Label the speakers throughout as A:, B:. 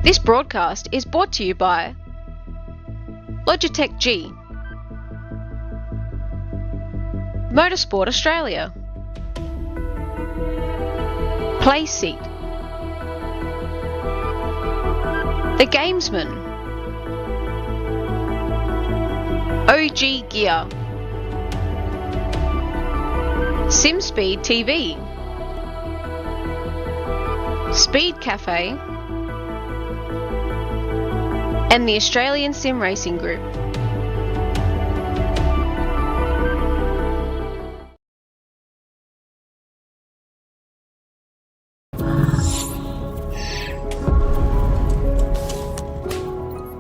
A: This broadcast is brought to you by Logitech G, Motorsport Australia, Play Seat, The Gamesman, OG Gear, SimSpeed TV, Speed Cafe, and the Australian Sim Racing Group.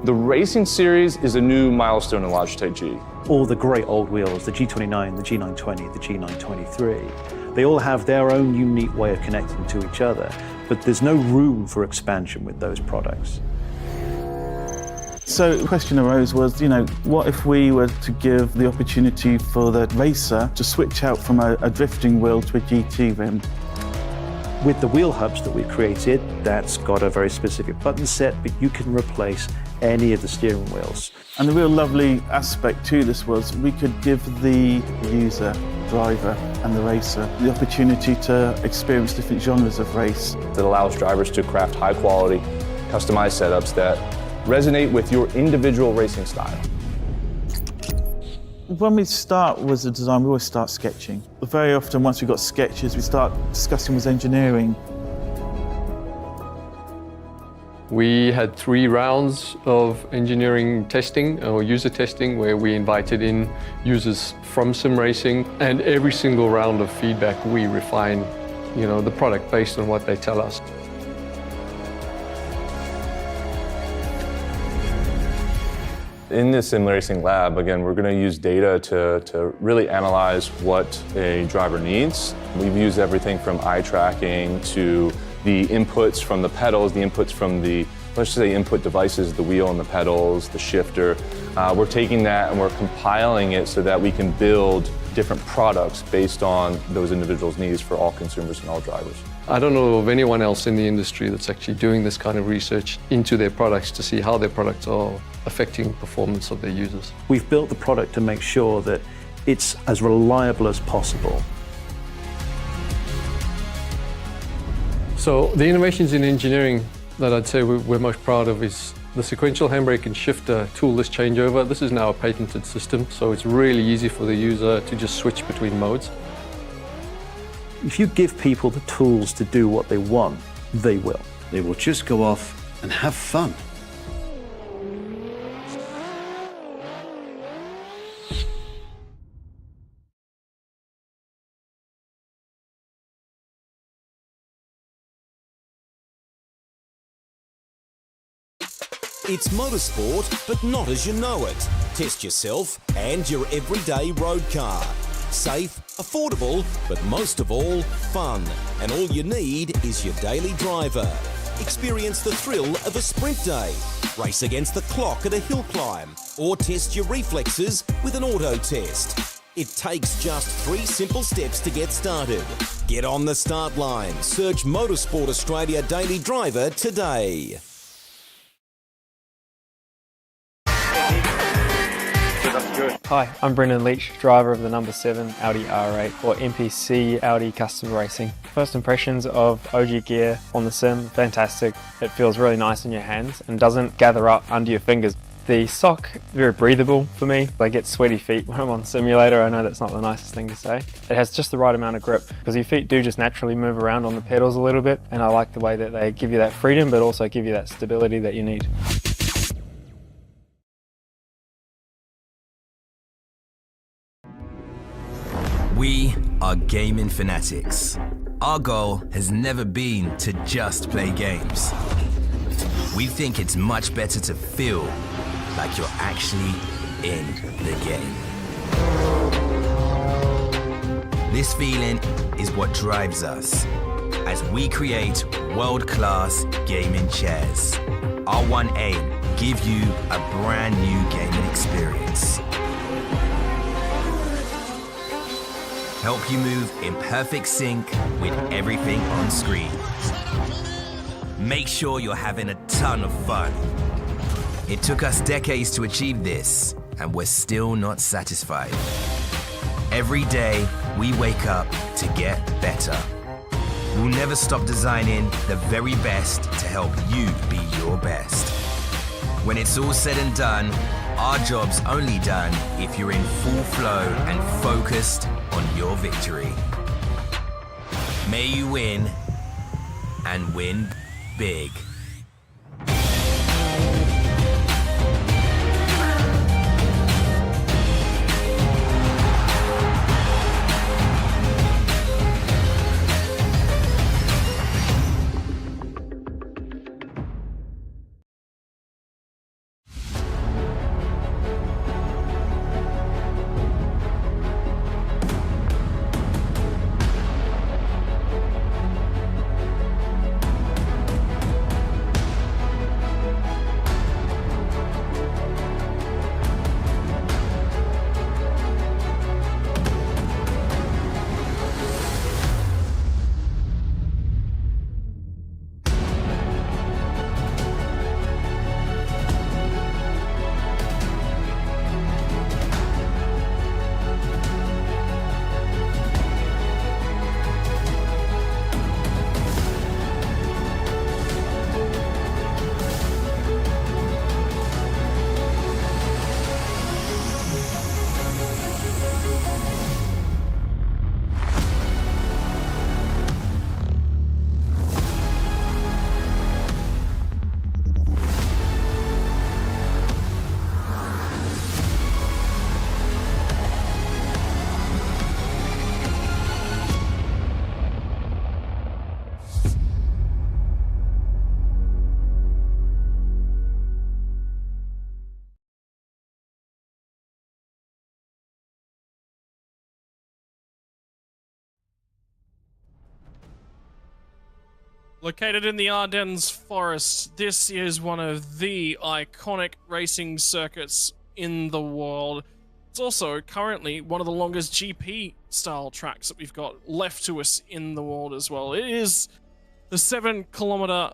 B: The Racing Series is a new milestone in Logitech G.
C: All the great old wheels, the G29, the G920, the G923, they all have their own unique way of connecting to each other, but there's no room for expansion with those products.
D: So the question arose was, what if we were to give the opportunity for the racer to switch out from a drifting wheel to a GT rim?
C: With the wheel hubs that we've created, that's got a very specific button set, but you can replace any of the steering wheels.
D: And the real lovely aspect to this was we could give the user, driver and the racer the opportunity to experience different genres of race.
B: That allows drivers to craft high quality, customized setups that resonate with your individual racing style.
D: When we start with the design, we always start sketching. Very often, once we've got sketches, we start discussing with engineering.
E: We had 3 rounds of engineering testing or user testing where we invited in users from sim racing, and every single round of feedback we refine, the product based on what they tell us.
B: In this sim racing lab, again, we're going to use data to really analyze what a driver needs. We've used everything from eye tracking to the inputs from the pedals, the inputs from the, let's just say, input devices, the wheel and the pedals, the shifter. We're taking that and we're compiling it so that we can build different products based on those individuals' needs for all consumers and all drivers.
E: I don't know of anyone else in the industry that's actually doing this kind of research into their products to see how their products are affecting performance of their users.
C: We've built the product to make sure that it's as reliable as possible.
E: So the innovations in engineering that I'd say we're most proud of is the sequential handbrake and shifter toolless changeover. This is now a patented system, so it's really easy for the user to just switch between modes.
C: If you give people the tools to do what they want, they will.
F: They will just go off and have fun.
G: It's motorsport, but not as you know it. Test yourself and your everyday road car. Safe, affordable, but most of all, fun. And all you need is your daily driver. Experience the thrill of a sprint day. Race against the clock at a hill climb. Or test your reflexes with an auto test. It takes just 3 simple steps to get started. Get on the start line. Search Motorsport Australia Daily Driver today.
H: Hi, I'm Brendan Leach, driver of the number 7 Audi R8 or MPC Audi Custom Racing. First impressions of OG gear on the sim, fantastic. It feels really nice in your hands and doesn't gather up under your fingers. The sock, very breathable for me. I get sweaty feet when I'm on simulator. I know that's not the nicest thing to say. It has just the right amount of grip because your feet do just naturally move around on the pedals a little bit, and I like the way that they give you that freedom but also give you that stability that you need.
I: We are gaming fanatics. Our goal has never been to just play games. We think it's much better to feel like you're actually in the game. This feeling is what drives us as we create world-class gaming chairs. Our one aim, give you a brand new gaming experience. Help you move in perfect sync with everything on screen. make sure you're having a ton of fun. It took us decades to achieve this, and we're still not satisfied. Every day, we wake up to get better. We'll never stop designing the very best to help you be your best. When it's all said and done, our job's only done if you're in full flow and focused on your victory. May you win, and win big.
J: Located in the Ardennes Forest, this is one of the iconic racing circuits in the world. It's also currently one of the longest GP-style tracks that we've got left to us in the world as well. It is the 7-kilometer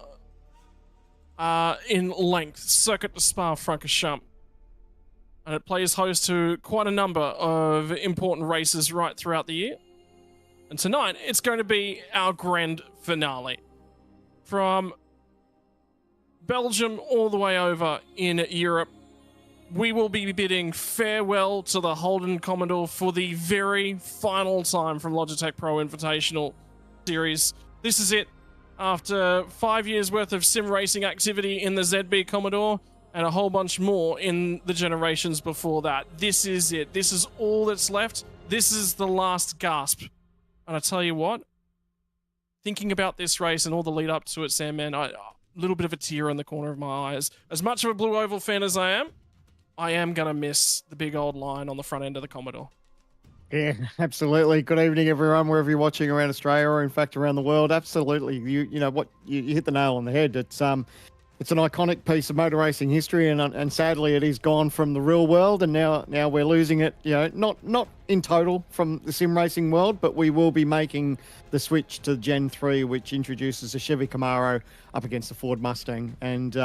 J: in length circuit de Spa-Francorchamps. And it plays host to quite a number of important races right throughout the year. And tonight, it's going to be our grand finale. From Belgium all the way over in Europe, we will be bidding farewell to the Holden Commodore for the very final time from Logitech Pro Invitational Series. This is it. After 5 years worth of sim racing activity in the ZB Commodore and a whole bunch more in the generations before that, this is it. This is all that's left. This is the last gasp. And I tell you what, thinking about this race and all the lead up to it, Sandman, a little bit of a tear in the corner of my eyes. As much of a Blue Oval fan as I am going to miss the big old line on the front end of the Commodore.
K: Yeah, absolutely. Good evening, everyone, wherever you're watching around Australia or, in fact, around the world. Absolutely. You know what? You hit the nail on the head. It's an iconic piece of motor racing history, and sadly, it is gone from the real world, and now we're losing it. You know, not in total from the sim racing world, but we will be making the switch to Gen 3, which introduces a Chevy Camaro up against the Ford Mustang, and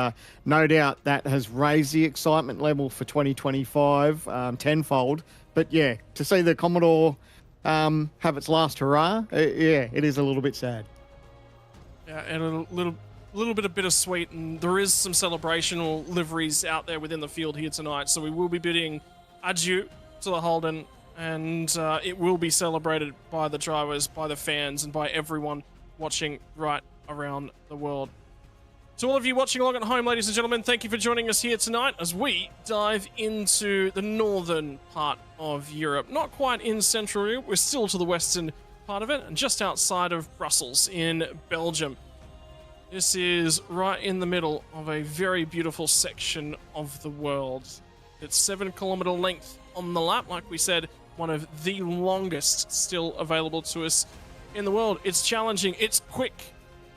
K: no doubt that has raised the excitement level for 2025 tenfold. But yeah, to see the Commodore have its last hurrah, yeah, it is a little bit sad.
J: Yeah, and a little bit of bittersweet, and there is some celebrational liveries out there within the field here tonight, so we will be bidding adieu to the Holden, and it will be celebrated by the drivers, by the fans, and by everyone watching right around the world. To all of you watching along at home, ladies and gentlemen, thank you for joining us here tonight as we dive into the northern part of Europe. Not quite in Central Europe, we're still to the western part of it, and just outside of Brussels in Belgium. This is right in the middle of a very beautiful section of the world. It's 7-kilometer length on the lap, like we said, one of the longest still available to us in the world. It's challenging, it's quick,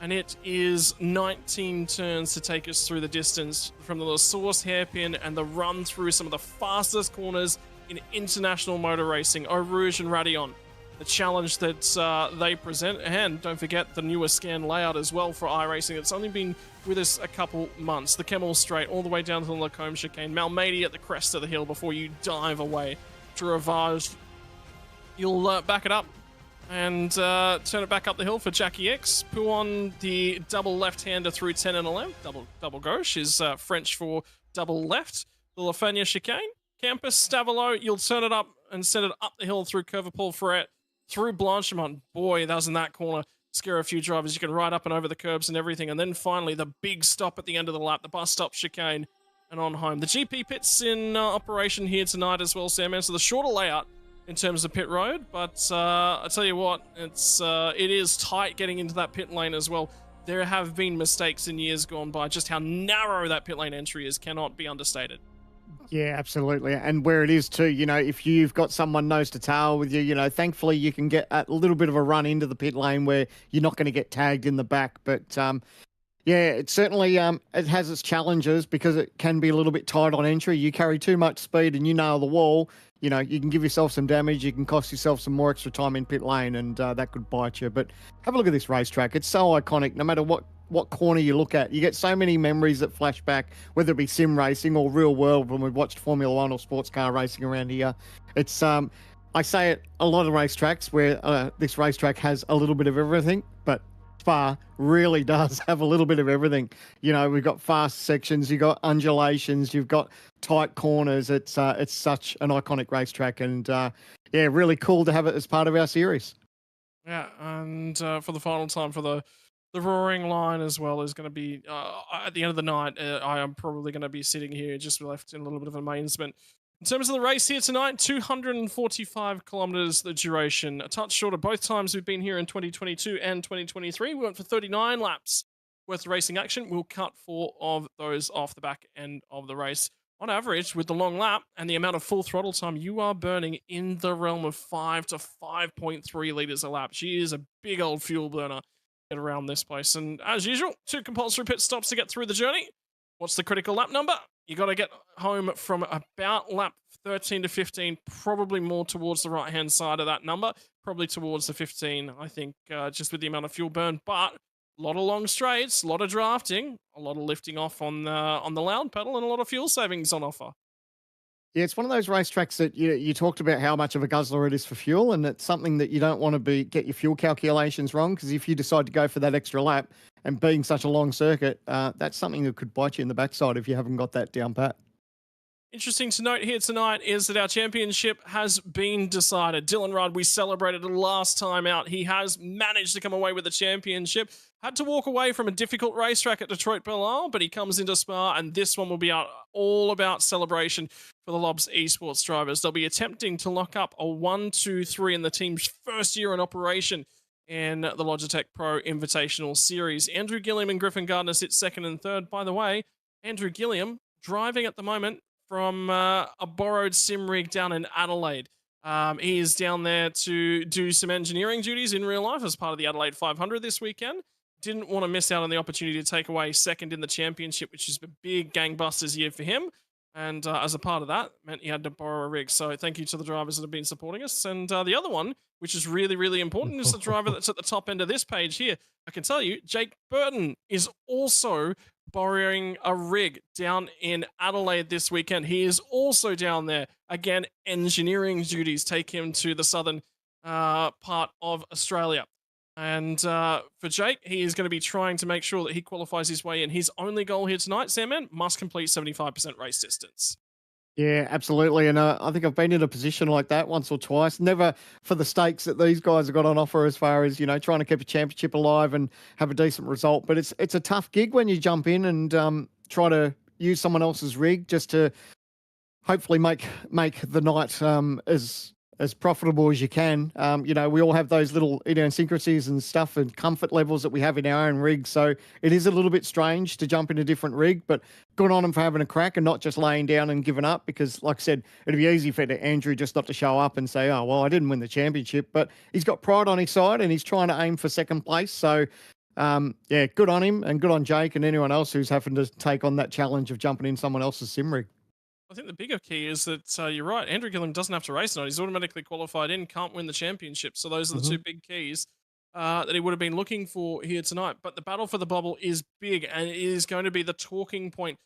J: and it is 19 turns to take us through the distance from the La Source hairpin and the run through some of the fastest corners in international motor racing, Eau Rouge and Radillon. the challenge that they present. And don't forget the newer scan layout as well for iRacing. It's only been with us a couple months. The Kemmel Straight all the way down to the Lacombe chicane. Malmedy at the crest of the hill before you dive away to Rivage. You'll back it up and turn it back up the hill for Jackie X. Pouon, the double left-hander through 10 and 11. Double gauche is French for double left. The Lafania chicane. Campus, Stavelo, you'll turn it up and send it up the hill through Curveport Ferret, through Blanchemont. Boy, that was in that corner. Scare a few drivers. You can ride up and over the curbs and everything. And then finally, the big stop at the end of the lap, the bus stop chicane, and on home. The GP pit's in operation here tonight as well, Sam. So the shorter layout in terms of pit road, but I tell you what, it is tight getting into that pit lane as well. There have been mistakes in years gone by. Just how narrow that pit lane entry is cannot be understated.
K: Yeah, absolutely. And where it is too, if you've got someone nose to tail with you, thankfully you can get a little bit of a run into the pit lane where you're not going to get tagged in the back. But yeah, it certainly it has its challenges because it can be a little bit tight on entry. You carry too much speed and you nail the wall, you can give yourself some damage. You can cost yourself some more extra time in pit lane, and that could bite you. But have a look at this racetrack. It's so iconic. No matter what corner you look at, you get so many memories that flash back, whether it be sim racing or real world when we've watched Formula One or sports car racing around here. It's I say it a lot of racetracks where this racetrack has a little bit of everything, but Spa really does have a little bit of everything. We've got fast sections, you've got undulations, you've got tight corners. It's such an iconic racetrack, and yeah, really cool to have it as part of our series.
J: Yeah, and for the final time for the roaring line as well is going to be at the end of the night. I am probably going to be sitting here just left in a little bit of amazement. In terms of the race here tonight, 245 kilometers the duration, a touch shorter both times we've been here in 2022 and 2023. We went for 39 laps worth of racing action. We'll cut 4 of those off the back end of the race. On average, with the long lap and the amount of full throttle time, you are burning in the realm of 5 to 5.3 liters a lap. She is a big old fuel burner. Get around this place. And as usual, 2 compulsory pit stops to get through the journey. What's the critical lap number? You got to get home from about lap 13 to 15, probably more towards the right-hand side of that number, probably towards the 15, I think, just with the amount of fuel burn. But a lot of long straights, a lot of drafting, a lot of lifting off on the loud pedal, and a lot of fuel savings on offer.
K: Yeah, it's one of those racetracks that you talked about how much of a guzzler it is for fuel, and it's something that you don't want to get your fuel calculations wrong, because if you decide to go for that extra lap, and being such a long circuit, that's something that could bite you in the backside if you haven't got that down pat.
J: Interesting to note here tonight is that our championship has been decided. Dylan Rudd, we celebrated it last time out. He has managed to come away with the championship. Had to walk away from a difficult racetrack at Detroit Belle Isle, but he comes into Spa, and this one will be all about celebration for the Lobs eSports drivers. They'll be attempting to lock up a 1-2-3 in the team's first year in operation in the Logitech Pro Invitational Series. Andrew Gilliam and Griffin Gardner sit second and third. By the way, Andrew Gilliam driving at the moment from a borrowed sim rig down in Adelaide. He is down there to do some engineering duties in real life as part of the Adelaide 500 this weekend. Didn't want to miss out on the opportunity to take away second in the championship, which is a big gangbusters year for him. And as a part of that, meant he had to borrow a rig. So thank you to the drivers that have been supporting us. And the other one, which is really, really important, is the driver that's at the top end of this page here. I can tell you, Jake Burton is also borrowing a rig down in Adelaide this weekend. He is also down there. Again, engineering duties take him to the southern part of Australia. And for Jake, he is going to be trying to make sure that he qualifies his way in. His only goal here tonight, Sandman, must complete 75% race distance.
K: Yeah, absolutely. And I think I've been in a position like that once or twice. Never for the stakes that these guys have got on offer as far as, trying to keep a championship alive and have a decent result. But it's a tough gig when you jump in and try to use someone else's rig just to hopefully make the night as profitable as you can. We all have those little idiosyncrasies and stuff and comfort levels that we have in our own rig. So it is a little bit strange to jump in a different rig, but good on him for having a crack and not just laying down and giving up, because like I said, it'd be easy for Andrew just not to show up and say, oh, well, I didn't win the championship, but he's got pride on his side and he's trying to aim for second place. So yeah, good on him and good on Jake and anyone else who's having to take on that challenge of jumping in someone else's sim rig.
J: I think the bigger key is that you're right. Andrew Gilliam doesn't have to race tonight. He's automatically qualified in, can't win the championship. So those are the two big keys that he would have been looking for here tonight. But the battle for the bubble is big, and it is going to be the talking point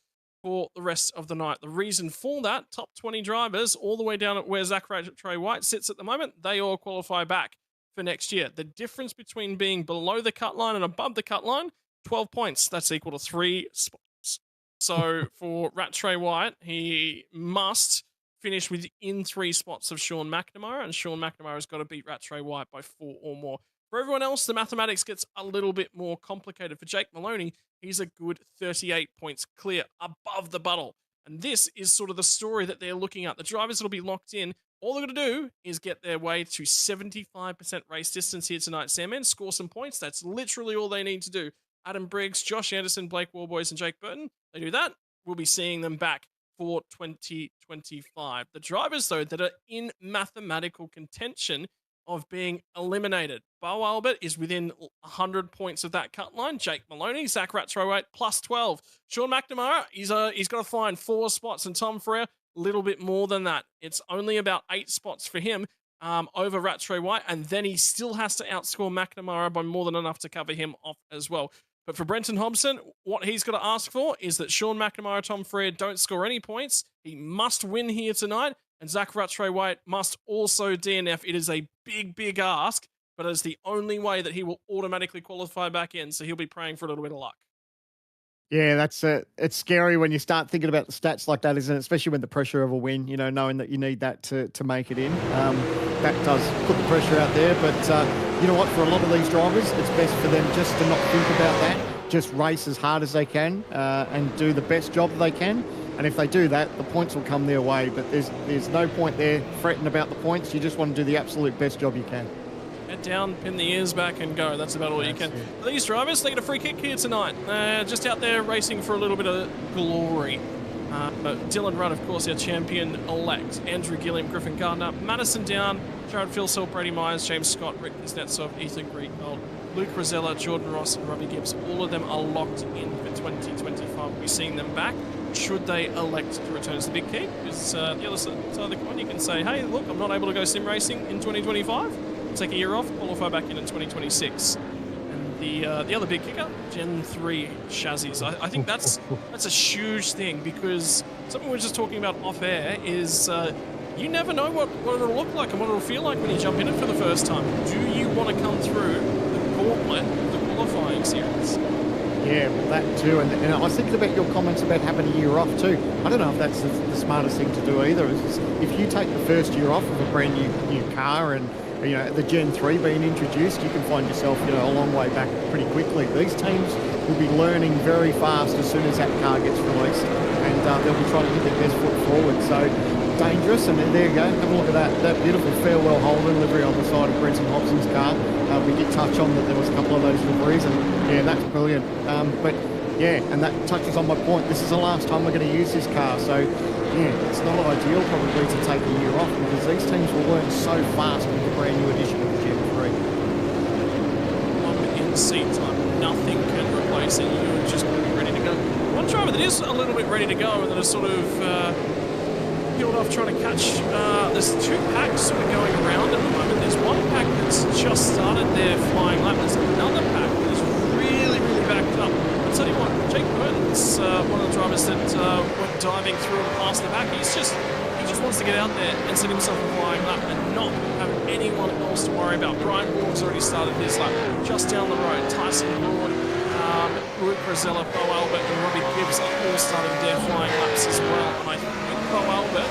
J: for the rest of the night. The reason for that, top 20 drivers, all the way down at where Zach Rattray-White sits at the moment, they all qualify back for next year. The difference between being below the cut line and above the cut line, 12 points. That's equal to 3 spots. So for Rattray-White, he must finish within 3 spots of Sean McNamara, and Sean McNamara has got to beat Rattray-White by 4 or more. For everyone else, the mathematics gets a little bit more complicated. For Jake Maloney, he's a good 38 points clear above the bubble. And this is sort of the story that they're looking at. The drivers will be locked in. All they're going to do is get their way to 75% race distance here tonight, Sandman, score some points. That's literally all they need to do. Adam Briggs, Josh Anderson, Blake Warboys, and Jake Burton, they do that. We'll be seeing them back for 2025. The drivers, though, that are in mathematical contention of being eliminated. Bo Albert is within 100 points of that cut line. Jake Maloney, Zach Rattray-White, plus 12. Sean McNamara, he's got to find 4 spots, and Tom Frere, a little bit more than that. It's only about 8 spots for him over Rattray-White, and then he still has to outscore McNamara by more than enough to cover him off as well. But for Brenton Hobson, what he's got to ask for is that Sean McNamara, Tom Frere don't score any points. He must win here tonight, and Zach Rattray-White must also DNF. It is a big, big ask, but it's the only way that he will automatically qualify back in, so he'll be praying for a little bit of luck.
K: Yeah, that's it's scary when you start thinking about the stats like that, isn't it? Especially when the pressure of a win, you know, knowing that you need that to make it in. That does put the pressure out there. But you know what? For a lot of these drivers, it's best for them just to not think about that. Just race as hard as they can and do the best job they can. And if they do that, the points will come their way. But there's no point there fretting about the points. You just want to do the absolute best job you can.
J: Head down, pin the ears back, and go. That's about all you can. For these drivers, they get a free kick here tonight. Just out there racing for a little bit of glory. Dylan Rudd, of course, our champion-elect. Andrew Gilliam, Griffin Gardner, Madison Down, Jared Philsell, Brady Myers, James Scott, Rick Kuznetsov, Ethan Greengold, Luke Rosella, Jordan Ross, and Robbie Gibbs. All of them are locked in for 2025. We'll be seeing them back should they elect to return as the big key. Because the other side of the coin, you can say, hey, look, I'm not able to go sim racing in 2025. Take a year off, qualify back in 2026. And the other big kicker, Gen 3 chassis. I think that's a huge thing, because something we were just talking about off air is you never know what it'll look like and what it'll feel like when you jump in it for the first time. Do you want to come through the gauntlet of the qualifying series?
K: Yeah, well, that too. And I was thinking about your comments about having a year off too. I don't know if that's the smartest thing to do either. Is if you take the first year off of a brand new car, and you know, the Gen 3 being introduced, you can find yourself, you know, a long way back pretty quickly. These teams will be learning very fast as soon as that car gets released, and they'll be trying to get their best foot forward. So dangerous, and there you go. Have a look at that beautiful farewell Holden livery on the side of Brenton Hobson's car. We did touch on that there was a couple of those liveries, and yeah, that's brilliant. But yeah, and that touches on my point. This is the last time we're going to use this car, so yeah, it's not ideal probably to take a year off, because these teams will learn so fast with the brand new edition of the Gen 3.
J: In seat time, nothing can replace it. You're just going to be ready to go. One driver that is a little bit ready to go and that is sort of peeled off trying to catch. There's 2 packs sort of going around at the moment. There's one pack that's just started their flying lap. There's another pack that is really, really backed up. I'll tell you what, Jake Burton's one of the drivers that went diving through and past the back. He just wants to get out there and set himself a flying lap and not have anyone else to worry about. Brian Walker's already started his lap just down the road. Tyson Broad, Luke Rosella, Bo Albert, and Robbie Gibbs are all starting their flying laps as well. And I think Bo Albert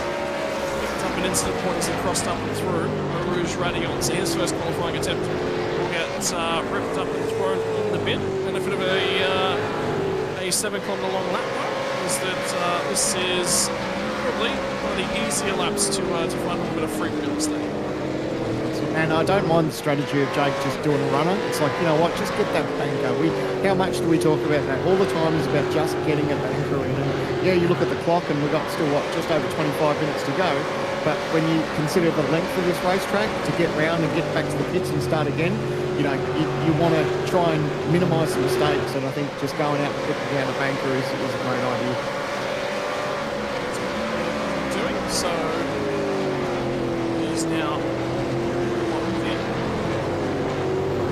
J: picked up an incident point as he crossed up and through Rouge Radion. So his first qualifying attempt will get ripped up and thrown in the bin. Benefit of a 7-kilometre long lap is that this is probably one of the easier laps to find a little bit of free real estate.
K: And I don't mind the strategy of Jake just doing a runner. It's like, you know what, just get that banker. How much do we talk about that? All the time is about just getting a banker in. And yeah, you look at the clock and we've got still, just over 25 minutes to go. But when you consider the length of this racetrack, to get round and get back to the pits and start again, you know, you want to try and minimise the mistakes. And I think just going out and putting down a banker is a great idea.
J: So he's now one of the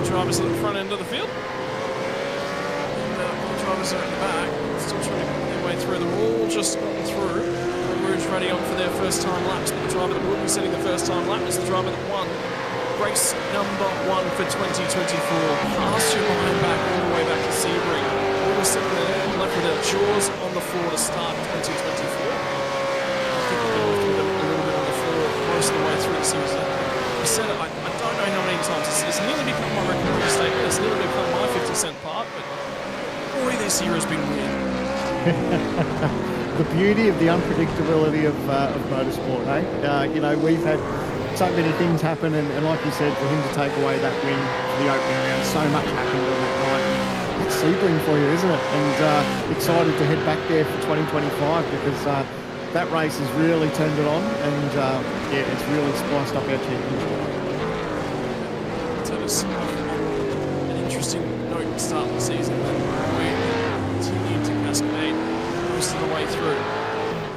J: drivers at the front end of the field. And the drivers are at the back, still trying to get their way through. They're all just gotten through. Rouge ready on for their first time laps. But the driver that will be setting the first time lap is the driver that won race number 1 for 2024. Past you behind back all the way back to Sebring. We were sitting there left with our jaws on the floor to start 2024. I think we left with a little bit on the floor most of the way through the season. I said it, I don't know how many times. It's nearly become my record statement. It's nearly become my 50-cent part. But boy, this year has been weird.
K: The beauty of the unpredictability of motorsport, eh? You know, we've had so many things happen, and like you said, for him to take away that win for the opening round, so much happened on that night. It's Sebring for you, isn't it? And excited to head back there for 2025 because that race has really turned it on, and yeah, it's really spiced up our championship.
J: So it's an interesting note to start the season, then we continue to cascade most of the way through.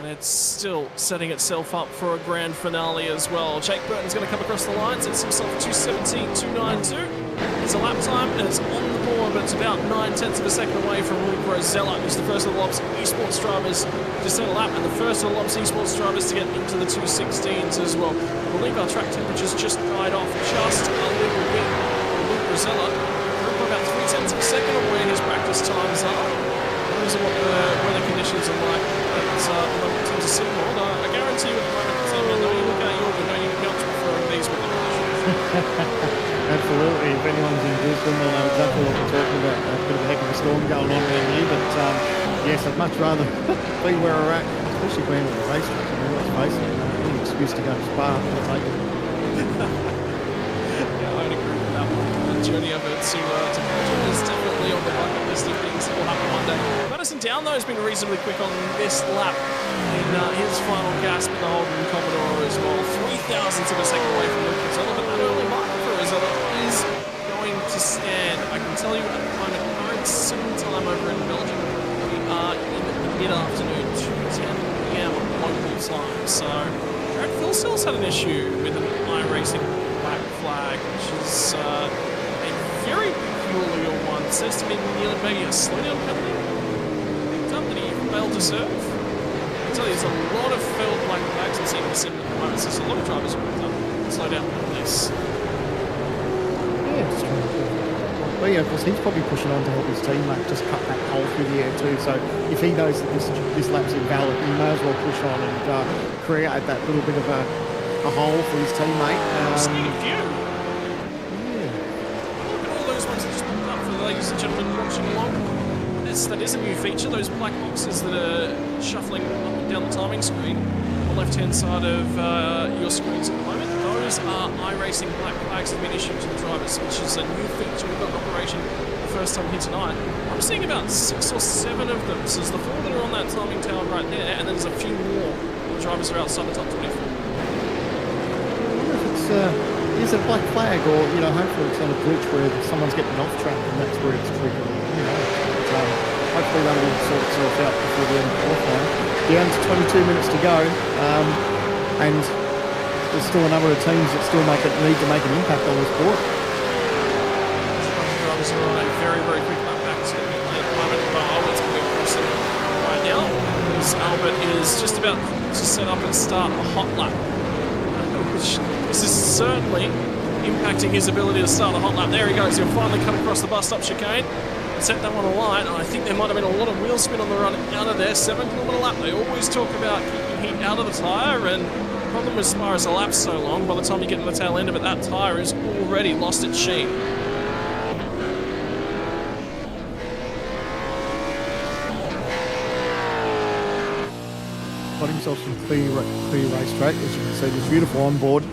J: And it's still setting itself up for a grand finale as well. Jake Burton's going to come across the line, sets himself 2:17.292. It's a lap time and it's on the board, but it's about 9/10 of a second away from Luke Rosella, who's the first of the Lobs eSports drivers to set a lap, and the first of the Lobs eSports drivers to get into the 2:16s as well. I believe our track temperatures just died off just a little bit. Luke Rosella, we're about 3/10 of a second of where his practice times are. Those are what the weather conditions are like at the Seymour. I guarantee you at the moment, Sam, you look out your window, you can preferring these weather conditions.
K: Absolutely. If anyone's in Brisbane, they'll know exactly what we're talking about. A bit of a heck of a storm going on around here, but yes, I'd much rather be where we're at, especially being at the racetrack. I mean, let's face it, any excuse to go to Spa, I'll take it.
J: Yeah, I'd agree with that one. The journey over to Belgium is definitely on the bucket list of things that will happen one day. Madison Down, though, has been reasonably quick on this lap in his final gasp in the Holden Commodore as well. 3,000ths of a second away from Luke Rosella, but that early marker for Rosella is going to stand. I can tell you at the moment, current sim time over in Belgium, we are in the mid-afternoon, 2:10 p.m. local time. So, Jared Philsell's had an issue with an iRacing black flag, which is a very peculiar one. It says to me maybe a slowdown penalty picked up that he failed to serve. I can tell you, there's a lot of failed black flags I'm seeing in the sim at the moment. So there's a lot of drivers who have slow down penalties.
K: Yeah, just trying to. Well, yeah, of course, he's probably pushing on to help his teammate just cut that hole through the air too. So if he knows that this lap's invalid, he may as well push on and create that little bit of a hole for his teammate.
J: I'm seeing a few. Yeah. Look at all those ones that just popped up for the ladies and gentlemen watching along. That is a new feature, those black boxes that are shuffling up and down the timing screen on the left-hand side of your screens at the moment. Those are iRacing black flags that have been issued to the drivers, which is a new feature we've got in operation for the first time here tonight. I'm seeing about 6 or 7 of them. So there's the 4 that are on that timing tower right there, and then there's a few more when the drivers are outside the top 24.
K: I wonder if it's is it a black flag, or hopefully it's on a glitch where someone's getting off track and that's where it's triggered. Hopefully that will sort itself out before the end of the qualifying. Down to 22 minutes to go, and there's still a number of teams that still need to make an impact on this board.
J: Drivers are on a very, very quick lap back to the moment. Albert's going across it right now, because Albert is just about to set up and start a hot lap. This is certainly impacting his ability to start a hot lap. There he goes. He'll finally come across the bus stop chicane and set that one alight. And I think there might have been a lot of wheel spin on the run out of there. 7-kilometre lap. They always talk about keeping heat out of the tyre, and the problem with Spa is the lap's so long. By the time you get to the tail end of it, that tyre has already lost its sheen.
K: Got himself some clear racetrack, as you can see. It's beautiful on board.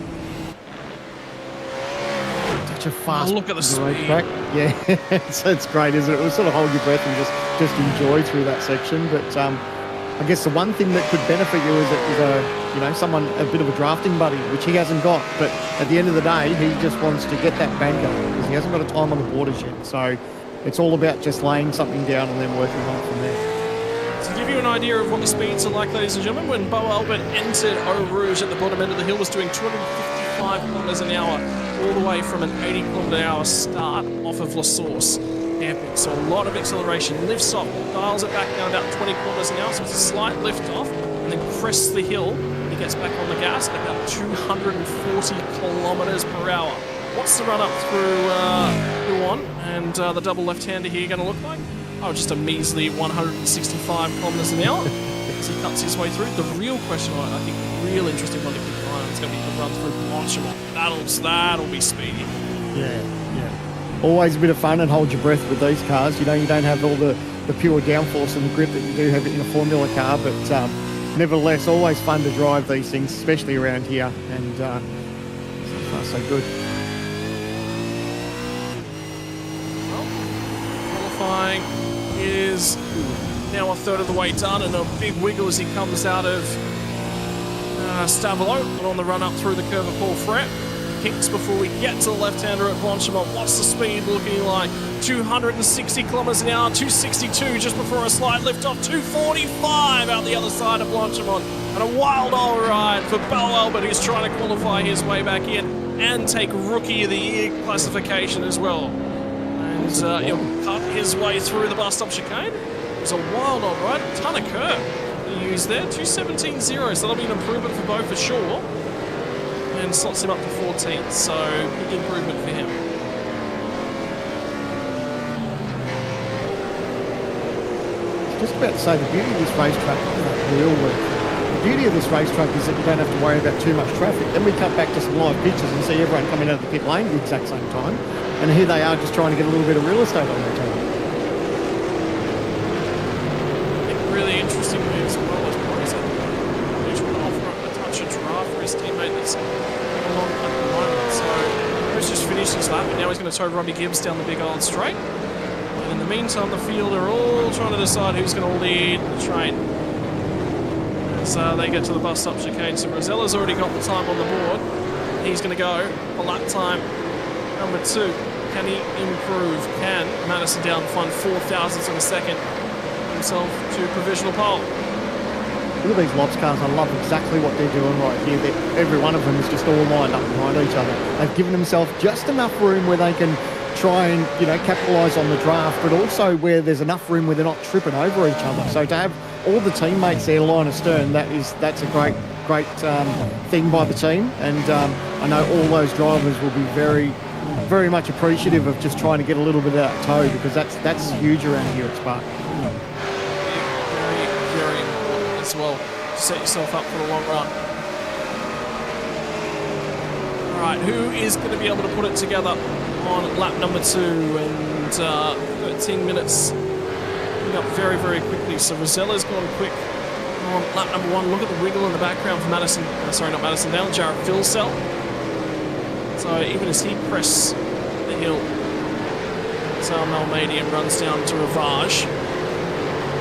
K: Such a fast
J: look at the speed.
K: Racetrack. Yeah, it's great, isn't it? It will sort of hold your breath and just enjoy through that section. But I guess the one thing that could benefit you is someone, a bit of a drafting buddy, which he hasn't got. But at the end of the day, he just wants to get that bank going because he hasn't got a time on the borders yet. So it's all about just laying something down and then working on it from there.
J: To give you an idea of what the speeds are like, ladies and gentlemen, when Bo Albert entered Eau Rouge at the bottom end of the hill, was doing 255 kilometers an hour, all the way from an 80 kilometer an hour start off of La Source. Epic. So a lot of acceleration, lifts off, dials it back down about 20 kilometers an hour, so it's a slight lift off, and then crests the hill, and he gets back on the gas at about 240 kilometers per hour. What's the run up through Huon and the double left-hander here going to look like? Oh, just a measly 165 kilometers an hour as he cuts his way through. The real question, I think, the real interesting one to keep an eye on is going to be the run through Blanchemont. That'll be speedy.
K: Yeah. Always a bit of fun, and hold your breath with these cars. You know, you don't have all the pure downforce and the grip that you do have in a Formula car, but nevertheless, always fun to drive these things, especially around here, and so far so good.
J: Qualifying is now a third of the way done, and a big wiggle as he comes out of Stavelot, and on the run up through the curve of Paul Fret. Kicks before we get to the left-hander at Blanchemont. What's the speed looking like? 260 kilometers an hour, 262 just before a slight lift off, 245 out the other side of Blanchemont. And a wild old ride for Bo Albert, who's trying to qualify his way back in and take Rookie of the Year classification as well. And he'll cut his way through the bus stop chicane. It's a wild old ride, a ton of curve he used there, 217.0, so that'll be an improvement for Bo for sure. And slots him up to 14th, so big improvement for him.
K: Just about to say, the beauty of this racetrack is real work. The beauty of this racetrack is that you don't have to worry about too much traffic. Then we cut back to some live pictures and see everyone coming out of the pit lane at the exact same time. And here they are just trying to get a little bit of real estate on their team.
J: Really interesting move as well as Boris. He's going to offer up a touch of draft for his teammate that's along at the moment. So he's just finished his lap, and now he's going to tow Robbie Gibbs down the big old straight. And in the meantime, the field are all trying to decide who's going to lead the train as they get to the bus stop chicane. So Rosella's already got the time on the board. He's going to go for lap time number 2. Can he improve? Can Madison down find 4,000ths of a second himself to provisional pole?
K: Look at these Lobs cars. I love exactly what they're doing right here. Every one of them is just all lined up behind each other. They've given themselves just enough room where they can try and, you know, capitalise on the draft, but also where there's enough room where they're not tripping over each other. So to have all the teammates there line astern, that's a great thing by the team. And I know all those drivers will be very, very much appreciative of just trying to get a little bit of that tow, because that's huge around here at Spa.
J: Very important as well to set yourself up for the long run. All right, who is going to be able to put it together on lap number 2? And 13 minutes coming up very, very quickly. So Rosella's gone quick on lap number 1. Look at the wiggle in the background for Madison. Sorry, not Madison down. Jared Philsell. So even as he crests the hill, so Malmadian runs down to Ravage.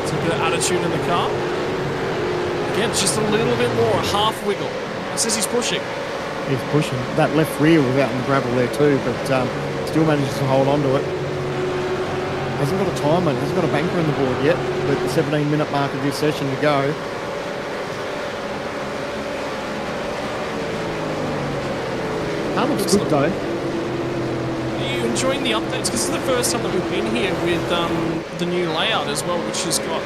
J: It's a bit of attitude in the car. Again, just a little bit more, a half wiggle. It says he's pushing.
K: He's pushing. That left rear was out in the gravel there too, but still manages to hold on to it. Hasn't got a timer, hasn't got a banker on the board yet, but the 17-minute mark of this session to go. That looks good though.
J: Are you enjoying the updates? Because this is the first time that we've been here with the new layout as well, which has got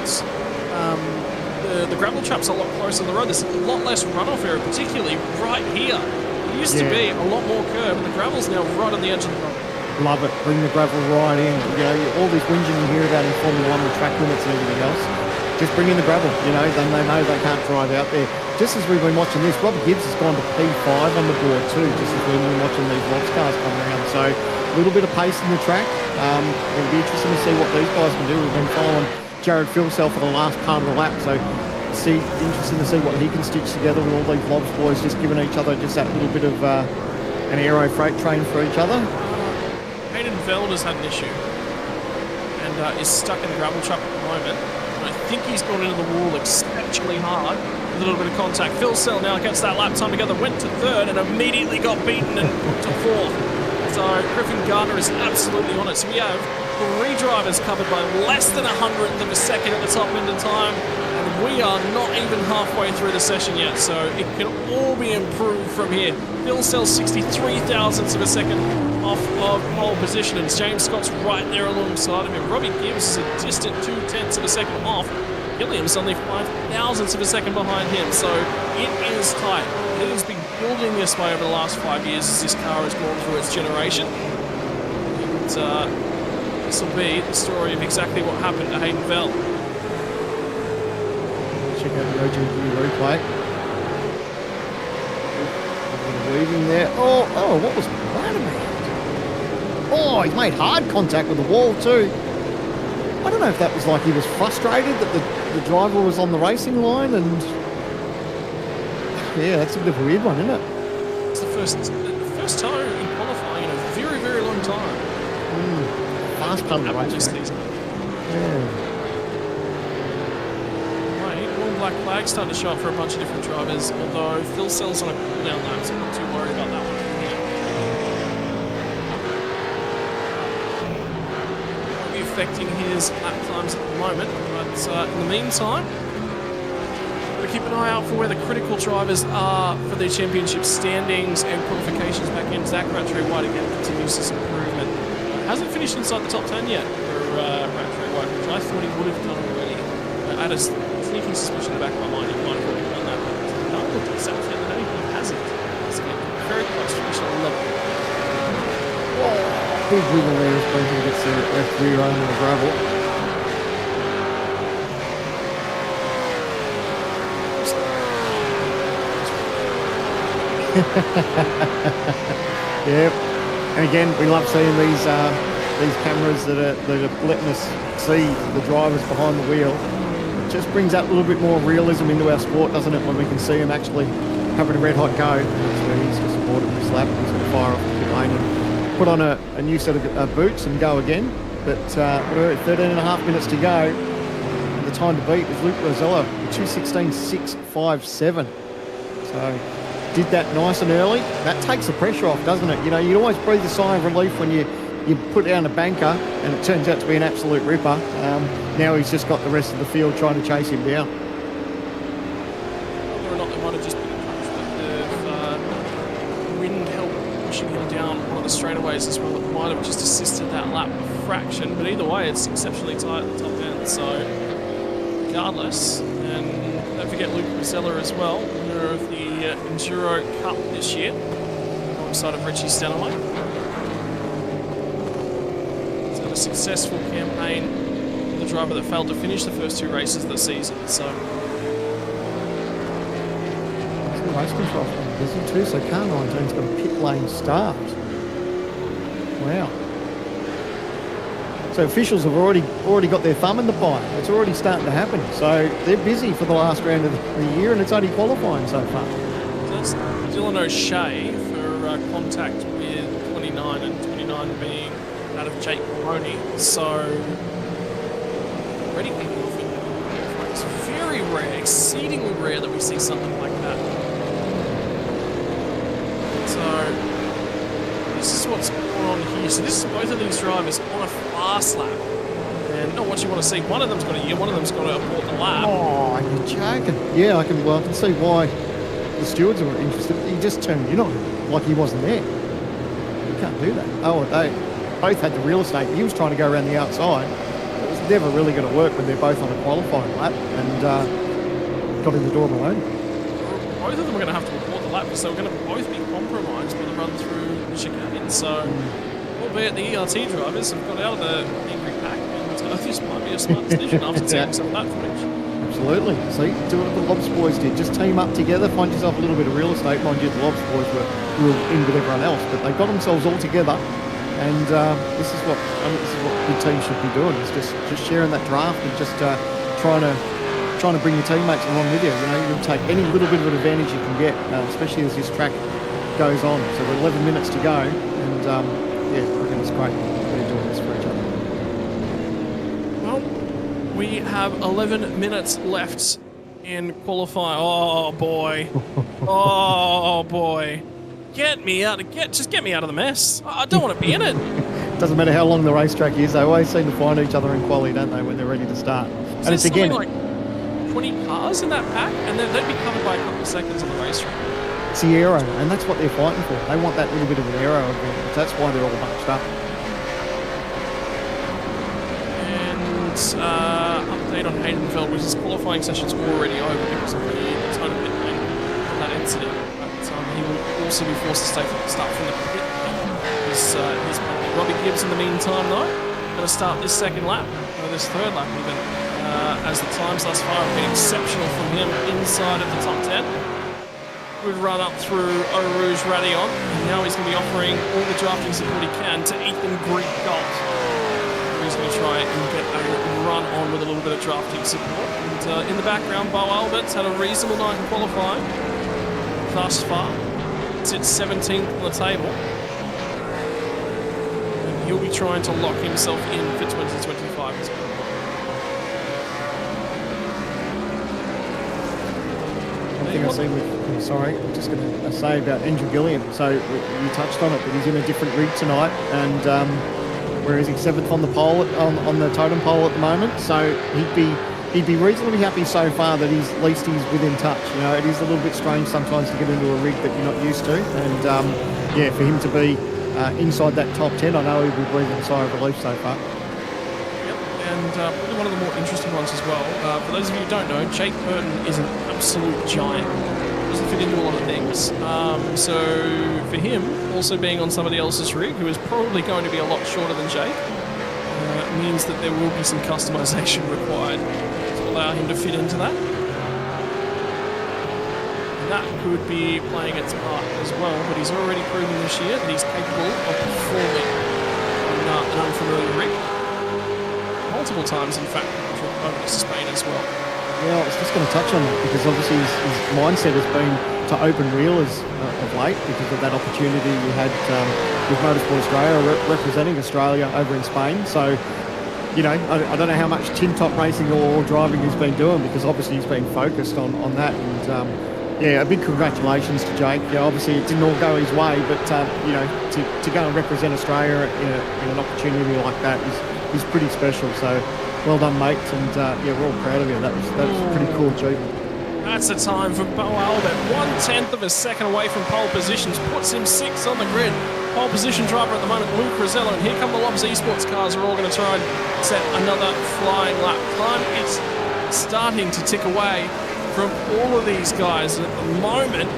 J: the gravel traps a lot closer to the road. There's a lot less runoff area, particularly right here. There used to be a lot more curb, and the gravel's now right on the edge of the road.
K: Love it. Bring the gravel right in. You know, all this whinging you hear about in Formula 1 with track limits and everything else. Just bring in the gravel. You know, then they know they can't drive out there. Just as we've been watching this, Robert Gibbs has gone to P5 on the board too, just as we've been watching these Lobs cars come around. So a little bit of pace in the track. It'll be interesting to see what these guys can do. We've been following Jared Philsell for the last part of the lap, so interesting to see what he can stitch together with all these Lobs boys just giving each other just that little bit of an aero freight train for each other.
J: Hayden Veld has had an issue and is stuck in the gravel trap at the moment. And I think he's gone into the wall exceptionally hard with a little bit of contact. Philsell now gets that lap time together, went to 3rd and immediately got beaten and to 4th. So Griffin Gardner is absolutely on it. So we have 3 drivers covered by less than 100th of a second at the top end of time, and we are not even halfway through the session yet, so it can all be improved from here. Phil Sells 63 thousandths of a second off of pole position, and James Scott's right there alongside of him. Robbie Gibbs is a distant 0.2 of a second off. Gilliam's only 5 thousandths of a second behind him, so it is tight. It has been building this way over the last 5 years as this car has gone through its generation. And this will be the story of exactly what happened to Hayden Vell.
K: Check out the OG replay. Weaving there. Oh, what was that about? Oh, he made hard contact with the wall too. I don't know if that was like he was frustrated that the driver was on the racing line, and yeah, that's a bit of a weird one, isn't it?
J: It's the first time in qualifying in a very, very long time.
K: Fast part of the race. Yeah.
J: Black flag starting to show up for a bunch of different drivers, although Phil Sells on a cool-down lap, so I'm not too worried about that one. Won't be affecting his lap times at the moment, but in the meantime, we'll keep an eye out for where the critical drivers are for their championship standings and qualifications back in. Zach Rattray-White again continues his improvement. Hasn't finished inside the top 10 yet for Rattray-White, which I thought he would have done already. I had a sneaking suspicion in the back of my mind he might have already done that, but no, I looked at South the other day, he hasn't. He's getting very close to finishing on 11.
K: Big wiggle there as Brenton gets the F3 run on the gravel. Yep. And again, we love seeing these cameras that are letting us see the drivers behind the wheel. Just brings that little bit more realism into our sport, doesn't it, when we can see him actually having a red hot go. That's where he's just aborted this lap. He's going to fire off the pit lane and put on a new set of boots and go again. But we're at 13.5 minutes to go. And the time to beat is Luke Rosella, 2:16.657. So did that nice and early. That takes the pressure off, doesn't it? You know, you'd always breathe a sigh of relief when you put down a banker and it turns out to be an absolute ripper. Now he's just got the rest of the field trying to chase him down.
J: Whether or not they might have just been a touch of wind help pushing him down one of the straightaways as well. It might have just assisted that lap a fraction, but either way it's exceptionally tight at the top end. So regardless, and don't forget Luke Rosella as well, winner of the Enduro Cup this year, alongside of Richie Stanaway. A successful campaign for the driver that failed to finish the first 2 races of the season. So
K: race control busy too, so car 19's got a pit lane start. Wow. So officials have already got their thumb in the pie. It's already starting to happen. So they're busy for the last round of the year, and it's only qualifying so far.
J: That's Dylan O'Shea for contact with 29, and 29 being out of Jake Maloney, so already kicking off in it's very rare, exceedingly rare that we see something like that. So this is what's going on here. So this is both of these drivers on a fast lap, and not what you want to see. One of them's got a year, one of them's got to abort the lap.
K: Oh, you're joking. Yeah, I can see why the stewards were interested. He just turned in on him like he wasn't there. You can't do that. Oh, they both had the real estate. He was trying to go around the outside. It was never really going to work when they're both on a qualifying lap, and got in the door alone.
J: Both of them are going to have to report the lap, so we're going to both be compromised by the run through the chicane. So, albeit the ERT drivers have got out of the angry pack, and this might be a smart decision after seeing some of that footage.
K: Absolutely. See, do what the Lobs boys did. Just team up together, find yourself a little bit of real estate. Mind you, the Lobs boys were in with everyone else, but they got themselves all together. And this is what good teams should be doing. Is just sharing that draft and just trying to bring your teammates along with you. You know, you can take any little bit of an advantage you can get, especially as this track goes on. So we're 11 minutes to go, and yeah, I think it's great. We're doing this for each other.
J: Well, we have 11 minutes left in qualifying. Oh boy, oh boy. Get me out of the mess. I don't want to be in it.
K: Doesn't matter how long the racetrack is, they always seem to find each other in quali, don't they, when they're ready to start. And it's again
J: like 20 cars in that pack, and then they'd be covered by a couple of seconds on the racetrack.
K: It's the aero, and that's what they're fighting for. They want that little bit of an aero advantage. That's why they're all bunched up.
J: And update on Haydenfeld, which his qualifying session's already over because of the total pit lane of that incident. But he will also be forced to start from the pit. He's Robbie Gibbs in the meantime, though, going to start this second lap, or this third lap even, as the times thus far have been exceptional from him inside of the top 10. Good run up through Eau Rouge Radion, and now he's going to be offering all the drafting support he can to Ethan Greek-Galt. He's going to try and get a run on with a little bit of drafting support. And in the background, Bo Albert's had a reasonable night in qualifying thus far. Sits 17th on the table. And he'll be trying to lock himself in for 2025 as well.
K: One thing I see with, sorry, I'm just going to say about Andrew Gilliam. So you touched on it, but he's in a different rig tonight, and where is he? 7th on the pole on the totem pole at the moment. So he'd be reasonably happy so far that at least he's within touch. You know, it is a little bit strange sometimes to get into a rig that you're not used to, and yeah, for him to be inside that top 10, I know he'll be breathing a sigh of relief so far.
J: And probably one of the more interesting ones as well. For those of you who don't know, Jake Burton is an absolute giant. Doesn't fit into a lot of things. So for him, also being on somebody else's rig, who is probably going to be a lot shorter than Jake, means that there will be some customization required to allow him to fit into that. And that could be playing its part as well, but he's already proven this year that he's capable of performing on an unfamiliar rig. Multiple times, in fact, over to Spain as well.
K: Yeah, I was just going to touch on that because obviously his mindset has been to open wheelers of late because of that opportunity he had with Motorsport Australia, representing Australia over in Spain. So, you know, I don't know how much tin top racing or driving he's been doing because obviously he's been focused on that. And yeah, a big congratulations to Jake. Yeah, obviously it didn't all go his way, but you know, to go and represent Australia in an opportunity like that is pretty special. So well done, mate, and yeah, we're all proud of you. That was pretty cool achievement.
J: That's the time for Bo Albert. 1/10 of a second away from pole positions, puts him 6th on the grid. Pole position driver at the moment, Luke Rosella, and here come the Lobs eSports cars. Are all going to try and set another flying lap. Time is starting to tick away from all of these guys at the moment.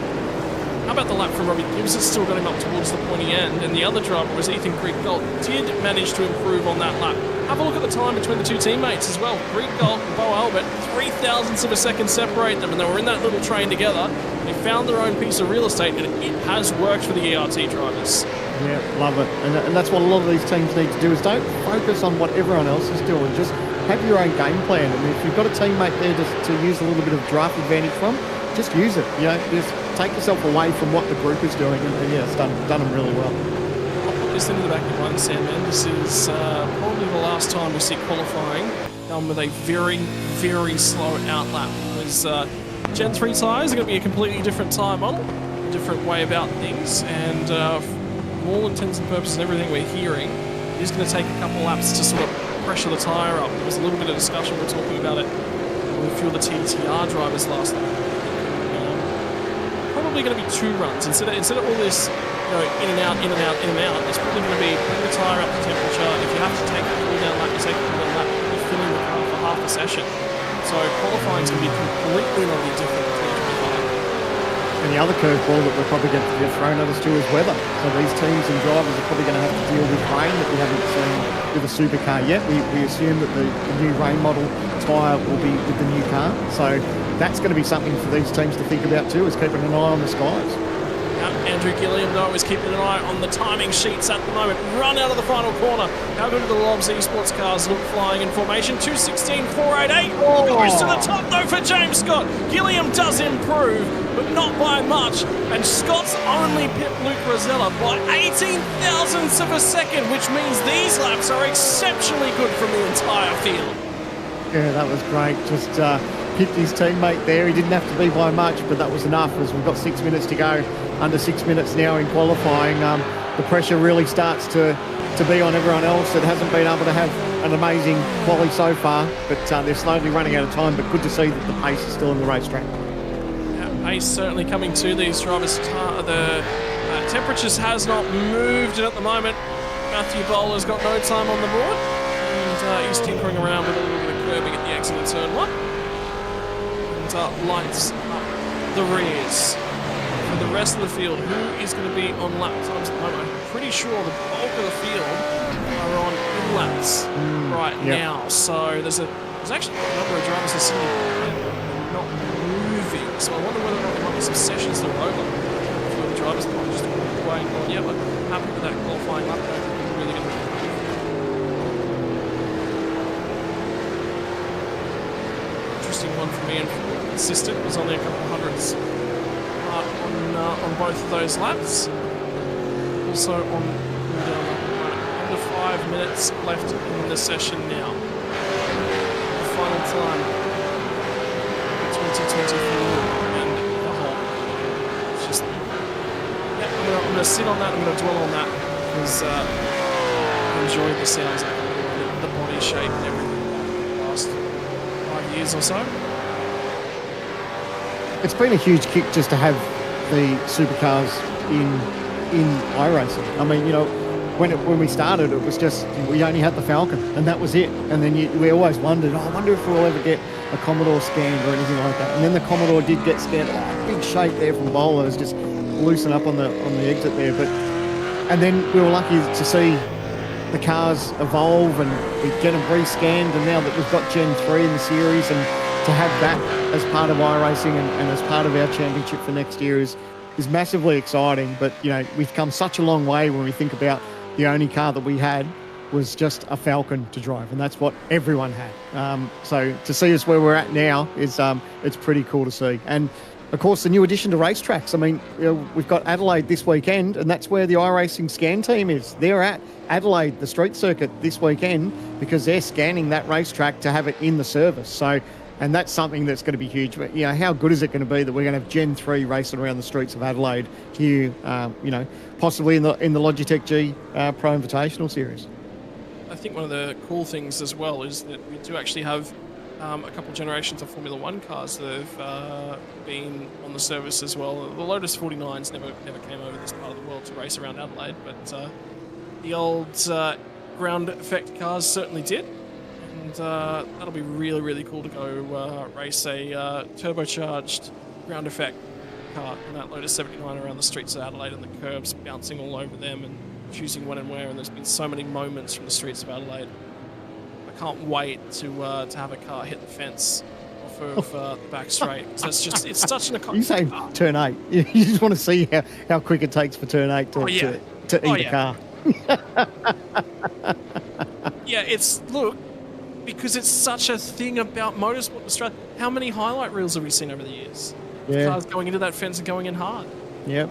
J: How about the lap from Robbie Gibbs? It's still got him up towards the pointy end, and the other driver was Ethan Greek-Galt. Did manage to improve on that lap. Have a look at the time between the two teammates as well. Greek-Galt and Bo Albert, 0.03 of a second separate them, and they were in that little train together. They found their own piece of real estate, and it has worked for the ERT drivers.
K: Yeah, love it. And that's what a lot of these teams need to do, is don't focus on what everyone else is doing. Just have your own game plan. And if you've got a teammate there to use a little bit of draft advantage from, just use it. You know, just take yourself away from what the group is doing. And yeah, it's done them really well.
J: I'll put this into the back of your mind, Sandman. This is probably the last time we see qualifying done with a very, very slow out lap. Because Gen 3 tyres are going to be a completely different tyre model, a different way about things, and for all intents and purposes and everything we're hearing, it's going to take a couple laps to sort of pressure the tyre up. There was a little bit of discussion, we're talking about it with a few of the TTR drivers last night. Probably going to be 2 runs. Instead of all this, you know, in and out, it's probably going to be putting the tyre up to temperature. If you have to take a cool down lap, you take a cool down lap, you're filling the car for half a session. So qualifying is going to be completely different.
K: And the other curveball that we're probably going to get thrown at us too is weather. So these teams and drivers are probably going to have to deal with rain that we haven't seen with a supercar yet. We assume that the new rain model tyre will be with the new car. So that's going to be something for these teams to think about too, is keeping an eye on the skies.
J: Andrew Gilliam, though, is keeping an eye on the timing sheets at the moment. Run out of the final corner. How good do the Lobs eSports cars look flying in formation? 2:16.488. Goes to the top, though, for James Scott. Gilliam does improve, but not by much. And Scott's only pipped Luke Rosella by 18,000ths of a second, which means these laps are exceptionally good from the entire field.
K: Yeah, that was great. Just pipped his teammate there. He didn't have to be by much, but that was enough, as we've got 6 minutes to go. Under 6 minutes now in qualifying. The pressure really starts to to be on everyone else that hasn't been able to have an amazing quali so far, but they're slowly running out of time, but good to see that the pace is still in the racetrack.
J: Yeah, pace certainly coming to these drivers. The temperatures has not moved at the moment. Matthew Bowler's got no time on the board, and he's tinkering around with a little bit of curbing at the exit of turn 1. And lights up the rears. For the rest of the field, who is going to be on lap times at the moment? I'm pretty sure the bulk of the field are on in laps now. So there's actually a number of drivers that seem not moving. So I wonder whether or not there might be some sessions that are over. A few of the drivers that might just walk away and go, yeah, but I'm happy with that qualifying lap. I'm really going to interesting one for me and consistent. Was only a couple of hundreds on both of those laps. Also on under 5 minutes left in the session now. The final time 2024 and the whole. It's just I'm gonna sit on that. I'm gonna dwell on that because I enjoyed the sounds of the body shape and everything the last 5 years or so.
K: It's been a huge kick just to have the supercars in iRacing. I mean, you know, when we started, it was just we only had the Falcon, and that was it. And then we always wondered, I wonder if we'll ever get a Commodore scanned or anything like that. And then the Commodore did get scanned. Big shape there from Bowlers, just loosen up on the exit there. And then we were lucky to see the cars evolve and we get them rescanned. And now that we've got Gen 3 in the series, and to have that as part of iRacing and as part of our championship for next year is massively exciting. But, you know, we've come such a long way when we think about the only car that we had was just a Falcon to drive, and that's what everyone had. So to see us where we're at now is it's pretty cool to see. And, of course, the new addition to racetracks. I mean, you know, we've got Adelaide this weekend, and that's where the iRacing scan team is. They're at Adelaide, the street circuit, this weekend because they're scanning that racetrack to have it in the service. So, and that's something that's going to be huge. But, you know, how good is it going to be that we're going to have Gen 3 racing around the streets of Adelaide here, you know, possibly in the Logitech G Pro Invitational Series?
J: I think one of the cool things as well is that we do actually have a couple of generations of Formula 1 cars that have been on the service as well. The Lotus 49s never came over this part of the world to race around Adelaide, but the old ground effect cars certainly did. And that'll be really, really cool to go race a turbocharged ground effect car in that Lotus 79 around the streets of Adelaide and the curbs bouncing all over them and choosing when and where. And there's been so many moments from the streets of Adelaide. I can't wait to have a car hit the fence off of the back straight. So it's such an iconic.
K: You say turn 8. You just want to see how quick it takes for turn 8 to eat a car.
J: Yeah, look, because it's such a thing about Motorsport Australia. How many highlight reels have we seen over the years?
K: Yeah.
J: Cars going into that fence and going in hard.
K: Yep.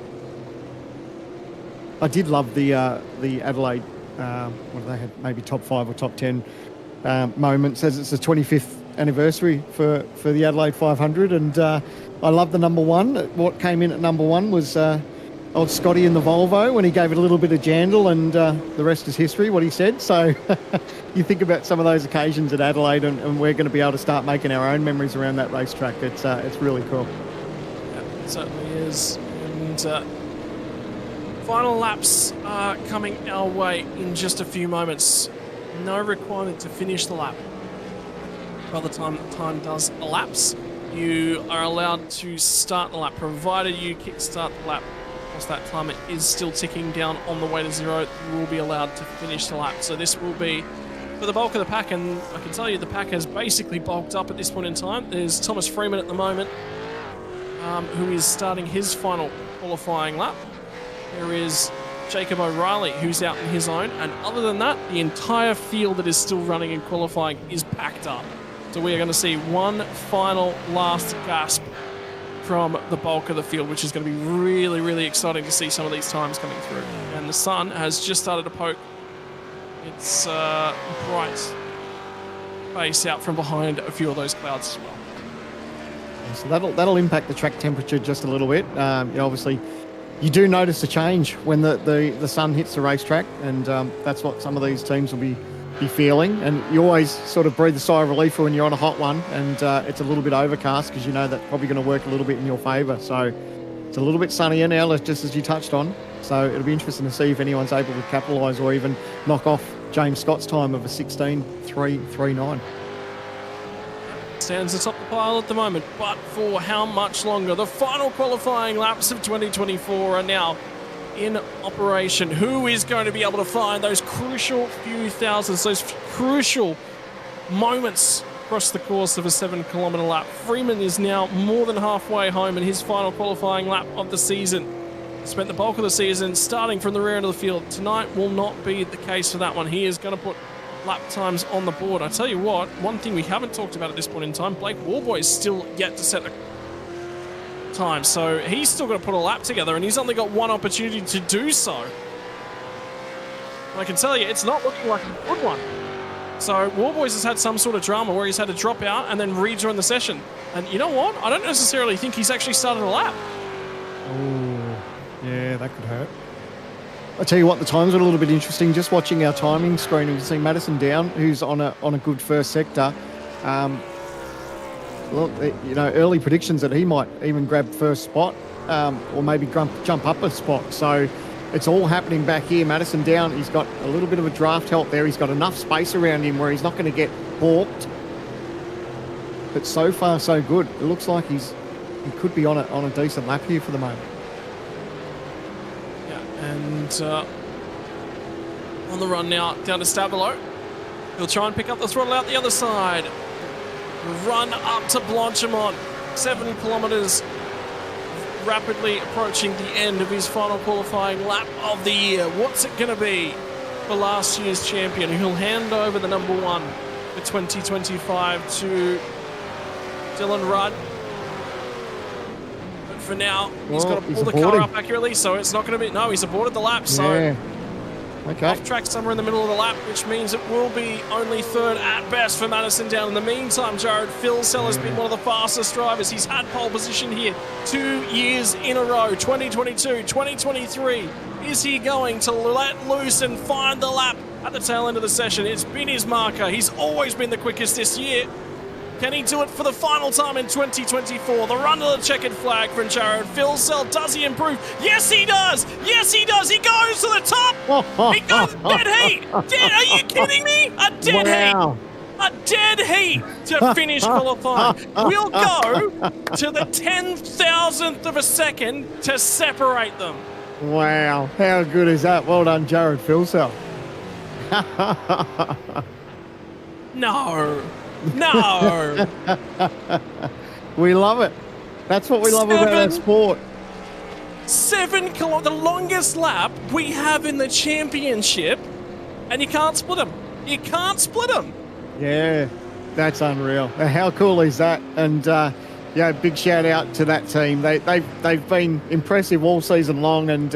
K: I did love the Adelaide, what do they have, maybe top 5 or top 10 moments, as it's the 25th anniversary for the Adelaide 500, and I love the number 1. What came in at number 1 was old Scotty in the Volvo when he gave it a little bit of jandle, and the rest is history, what he said. So you think about some of those occasions at Adelaide, and we're going to be able to start making our own memories around that racetrack. It's really cool.
J: Yeah, it certainly is. And final laps are coming our way in just a few moments. No requirement to finish the lap. By the time does elapse, you are allowed to start the lap, provided you kickstart the lap. Once that timer is still ticking down on the way to 0, you will be allowed to finish the lap. So this will be for the bulk of the pack, and I can tell you the pack has basically bulked up at this point in time. There's Thomas Freeman at the moment, who is starting his final qualifying lap. There is Jacob O'Reilly, who's out in his own, and other than that, the entire field that is still running in qualifying is packed up. So we are going to see one final last gasp from the bulk of the field, which is going to be really, really exciting to see some of these times coming through. And the sun has just started to poke its bright face out from behind a few of those clouds as well.
K: So that'll impact the track temperature just a little bit. You know, obviously, you do notice a change when the sun hits the racetrack, and that's what some of these teams will be feeling. And you always sort of breathe a sigh of relief when you're on a hot one, and it's a little bit overcast, because you know that's probably going to work a little bit in your favour. So it's a little bit sunnier now, just as you touched on. So it'll be interesting to see if anyone's able to capitalise or even knock off James Scott's time of a 16.339.
J: Stands atop the pile at the moment, but for how much longer? The final qualifying laps of 2024 are now in operation. Who is going to be able to find those crucial few thousands, those crucial moments across the course of a 7-kilometre lap? Freeman is now more than halfway home in his final qualifying lap of the season. Spent the bulk of the season starting from the rear end of the field. Tonight will not be the case for that one. He is going to put lap times on the board. I tell you what, one thing we haven't talked about at this point in time, Blake Warboy is still yet to set a time, so he's still got to put a lap together, and he's only got one opportunity to do so. And I can tell you, it's not looking like a good one. So Warboys has had some sort of drama where he's had to drop out and then rejoin the session. And you know what? I don't necessarily think he's actually started a lap.
K: Oh, yeah, that could hurt. I tell you what, the times are a little bit interesting. Just watching our timing screen, you can see Madison Down, who's on a good first sector. Well, you know, early predictions that he might even grab first spot, or maybe jump up a spot. So it's all happening back here. Madison Down, he's got a little bit of a draft help there. He's got enough space around him where he's not going to get balked. But so far, so good. It looks like he could be on a decent lap here for the moment.
J: And on the run now, down to Stabilo. He'll try and pick up the throttle out the other side. Run up to Blanchimont. 7 kilometres, rapidly approaching the end of his final qualifying lap of the year. What's it going to be for last year's champion? He'll hand over the number 1 for 2025 to Dylan Rudd. For now, he's got to pull the car up accurately, so it's not going to be... No, he's aborted the lap, so...
K: Yeah. Okay.
J: Off track somewhere in the middle of the lap, which means it will be only third at best for Madison Down. In the meantime, Jared Filsell has been one of the fastest drivers. He's had pole position here 2 years in a row, 2022, 2023. Is he going to let loose and find the lap at the tail end of the session? It's been his marker. He's always been the quickest this year. Can he do it for the final time in 2024? The run to the checkered flag from Jared Filsell. Does he improve? Yes, he does. Yes, he does. He goes to the top. He goes dead heat. Are you kidding me? A dead heat. A dead heat to finish qualifying. We'll go to the 10,000th of a second to separate them.
K: Wow. How good is that? Well done, Jared Filsell.
J: No. No.
K: We love it. That's what we love about our sport.
J: 7 kilometres, the longest lap we have in the championship, and you can't split them. You can't split them.
K: Yeah, that's unreal. How cool is that? And yeah, big shout out to that team. They've been impressive all season long, and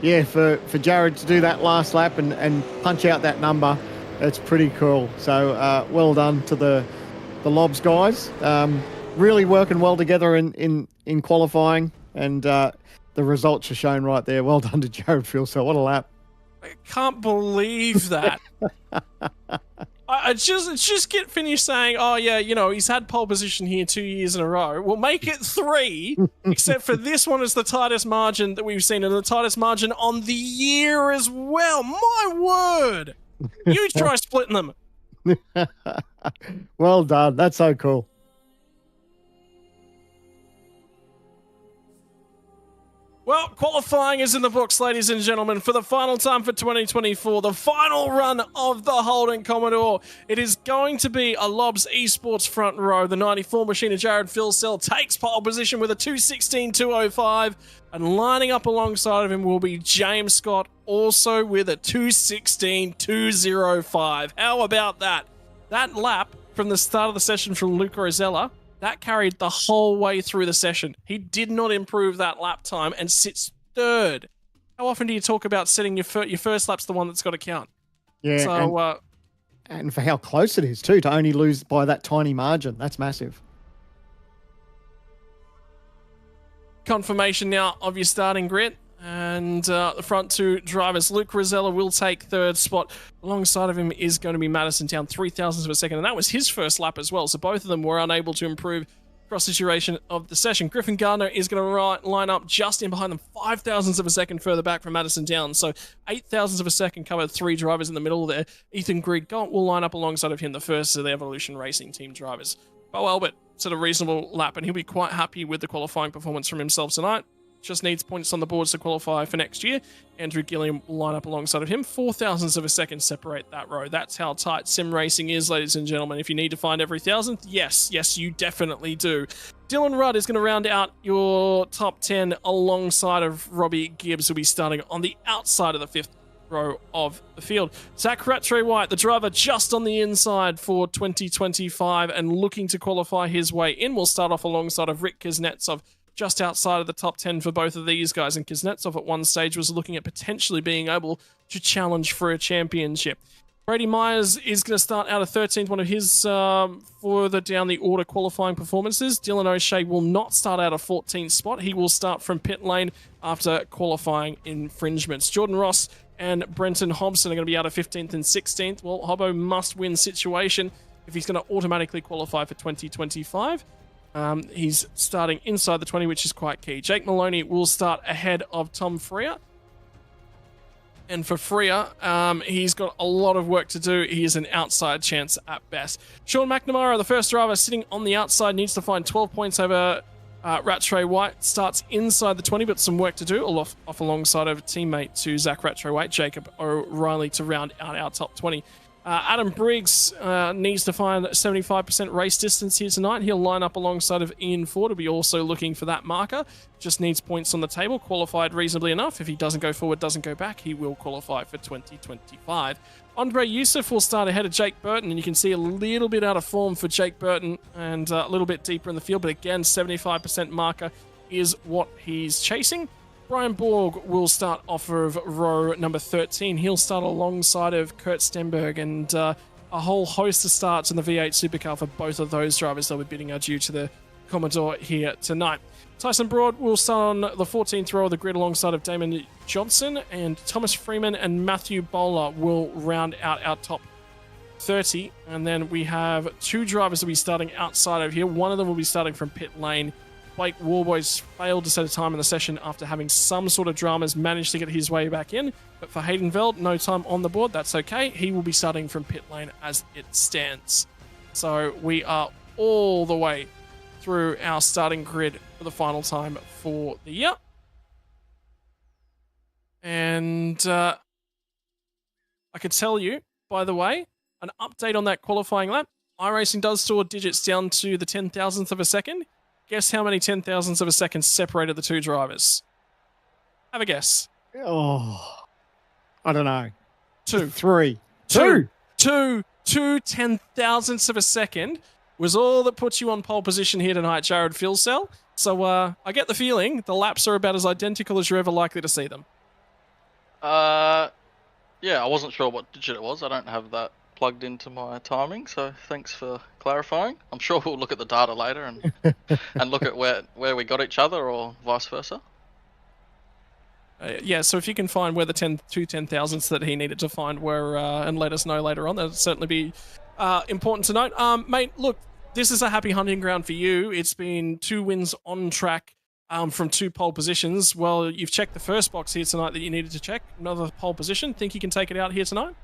K: yeah, for Jared to do that last lap and punch out that number, it's pretty cool. So well done to the Lobs guys. Really working well together in qualifying, and the results are shown right there. Well done to Jared Filsell. What a lap.
J: I can't believe that. I just get finished saying, oh yeah, you know, he's had pole position here 2 years in a row. We'll make it 3, except for this one is the tightest margin that we've seen, and the tightest margin on the year as well. My word. You try splitting them.
K: Well done. That's so cool.
J: Well, qualifying is in the books, ladies and gentlemen, for the final time for 2024, the final run of the Holden Commodore. It is going to be a Lobs eSports front row. The 94 machine of Jared Filsell takes pole position with a 2:16.205, and lining up alongside of him will be James Scott, also with a 2:16.205. How about that? That lap from the start of the session from Luke Rosella, that carried the whole way through the session. He did not improve that lap time and sits third. How often do you talk about setting your first lap's the one that's got to count?
K: Yeah,
J: so,
K: and for how close it is too, to only lose by that tiny margin. That's massive.
J: Confirmation now of your starting grid. And the front two drivers, Luke Rosella will take third spot. Alongside of him is going to be Madison Town, 0.003 of a second, and that was his first lap as well. So both of them were unable to improve across the duration of the session. Griffin Gardner is going to line up just in behind them, 0.005 of a second further back from Madison Town. So 0.008 of a second covered three drivers in the middle there. Ethan Grigott will line up alongside of him, the first of the Evolution Racing team drivers. Bo Albert set a reasonable lap, and he'll be quite happy with the qualifying performance from himself tonight. Just needs points on the boards to qualify for next year. Andrew Gilliam will line up alongside of him. 0.004 of a second separate that row. That's how tight sim racing is, ladies and gentlemen. If you need to find every thousandth, yes, you definitely do. Dylan Rudd is going to round out your top 10 alongside of Robbie Gibbs, who'll be starting on the outside of the fifth row of the field. Zach Rattray-White, the driver just on the inside for 2025 and looking to qualify his way in, will start off alongside of Rick Kuznetsov, just outside of the top 10 for both of these guys. And Kuznetsov at one stage was looking at potentially being able to challenge for a championship. Brady Myers is going to start out of 13th, one of his further down the order qualifying performances. Dylan O'Shea will not start out of 14th spot. He will start from pit lane after qualifying infringements. Jordan Ross and Brenton Hobson are going to be out of 15th and 16th. Well, Hobbo must win situation if he's going to automatically qualify for 2025. He's starting inside the 20, which is quite key. Jake Maloney will start ahead of Tom Freer. And for Freer, he's got a lot of work to do. He is an outside chance at best. Sean McNamara, the first driver sitting on the outside, needs to find 12 points over Rattray-White. Starts inside the 20, but some work to do. Off alongside of a teammate to Zach Rattray-White, Jacob O'Reilly, to round out our top 20. Adam Briggs needs to find 75% race distance here tonight. He'll line up alongside of Ian Ford. He'll be also looking for that marker. Just needs points on the table. Qualified reasonably enough. If he doesn't go forward, doesn't go back, he will qualify for 2025. Andre Youssef will start ahead of Jake Burton, and you can see a little bit out of form for Jake Burton and a little bit deeper in the field. But again, 75% marker is what he's chasing. Brian Borg will start off of row number 13. He'll start alongside of Kurt Stenberg, and a whole host of starts in the V8 Supercar for both of those drivers. They'll be bidding adieu to the Commodore here tonight. Tyson Broad will start on the 14th row of the grid alongside of Damon Johnson, and Thomas Freeman and Matthew Bowler will round out our top 30. And then we have two drivers that will be starting outside of here. One of them will be starting from pit lane. Blake Warboys failed to set a time in the session after having some sort of dramas, managed to get his way back in. But for Hayden Veld, no time on the board. That's okay. He will be starting from pit lane as it stands. So we are all the way through our starting grid for the final time for the year. And I could tell you, by the way, an update on that qualifying lap. iRacing does store digits down to the 10,000th of a second. Guess how many 10,000ths of a second separated the two drivers? Have a guess.
K: Oh, I don't know.
J: 2.
K: 3.
J: 2. 10,000ths of a second was all that puts you on pole position here tonight, Jared Filsell. So I get the feeling the laps are about as identical as you're ever likely to see them.
L: Yeah, I wasn't sure what digit it was. I don't have that plugged into my timing, so thanks for clarifying. I'm sure we'll look at the data later and and look at where we got each other, or vice versa.
J: Yeah, so if you can find where the 10,000ths that he needed to find were and let us know later on, that would certainly be important to note. Mate, look, this is a happy hunting ground for you. It's been 2 wins on track from 2 pole positions. Well, you've checked the first box here tonight that you needed to check. Another pole position. Think you can take it out here tonight?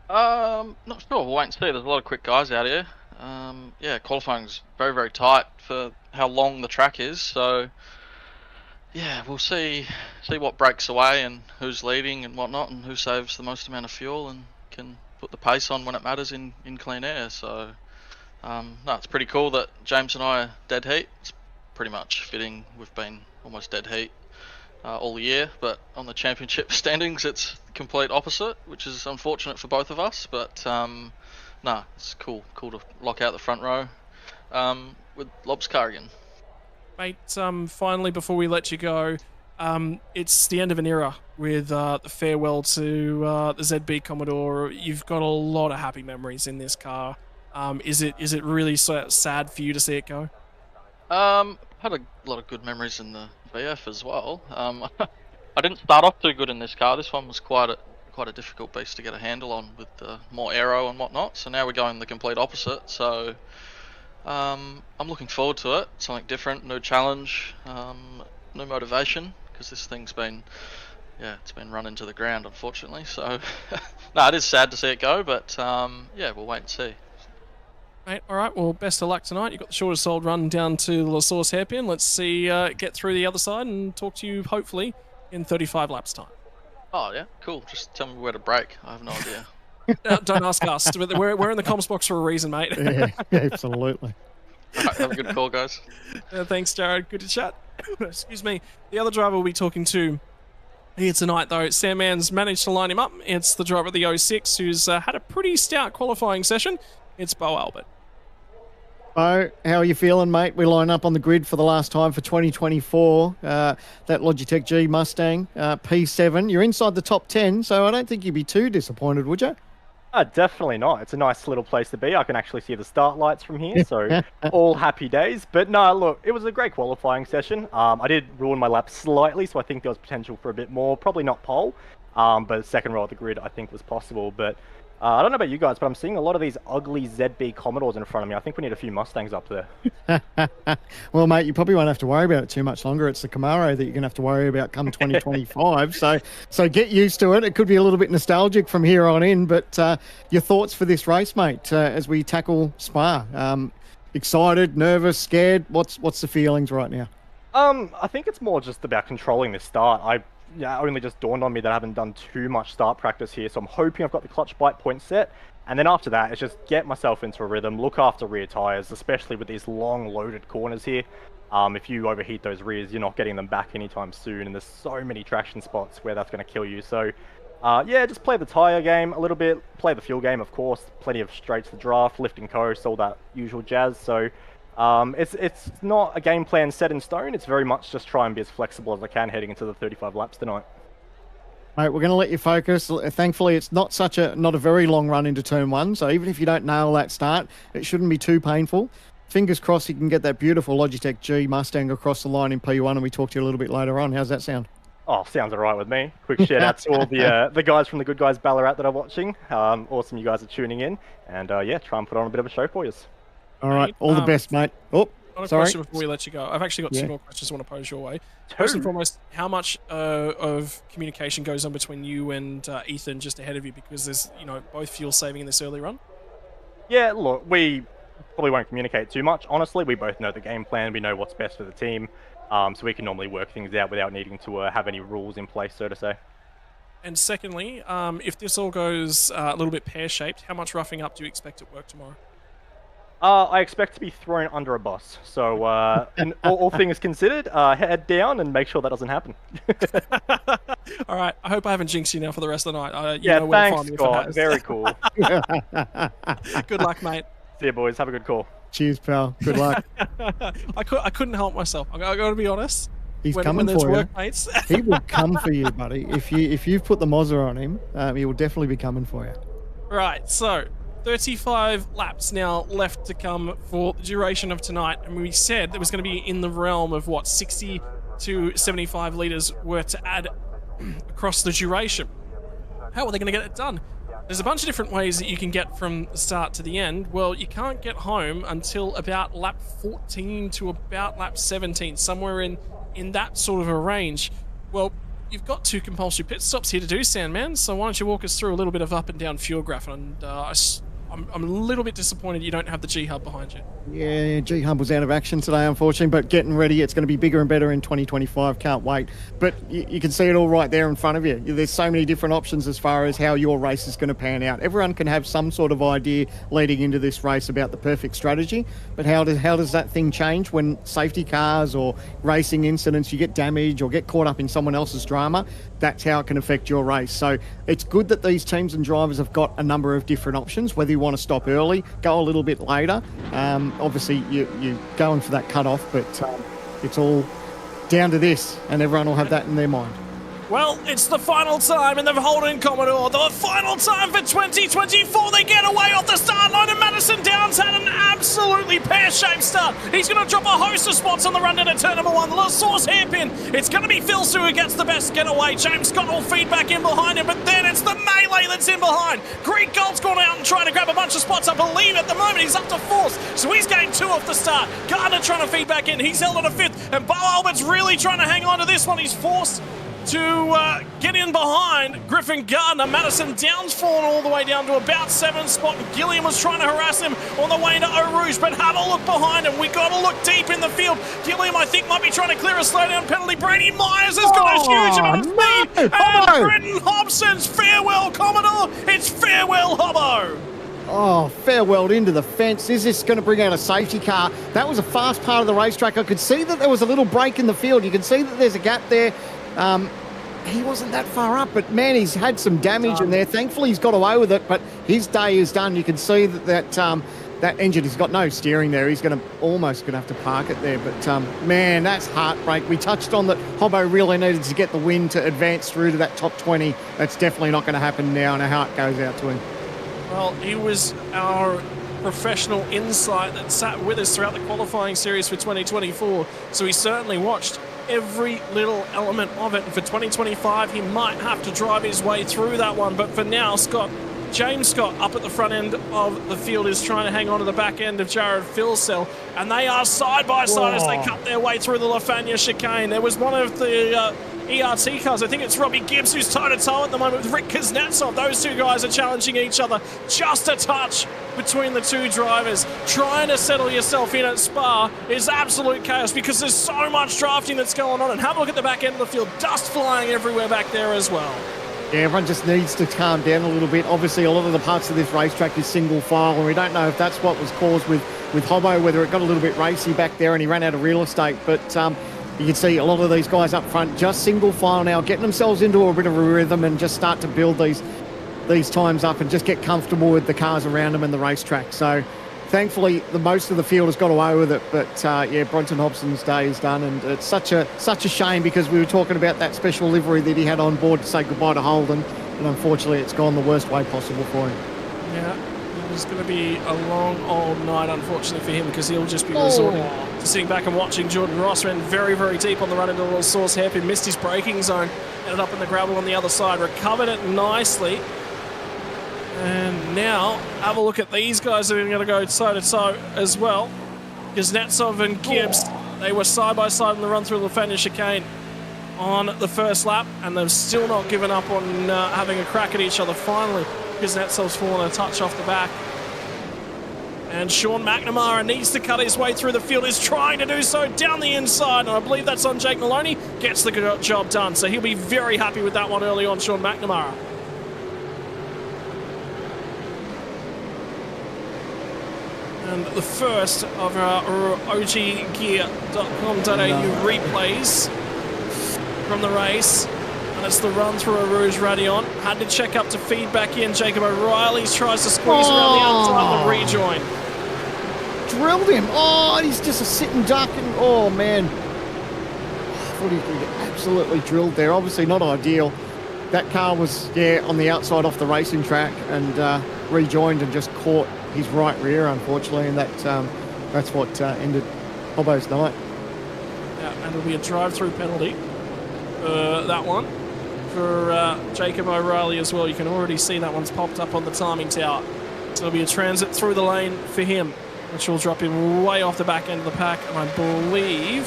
L: Not sure. We'll wait and see. There's a lot of quick guys out here. Yeah, qualifying's very, very tight for how long the track is. So, yeah, we'll see what breaks away and who's leading and whatnot, and who saves the most amount of fuel and can put the pace on when it matters in clean air. So, no, it's pretty cool that James and I are dead heat. It's pretty much fitting. We've been almost dead heat all year, but on the championship standings it's the complete opposite, which is unfortunate for both of us. But no, it's cool to lock out the front row with Lob's car again.
J: Mate, finally, before we let you go, it's the end of an era with the farewell to the ZB Commodore. You've got a lot of happy memories in this car. Is it really so sad for you to see it go?
L: Had a lot of good memories in the VF as well. I didn't start off too good in this car. This one was quite a difficult beast to get a handle on with more aero and whatnot. So now we're going the complete opposite. So I'm looking forward to it. Something different, new challenge, new motivation, because this thing's been, it's been run into the ground, unfortunately. So no, it is sad to see it go, but yeah, we'll wait and see.
J: Mate, all right, well, best of luck tonight. You've got the shortest sold run down to the La Source hairpin. Let's see, get through the other side and talk to you, hopefully, in 35 laps time.
L: Oh, yeah, cool. Just tell me where to brake. I have no idea.
J: Don't ask us. We're in the comms box for a reason, mate.
K: Yeah, absolutely.
L: All right, have a good call, guys.
J: Thanks, Jared. Good to chat. Excuse me. The other driver we'll be talking to here tonight, though, Sandman's managed to line him up. It's the driver of the 06 who's had a pretty stout qualifying session. It's Bo Albert.
K: Bo, how are you feeling, mate? We line up on the grid for the last time for 2024. That Logitech G Mustang P7. You're inside the top 10, so I don't think you'd be too disappointed, would you?
M: Definitely not. It's a nice little place to be. I can actually see the start lights from here, so all happy days. But no, look, it was a great qualifying session. I did ruin my lap slightly, so I think there was potential for a bit more. Probably not pole, but second row of the grid I think was possible. But I don't know about you guys, but I'm seeing a lot of these ugly ZB Commodores in front of me. I think we need a few Mustangs up there.
K: Well, mate, you probably won't have to worry about it too much longer. It's the Camaro that you're going to have to worry about come 2025. So get used to it. It could be a little bit nostalgic from here on in, but your thoughts for this race, mate, as we tackle Spa? Excited, nervous, scared? What's the feelings right now?
M: I think it's more just about controlling the start. Only just dawned on me that I haven't done too much start practice here, so I'm hoping I've got the clutch bite point set. And then after that, it's just get myself into a rhythm, look after rear tyres, especially with these long loaded corners here. If you overheat those rears, you're not getting them back anytime soon, and there's so many traction spots where that's going to kill you. So yeah, just play the tyre game a little bit, play the fuel game, of course, plenty of straights to draft, lift and coast, all that usual jazz. So it's not a game plan set in stone. It's very much just try and be as flexible as I can heading into the 35 laps tonight.
K: Mate, we're going to let you focus. Thankfully, it's not a very long run into turn one, so even if you don't nail that start, it shouldn't be too painful. Fingers crossed you can get that beautiful Logitech G Mustang across the line in P1, and we talk to you a little bit later on. How's that sound?
M: Oh, sounds all right with me. Quick shout out to all the guys from the Good Guys Ballarat that are watching. Awesome you guys are tuning in, and yeah, try and put on a bit of a show for you.
K: All right, all the best, mate. Oh,
J: Got a
K: sorry.
J: question before we let you go. I've actually got two more questions I want to pose your way. First and foremost, how much of communication goes on between you and Ethan just ahead of you, because there's both fuel saving in this early run?
M: Yeah, look, we probably won't communicate too much. Honestly, we both know the game plan. We know what's best for the team, so we can normally work things out without needing to have any rules in place, so to say.
J: And secondly, if this all goes a little bit pear-shaped, how much roughing up do you expect at work tomorrow?
M: I expect to be thrown under a bus. So, all things considered, head down and make sure that doesn't happen.
J: All right. I hope I haven't jinxed you now for the rest of the night.
M: Yeah, thanks, Scott. Very cool.
J: Good luck, mate.
M: See you, boys. Have a good call.
K: Cheers, pal. Good luck.
J: I couldn't help myself. I got to be honest.
K: He's coming for you.
J: Workmates.
K: He will come for you, buddy. If you've put the Mozza on him, he will definitely be coming for you.
J: Right. So 35 laps now left to come for the duration of tonight, and we said it was going to be in the realm of 60 to 75 litres were to add across the duration. How are they going to get it done? There's a bunch of different ways that you can get from the start to the end. Well, you can't get home until about lap 14 to about lap 17, somewhere in that sort of a range. Well, you've got 2 compulsory pit stops here to do, Sandman, so why don't you walk us through a little bit of up and down fuel graph, and I'm a little bit disappointed you don't have the G-Hub behind you.
K: Yeah, G-Hub was out of action today, unfortunately, but getting ready. It's going to be bigger and better in 2025. Can't wait. But you can see it all right there in front of you. There's so many different options as far as how your race is going to pan out. Everyone can have some sort of idea leading into this race about the perfect strategy, but how does that thing change when safety cars or racing incidents, you get damaged or get caught up in someone else's drama? That's how it can affect your race. So it's good that these teams and drivers have got a number of different options, whether you want to stop early, go a little bit later. Obviously, you're going for that cut-off, but it's all down to this, and everyone will have that in their mind.
J: Well, it's the final time in the Holden Commodore. The final time for 2024. They get away off the start line, and Madison Downs had an absolutely pear-shaped start. He's going to drop a host of spots on the run into turn number 1. The La Source hairpin. It's going to be Phil Sue who gets the best getaway. James Scott will feed back in behind him, but then it's the melee that's in behind. Greek Gold's gone out and trying to grab a bunch of spots. I believe at the moment he's up to 4th, so he's gained 2 off the start. Gardner trying to feed back in. He's held on a 5th, and Bo Albert's really trying to hang on to this one. He's forced to get in behind Griffin Gardner. Madison Downs fallen all the way down to about 7th spot. Gilliam was trying to harass him on the way into Eau Rouge, but have a look behind him. We got to look deep in the field. Gilliam, I think, might be trying to clear a slowdown penalty. Brady Myers has got a huge amount of speed. And Brenton Hobson's farewell Commodore. It's farewell Hobbo.
K: Oh, farewell into the fence. Is this going to bring out a safety car? That was a fast part of the racetrack. I could see that there was a little break in the field. You can see that there's a gap there. He wasn't that far up, but man, he's had some damage in there. Thankfully, he's got away with it, but his day is done. You can see that engine has got no steering there. He's almost going to have to park it there. But man, that's heartbreak. We touched on that Hobbo really needed to get the win to advance through to that top 20. That's definitely not going to happen now, and our heart goes out to him.
J: Well, he was our professional insight that sat with us throughout the qualifying series for 2024, so he certainly watched every little element of it. And for 2025, he might have to drive his way through that one. But for now, James Scott up at the front end of the field is trying to hang on to the back end of Jared Philsell, and they are side by side as they cut their way through the Lafania chicane. There was one of the ERT cars, I think it's Robbie Gibbs, who's toe-to-toe at the moment with Rick Kuznetsov. Those two guys are challenging each other. Just a touch between the two drivers. Trying to settle yourself in at Spa is absolute chaos because there's so much drafting that's going on. And have a look at the back end of the field. Dust flying everywhere back there as well.
K: Yeah, everyone just needs to calm down a little bit. Obviously, a lot of the parts of this racetrack is single file, and we don't know if that's what was caused with Hobbo, whether it got a little bit racy back there and he ran out of real estate. But you can see a lot of these guys up front just single file now, getting themselves into a bit of a rhythm and just start to build these times up and just get comfortable with the cars around them and the racetrack. So thankfully, the most of the field has got away with it. But yeah, Bronson Hobson's day is done, and it's such a shame because we were talking about that special livery that he had on board to say goodbye to Holden, and unfortunately, it's gone the worst way possible for him.
J: Yeah. It's going to be a long old night, unfortunately, for him, because he'll just be resorting to sitting back and watching. Jordan Ross ran very, very deep on the run into the La Source hairpin, missed his braking zone, ended up in the gravel on the other side, recovered it nicely. And now, have a look at these guys who are going to go toe-to-toe as well. Kuznetsov and Gibbs, they were side-by-side in the run through Lafania chicane on the first lap, and they've still not given up on having a crack at each other. Finally, Kuznetsov's fallen a touch off the back. And Sean McNamara needs to cut his way through the field, is trying to do so down the inside, and I believe that's on Jake Maloney, gets the job done. So he'll be very happy with that one early on, Sean McNamara. And the first of our oggear.com.au replays from the race. And it's the run through a Rouge Radion. Had to check up to feed back in. Jacob O'Reilly tries to squeeze around the outside and rejoin.
K: Drilled him. Oh, he's just a sitting duck. And, oh, man. I thought he would get absolutely drilled there. Obviously not ideal. That car was, on the outside off the racing track and rejoined and just caught his right rear, unfortunately. And that's what ended Hobbo's night.
J: Yeah, and it'll be a drive-through penalty for that one. For Jacob O'Reilly as well. You can already see that one's popped up on the timing tower. So it'll be a transit through the lane for him, which will drop him way off the back end of the pack. And I believe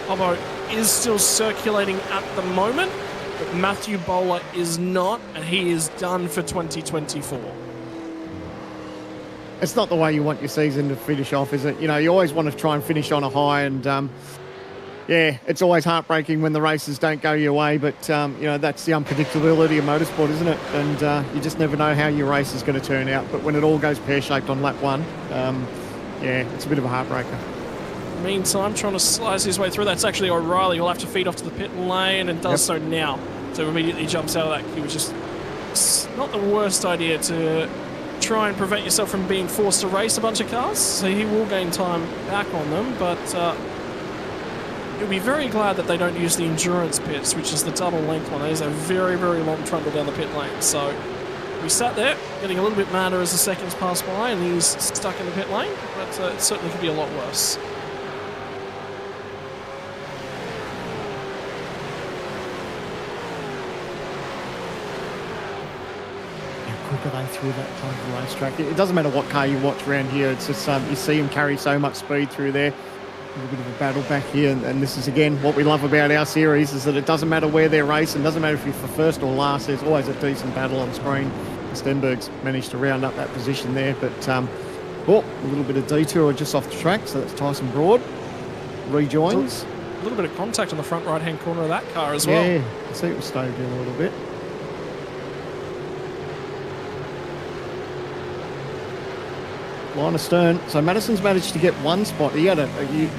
J: Hobbo is still circulating at the moment, but Matthew Bowler is not, and he is done for 2024.
K: It's not the way you want your season to finish off, is it? You know, you always want to try and finish on a high, and it's always heartbreaking when the races don't go your way, but, that's the unpredictability of motorsport, isn't it? And you just never know how your race is going to turn out. But when it all goes pear-shaped on lap one, it's a bit of a heartbreaker.
J: Meantime, trying to slice his way through. That's actually O'Reilly. He'll have to feed off to the pit lane and does so now. So immediately jumps out of that queue, which is not the worst idea to try and prevent yourself from being forced to race a bunch of cars. So he will gain time back on them, but You'll be very glad that they don't use the endurance pits, which is the double length one. That is a very, very long trundle down the pit lane. So we sat there, getting a little bit madder as the seconds pass by, and he's stuck in the pit lane, but it certainly could be a lot worse.
K: Quicker they through that part of the racetrack. It doesn't matter what car you watch around here. It's just you see them carry so much speed through there. A little bit of a battle back here, and this is again what we love about our series, is that it doesn't matter where they're racing, doesn't matter if you're for first or last, there's always a decent battle on screen. Stenberg's managed to round up that position there, but a little bit of detour just off the track, so that's Tyson Broad. Rejoins.
J: A little bit of contact on the front right-hand corner of that car as well.
K: Yeah, I see it was stoved in a little bit. Line astern. So Madison's managed to get one spot. He had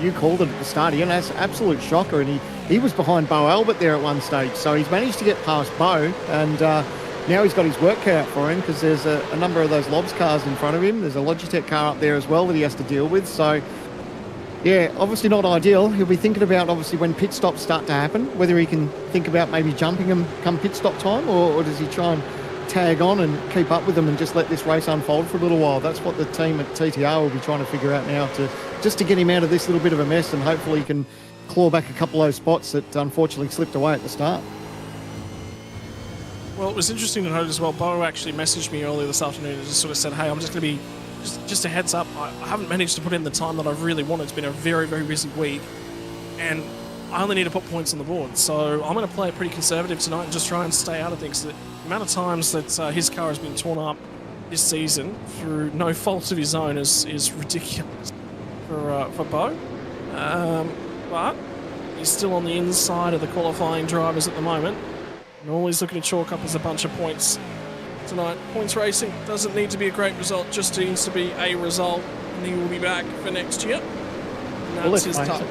K: you called it at the start. He had an absolute shocker, and he was behind Bo Albert there at one stage. So he's managed to get past Bo, and now he's got his work cut out for him, because there's a number of those Lobs cars in front of him. There's a Logitech car up there as well that he has to deal with. So yeah, obviously not ideal. He'll be thinking about, obviously, when pit stops start to happen, whether he can think about maybe jumping him come pit stop time, or does he try and tag on and keep up with them and just let this race unfold for a little while. That's what the team at TTR will be trying to figure out now, to get him out of this little bit of a mess, and hopefully he can claw back a couple of those spots that unfortunately slipped away at the start.
J: Well, it was interesting to note as well, Bo actually messaged me earlier this afternoon and just sort of said, hey, I'm just going to be, just a heads up, I haven't managed to put in the time that I've really wanted. It's been a very, very busy week, and I only need to put points on the board. So I'm going to play it pretty conservative tonight and just try and stay out of things. The amount of times that his car has been torn up this season through no fault of his own is ridiculous for Bo. But he's still on the inside of the qualifying drivers at the moment. And all he's looking to chalk up is a bunch of points tonight. Points racing doesn't need to be a great result, just needs to be a result, and he will be back for next year. And that's his target.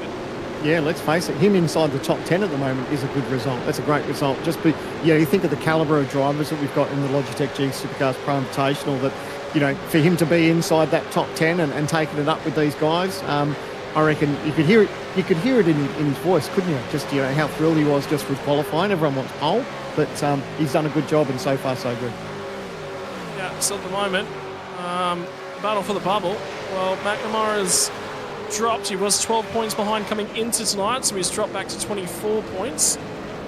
K: Yeah, let's face it, him inside the top 10 at the moment is a good result. That's a great result. You think of the calibre of drivers that we've got in the Logitech G Supercars Pro Invitational, that, for him to be inside that top 10 and taking it up with these guys, I reckon you could hear it in his voice, couldn't you? Just, how thrilled he was just with qualifying. Everyone wants pole, but he's done a good job, and so far so good.
J: Yeah, so at the moment, battle for the bubble. Well, McNamara's dropped. He was 12 points behind coming into tonight, so he's dropped back to 24 points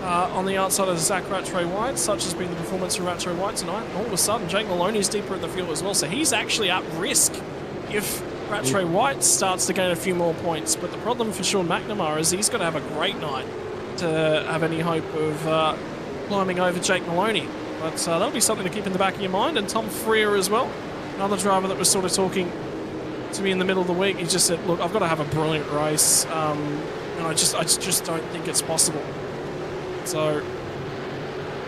J: on the outside of Zach Rattray-White. Such has been the performance of Rattray-White tonight. And all of a sudden, Jake Maloney's deeper in the field as well, so he's actually at risk if Rattray-White starts to gain a few more points. But the problem for Sean McNamara is he's got to have a great night to have any hope of climbing over Jake Maloney. But that'll be something to keep in the back of your mind. And Tom Freer as well, another driver that was sort of talking to me in the middle of the week. He just said, look, I've got to have a brilliant race, and I just don't think it's possible. So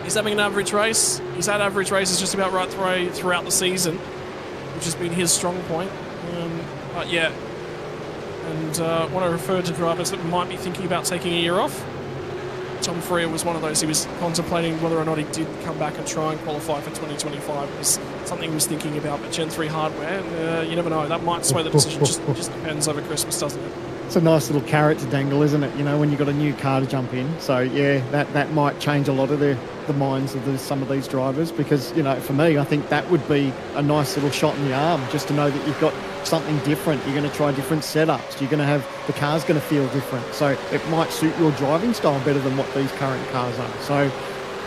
J: he's having an average race. He's had average races just about right throughout the season, which has been his strong point. But yeah, and when I refer to drivers that might be thinking about taking a year off, Tom Freer was one of those. He was contemplating whether or not he did come back and try and qualify for 2025. It was something he was thinking about, but Gen 3 hardware, you never know. That might sway the decision. Just depends over Christmas, doesn't it?
K: It's a nice little carrot to dangle, isn't it? When you've got a new car to jump in. So yeah, that might change a lot of the minds of some of these drivers, because, for me, I think that would be a nice little shot in the arm, just to know that you've got something different. You're going to try different setups. You're going to have, the car's going to feel different. So it might suit your driving style better than what these current cars are. So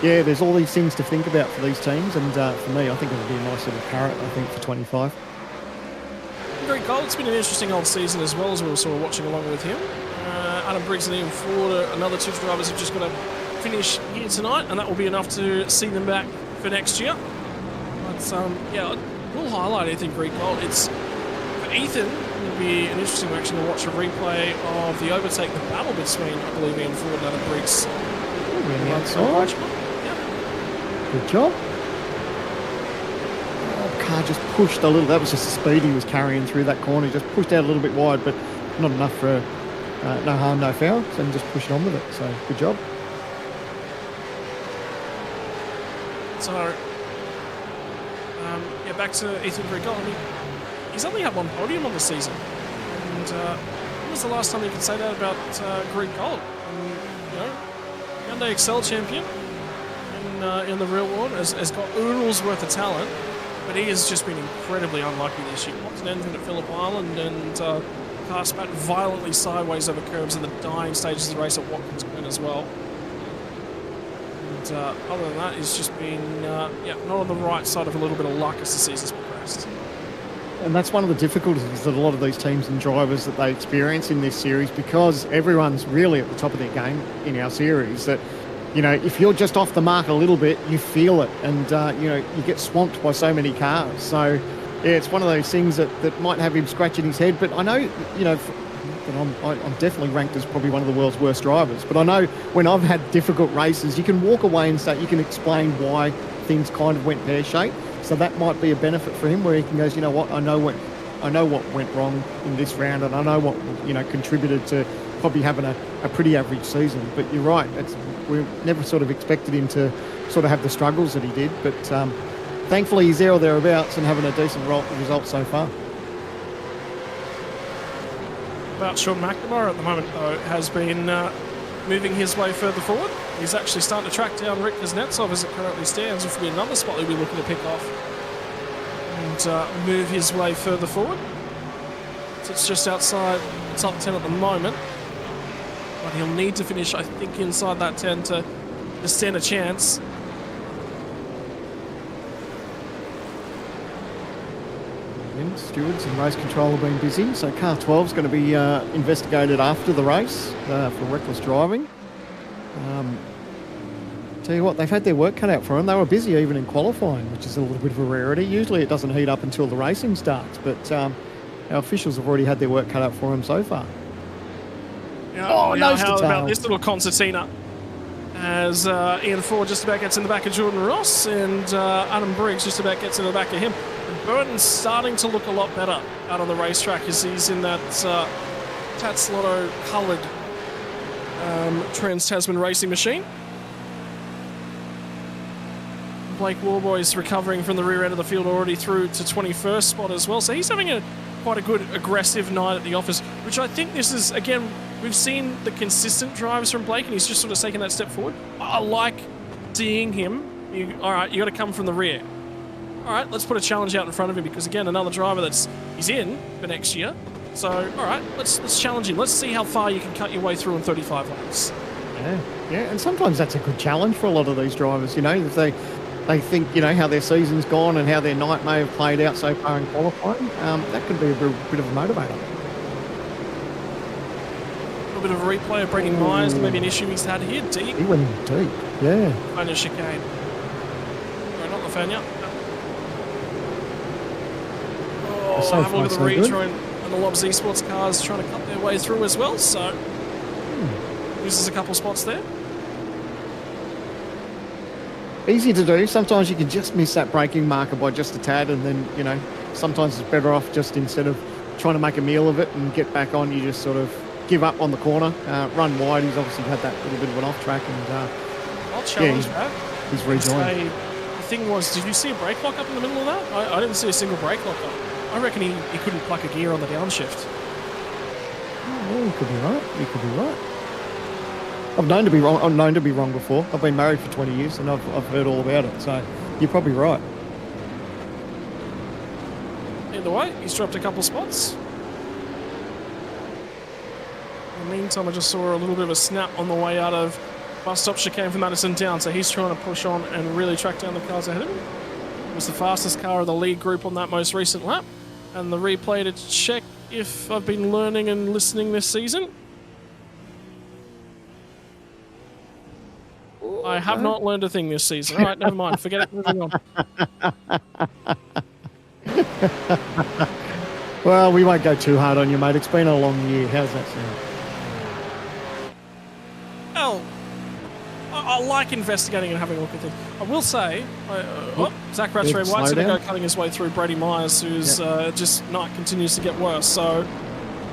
K: yeah, there's all these things to think about for these teams. And for me, I think it would be a nice little carrot, I think, for 25.
J: Very cool. It's been an interesting old season as well, as we were sort of watching along with him. Adam Briggs and Ian Ford are another two drivers who've just got to finish here tonight, and that will be enough to see them back for next year. But yeah, we'll highlight Ethan Greekgold. It's for Ethan, it'll be an interesting action to watch a replay of the overtake, the battle between, I believe, Ian Ford and Adam Briggs.
K: Good job. Car just pushed a little. That was just the speed he was carrying through that corner. He just pushed out a little bit wide, but not enough for no harm, no foul. So he just pushed on with it. So good job.
J: So yeah, back to Ethan Greekgold. I mean, he's only had one podium on the season, and when was the last time you could say that about Greek Gold? You know, Hyundai Excel champion in the real world has got oodles worth of talent, but he has just been incredibly unlucky this year. Popped an engine at Phillip Island and car spat violently sideways over curbs in the dying stages of the race at Watkins Glen as well. And other than that, he's just been not on the right side of a little bit of luck as the season's progressed.
K: And that's one of the difficulties that a lot of these teams and drivers that they experience in this series, because everyone's really at the top of their game in our series, that, you know, if you're just off the mark a little bit, you feel it, and, you know, you get swamped by so many cars. So, yeah, it's one of those things that might have him scratching his head. But I know, you know, I'm definitely ranked as probably one of the world's worst drivers. But I know when I've had difficult races, you can walk away and say, you can explain why things kind of went pear-shaped. So that might be a benefit for him, where he can go, you know what, I know what went wrong in this round, and I know what, you know, contributed to probably having a pretty average season. But you're right, we never sort of expected him to sort of have the struggles that he did. But thankfully he's there or thereabouts and having a decent result so far.
J: About Sean McNamara at the moment, though, has been moving his way further forward. He's actually starting to track down Rick Kuznetsov as it currently stands, which will be another spot he'll be looking to pick off and move his way further forward. So it's just outside top 10 at the moment, but he'll need to finish, I think, inside that 10 to stand a chance.
K: Stewards and race control have been busy, so car 12 is going to be investigated after the race for reckless driving. Tell you what, they've had their work cut out for them. They were busy even in qualifying, which is a little bit of a rarity. Usually it doesn't heat up until the racing starts, but our officials have already had their work cut out for them so far.
J: Yeah, how about this little concertina as Ian Ford just about gets in the back of Jordan Ross, and Adam Briggs just about gets in the back of him. And Burton's starting to look a lot better out on the racetrack as he's in that Tatslotto coloured Trans-Tasman racing machine. Blake Warboy's recovering from the rear end of the field, already through to 21st spot as well. So he's having quite a good aggressive night at the office, which I think this is, again, we've seen the consistent drives from Blake, and he's just sort of taken that step forward. I like seeing him. All right, you got to come from the rear. All right, let's put a challenge out in front of him, because again, another driver he's in for next year. So, all right, let's challenge him. Let's see how far you can cut your way through in 35 laps.
K: Yeah, and sometimes that's a good challenge for a lot of these drivers. You know, if they think, you know, how their season's gone and how their night may have played out so far in qualifying, that could be a bit of a motivator.
J: A little bit of a replay of Brendan Myers, maybe an issue he's had here, deep.
K: He went in deep, yeah.
J: Lafania chicane. No, not Lafania. Oh, have a look at the rejoin, and the Lobs eSports cars trying to cut their way through as well, so loses a couple spots there.
K: Easy to do. Sometimes you can just miss that braking marker by just a tad, and then, you know, sometimes it's better off just, instead of trying to make a meal of it and get back on, you just sort of give up on the corner, run wide. He's obviously had that little bit of an off track, and
J: I'll challenge that.
K: He's rejoined.
J: The thing was, did you see a brake lock up in the middle of that? I didn't see a single brake lock up. I reckon he couldn't pluck a gear on the downshift.
K: Oh, you could be right. You could be right. I'm known to be wrong. I'm known to be wrong before. I've been married for 20 years, and I've heard all about it. So you're probably right.
J: Either way, he's dropped a couple spots. In the meantime, I just saw a little bit of a snap on the way out of bus stop chicane for Madison Down, so he's trying to push on and really track down the cars ahead of him. It was the fastest car of the lead group on that most recent lap, and the replay to check if I've been learning and listening this season. I have not learned a thing this season. All right, never mind. Forget it. Moving on.
K: Well, we won't go too hard on you, mate. It's been a long year. How's that sound?
J: Well, I like investigating and having a look at things. I will say, Zach Rattray-White's going to go cutting his way through Brady Myers, who's just night continues to get worse. So,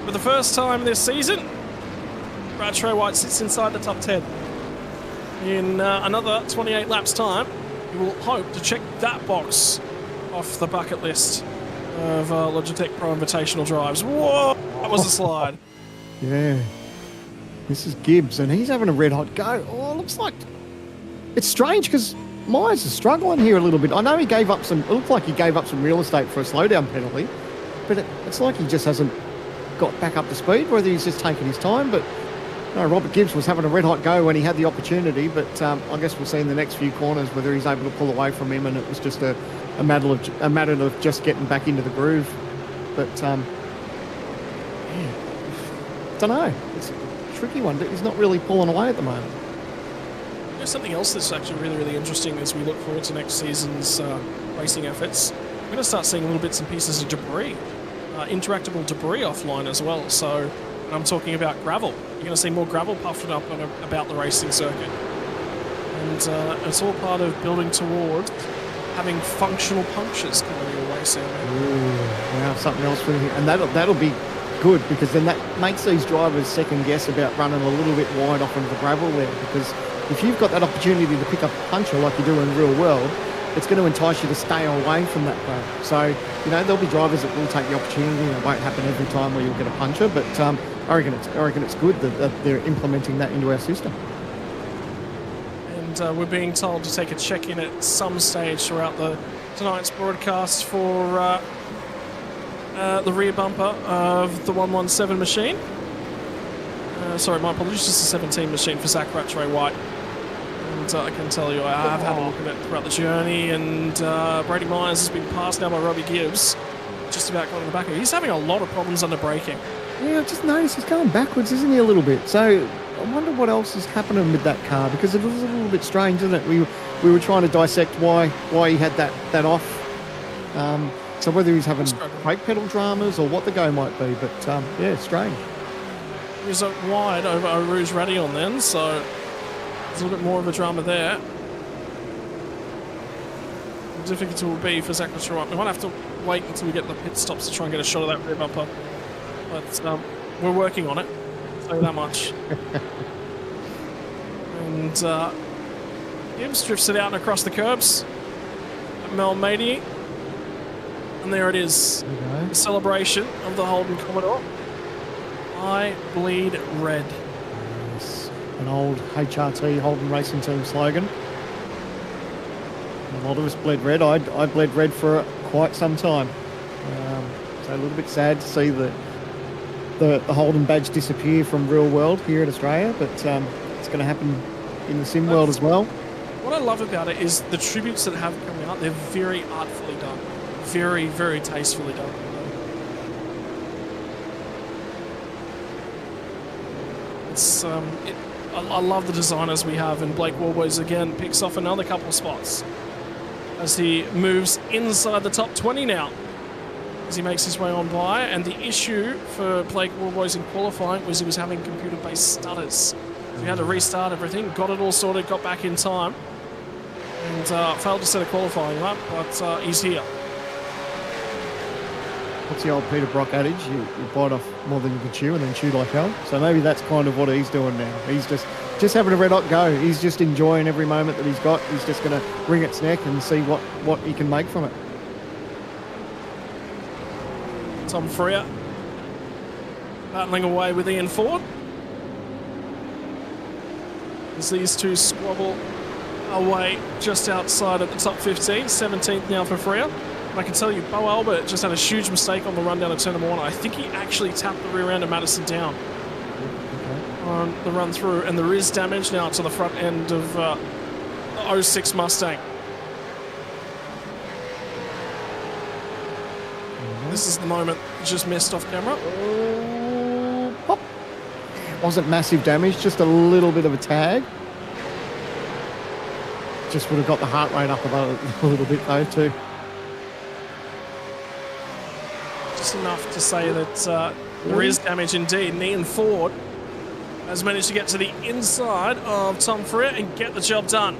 J: for the first time this season, Rattray-White sits inside the top 10. In another 28 laps time, you will hope to check that box off the bucket list of Logitech Pro Invitational drives. Whoa, that was a slide.
K: Yeah. This is Gibbs, and he's having a red-hot go. Oh, looks like... It's strange, because Myers is struggling here a little bit. I know he gave up some... It looked like he gave up some real estate for a slowdown penalty, but it's like he just hasn't got back up to speed, whether he's just taking his time, but... No, Robert Gibbs was having a red-hot go when he had the opportunity, but I guess we'll see in the next few corners whether he's able to pull away from him, and it was just a matter of just getting back into the groove. But, yeah, I don't know. It's a tricky one. He's not really pulling away at the moment.
J: There's something else that's actually really, really interesting as we look forward to next season's racing efforts. We're going to start seeing little bits and pieces of debris, interactable debris offline as well. So, and I'm talking about gravel. You're going to see more gravel puffed up about the racing circuit. And it's all part of building towards having functional punctures coming your way soon.
K: Wow, something else for you. And that'll be good, because then that makes these drivers second guess about running a little bit wide off into the gravel there, because if you've got that opportunity to pick up a puncher like you do in the real world, it's going to entice you to stay away from that gravel. So, you know, there'll be drivers that will take the opportunity, and it won't happen every time where you'll get a puncher, but I reckon it's good that they're implementing that into our system.
J: And we're being told to take a check-in at some stage throughout tonight's broadcast for the rear bumper of the 117 machine. Sorry, my apologies, just the 17 machine for Zach Rattray-White. And I can tell you, I have had a look at it throughout the journey, and Brady Myers has been passed now by Robbie Gibbs, just about going in the back. He's having a lot of problems under braking.
K: Yeah, I've just noticed he's going backwards, isn't he, a little bit? So I wonder what else is happening with that car, because it was a little bit strange, isn't it? We were trying to dissect why he had that off. So whether he's having brake pedal dramas or what the go might be, but yeah, strange.
J: He was wide over Rouge Radion then, so there's a little bit more of a drama there. The difficulty will be for Zach Rattray-White. We might have to wait until we get the pit stops to try and get a shot of that rear bumper. But we're working on it, I'll tell you that much. And Gibbs drifts it out and across the curbs at Melmady. And there it is, the celebration of the Holden Commodore. I bleed red.
K: Yes. An old HRT Holden Racing Team slogan. A lot of us bled red. I bled red for quite some time. So a little bit sad to see the Holden badge disappear from real world here in Australia, but it's going to happen in the sim world as well.
J: What I love about it is the tributes that have come out. They're very artfully done, very, very tastefully done. It's I love the designers we have, and Blake Warboys again picks off another couple of spots as he moves inside the top 20 now, as he makes his way on by. And the issue for Blake Warboys in qualifying was he was having computer-based stutters. So he had to restart everything, got it all sorted, got back in time, and failed to set a qualifying up, but he's here.
K: What's the old Peter Brock adage? You bite off more than you can chew and then chew like hell. So maybe that's kind of what he's doing now. He's just having a red hot go. He's just enjoying every moment that he's got. He's just going to wring its neck and see what he can make from it.
J: Tom Freer battling away with Ian Ford as these two squabble away just outside at the top 15. 17th now for Freer. And I can tell you, Bo Albert just had a huge mistake on the run down to turn number 1. I think he actually tapped the rear end of Madison down on the run through, and there is damage now to the front end of the 06 Mustang. This is the moment just missed off camera.
K: Pop. Wasn't massive damage, just a little bit of a tag. Just would have got the heart rate up a little bit though too.
J: Just enough to say that there is damage indeed. And Ian Ford has managed to get to the inside of Tom Freer and get the job done.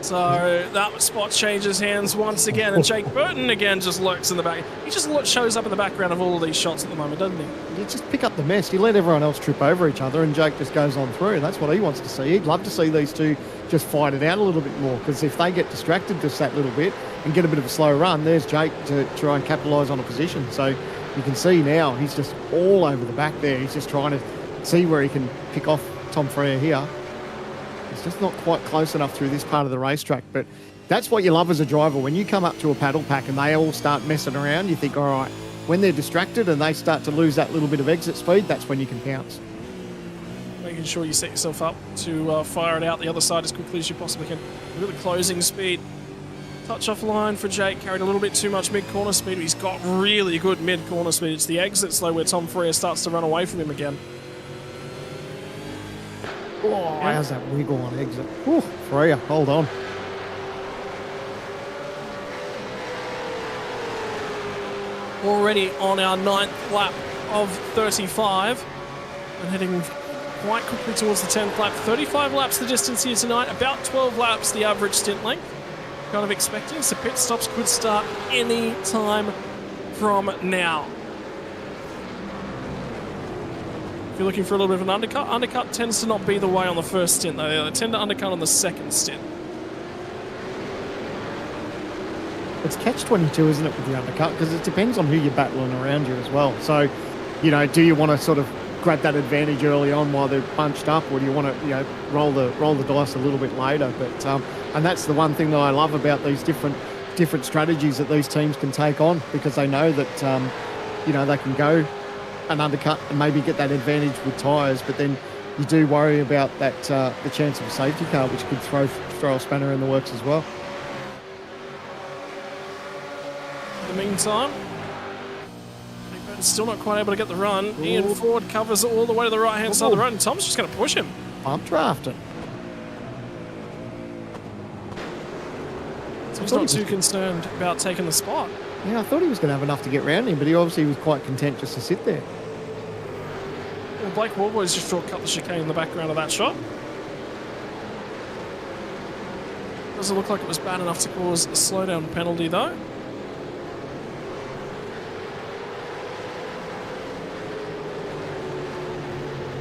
J: So that spot changes hands once again, and Jake Burton again just lurks in the back. He just shows up in the background of all of these shots at the moment, doesn't he?
K: You just pick up the mess. You let everyone else trip over each other, and Jake just goes on through. That's what he wants to see. He'd love to see these two just fight it out a little bit more, because if they get distracted just that little bit and get a bit of a slow run, there's Jake to try and capitalise on a position. So you can see now he's just all over the back there. He's just trying to see where he can pick off Tom Frere here. He's just not quite close enough through this part of the racetrack, but that's what you love as a driver. When you come up to a paddle pack and they all start messing around, you think, all right, when they're distracted and they start to lose that little bit of exit speed, that's when you can pounce.
J: Making sure you set yourself up to fire it out the other side as quickly as you possibly can. Look at the closing speed. Touch off line for Jake, carried a little bit too much mid-corner speed, but he's got really good mid-corner speed. It's the exits, though, where Tom Frere starts to run away from him again.
K: Oh, how's that wiggle on exit? Whew, Frere, hold on.
J: Already on our 9th lap of 35 and heading quite quickly towards the 10th lap. 35 laps the distance here tonight, about 12 laps the average stint length. Kind of expecting, so pit stops could start any time from now. If you're looking for a little bit of an undercut tends to not be the way on the first stint, though. They tend to undercut on the second stint.
K: It's catch-22, isn't it, with the undercut? Because it depends on who you're battling around you as well. So, you know, do you want to sort of grab that advantage early on while they're bunched up, or do you want to, you know, roll the dice a little bit later? But and that's the one thing that I love about these different strategies that these teams can take on, because they know that you know, they can go an undercut and maybe get that advantage with tyres, but then you do worry about that the chance of a safety car, which could throw a spanner in the works as well.
J: In the meantime, still not quite able to get the run. Ian Ford covers it all the way to the right-hand side of the road, and Tom's just going to push him.
K: I'm drafting.
J: So he's not too concerned about taking the spot.
K: Yeah, I thought he was going to have enough to get round him, but he obviously was quite content just to sit there.
J: Well, Blake Wallboy's just shortcut the chicane in the background of that shot. Doesn't look like it was bad enough to cause a slowdown penalty, though.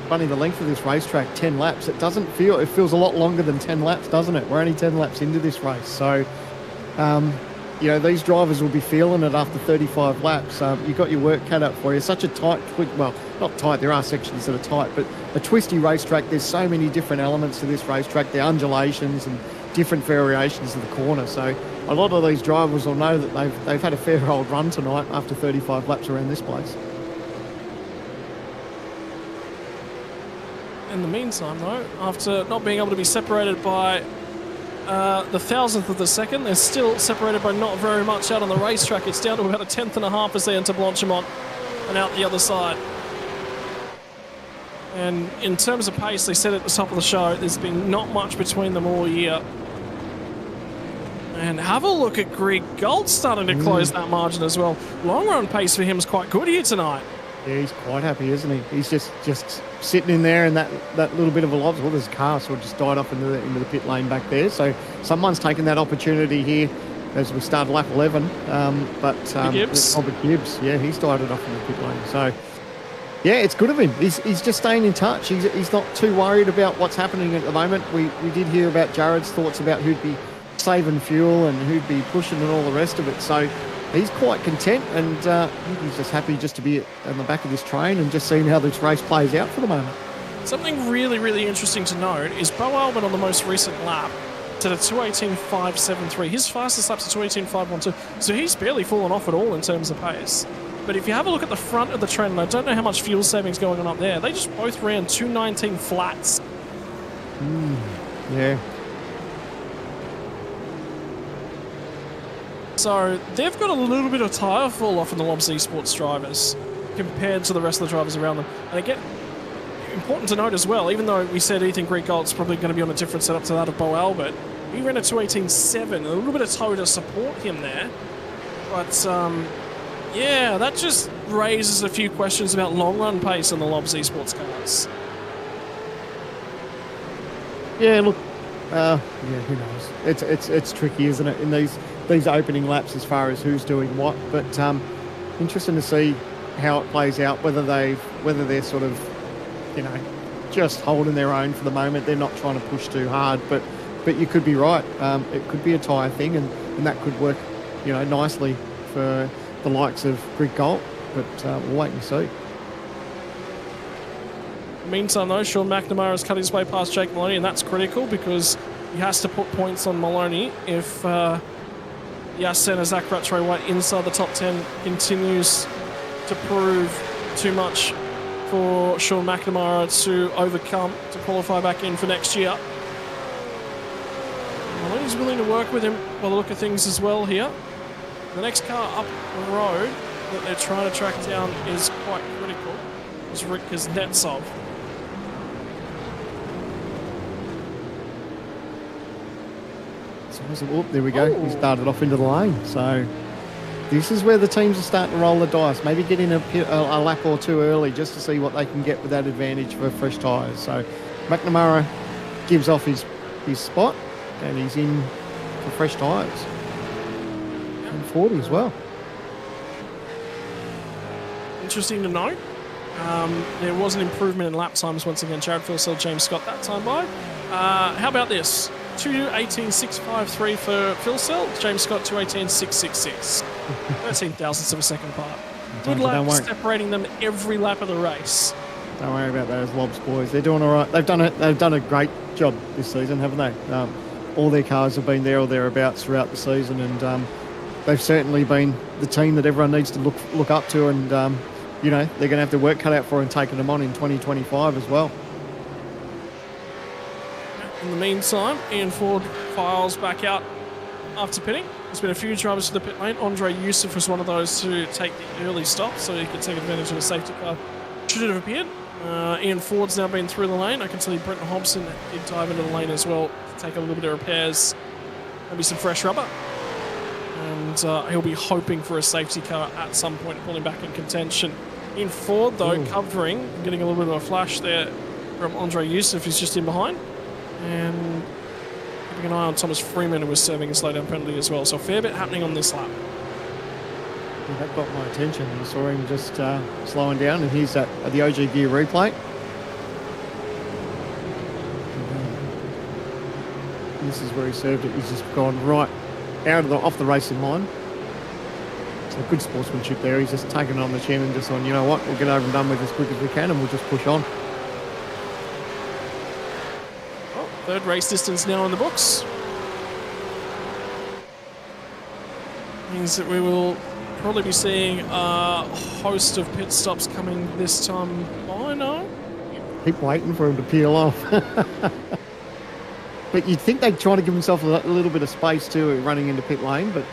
K: Funny, the length of this racetrack, 10 laps, it feels a lot longer than 10 laps, doesn't it? We're only 10 laps into this race. So, you know, these drivers will be feeling it after 35 laps. You've got your work cut out for you. Such a tight, well, not tight, there are sections that are tight, but a twisty racetrack. There's so many different elements to this racetrack, the undulations and different variations of the corner. So a lot of these drivers will know that they've had a fair old run tonight after 35 laps around this place.
J: In the meantime, though, after not being able to be separated by the thousandth of the second, they're still separated by not very much out on the racetrack. It's down to about a tenth and a half as they enter Blanchimont and out the other side. And in terms of pace, they said at the top of the show, there's been not much between them all year. And have a look at Greg Gold starting to close that margin as well. Long run pace for him is quite good here tonight.
K: Yeah, he's quite happy, isn't he? He's just sitting in there in that little bit of a lob. Well, there's a car sort of just died off into the pit lane back there. So someone's taken that opportunity here as we start lap 11.
J: Gibbs.
K: Robert Gibbs, yeah, he's died it off in the pit lane. So, yeah, it's good of him. He's just staying in touch. He's not too worried about what's happening at the moment. We did hear about Jared's thoughts about who'd be saving fuel and who'd be pushing and all the rest of it. So he's quite content, and I think he's just happy just to be on the back of this train and just seeing how this race plays out for the moment.
J: Something really, really interesting to note is Bo Albert on the most recent lap did a 2:18.573. His fastest lap's a 2:18.512, so he's barely fallen off at all in terms of pace. But if you have a look at the front of the trend, and I don't know how much fuel savings going on up there, they just both ran 2:19 flats.
K: Yeah.
J: So they've got a little bit of tyre fall off in the Lobs eSports drivers compared to the rest of the drivers around them. And again, important to note as well, even though we said Ethan Greek-Golt's probably going to be on a different setup to that of Bo Albert, he ran a 2:18.7, a little bit of toe to support him there. But yeah, that just raises a few questions about long run pace in the Lobs eSports cars.
K: Yeah, look, who knows? It's tricky, isn't it, in these opening laps as far as who's doing what, but interesting to see how it plays out, whether they're sort of, you know, just holding their own for the moment. They're not trying to push too hard, but you could be right. It could be a tyre thing, and that could work, you know, nicely for the likes of Greg Golt. but we'll wait and see.
J: In the meantime, though, Sean McNamara has cut his way past Jake Maloney, and that's critical because he has to put points on Maloney if Yassen and Zach Rattray-White inside the top 10 continues to prove too much for Sean McNamara to overcome to qualify back in for next year. Maloney's willing to work with him by the look of things as well here. The next car up the road that they're trying to track down is quite critical. It's Rick Kuznetsov.
K: Oh, there we go. He started off into the lane. So this is where the teams are starting to roll the dice. Maybe get in a lap or two early just to see what they can get with that advantage for fresh tyres. So McNamara gives off his spot and he's in for fresh tyres. And 40 as well.
J: Interesting to note. There was an improvement in lap times once again. Jared Philsell, James Scott that time by. How about this? 2:18.653 for Philsell, James Scott 2:18.666. 13 thousandths of a second apart. Good lap separating them every lap of the race.
K: Don't worry about those Lobs boys. They're doing all right. They've done a great job this season, haven't they? All their cars have been there or thereabouts throughout the season, and they've certainly been the team that everyone needs to look up to, and you know, they're going to have their work cut out for and taking them on in 2025 as well.
J: In the meantime, Ian Ford files back out after pitting. There's been a few drivers to the pit lane. Andre Youssef was one of those to take the early stop so he could take advantage of a safety car. Should it have appeared? Ian Ford's now been through the lane. I can tell you Brenton Hobson did dive into the lane as well to take a little bit of repairs, maybe some fresh rubber. And he'll be hoping for a safety car at some point, pulling back in contention. Ian Ford, though, covering, getting a little bit of a flash there from Andre Youssef, who's just in behind. And keeping an eye on Thomas Freeman, who was serving a slowdown penalty as well. So a fair bit happening on this lap.
K: Yeah, that got my attention. I saw him just slowing down, and here's at the OG Gear replay. And this is where he served it. He's just gone right out of off the racing line. So good sportsmanship there. He's just taken it on the chin and just on, you know what, we'll get over and done with as quick as we can, and we'll just push on.
J: Third race distance now in the books. Means that we will probably be seeing a host of pit stops coming this time by now.
K: Keep waiting for him to peel off. But you'd think they'd try to give themselves a little bit of space too, running into pit lane, but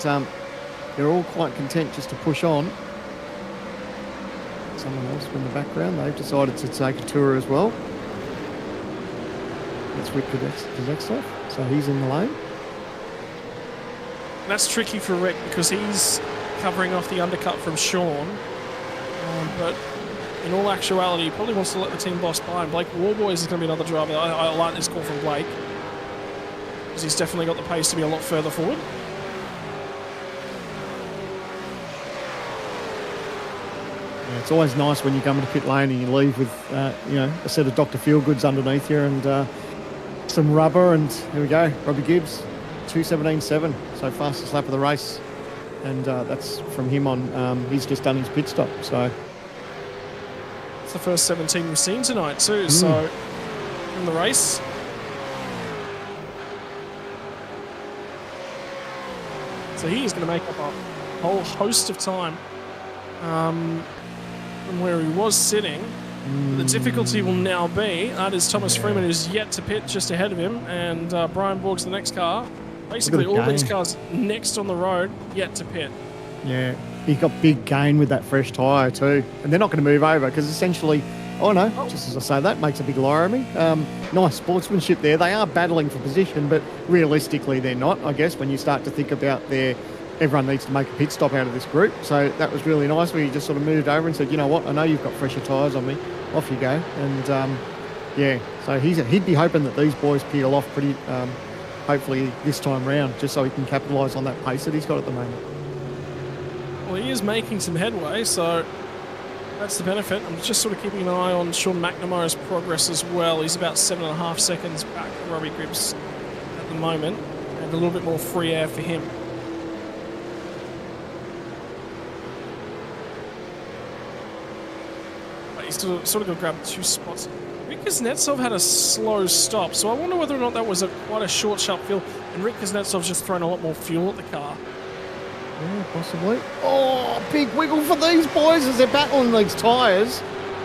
K: they're all quite content just to push on. Someone else in the background, they've decided to take a tour as well. That's Rick Kuznetsov, so he's in the lane.
J: That's tricky for Rick because he's covering off the undercut from Sean. But in all actuality, he probably wants to let the team boss by. And Blake Warboys is going to be another driver. I like this call from Blake because he's definitely got the pace to be a lot further forward.
K: Yeah, it's always nice when you come into pit lane and you leave with you know, a set of Dr. Feelgoods underneath you and some rubber, and here we go, Robbie Gibbs, 2:17.7, so fastest lap of the race, and that's from him on, he's just done his pit stop, so.
J: It's the first 17 we've seen tonight too, so in the race. So he's going to make up a whole host of time from where he was sitting. The difficulty will now be, that is Thomas Freeman, who's yet to pit just ahead of him, and Brian Borg's the next car. Basically, all these cars next on the road, yet to pit.
K: Yeah, he got big gain with that fresh tyre too. And they're not going to move over because essentially, just as I say, that makes a big liar of me. Nice sportsmanship there. They are battling for position, but realistically they're not, I guess, when you start to think about everyone needs to make a pit stop out of this group. So that was really nice where he just sort of moved over and said, you know what, I know you've got fresher tyres on me. Off you go. And yeah, so he'd be hoping that these boys peel off pretty, hopefully this time round, just so he can capitalise on that pace that he's got at the moment.
J: Well, he is making some headway, so that's the benefit. I'm just sort of keeping an eye on Sean McNamara's progress as well. He's about 7.5 seconds back from Robbie Gibbs at the moment, and a little bit more free air for him. He's sort of got to grab 2 spots. Rick Kuznetsov had a slow stop, so I wonder whether or not that was quite a short, sharp field, and Rick Kuznetsov's just thrown a lot more fuel at the car.
K: Yeah, possibly. Oh, big wiggle for these boys as they're battling these tyres.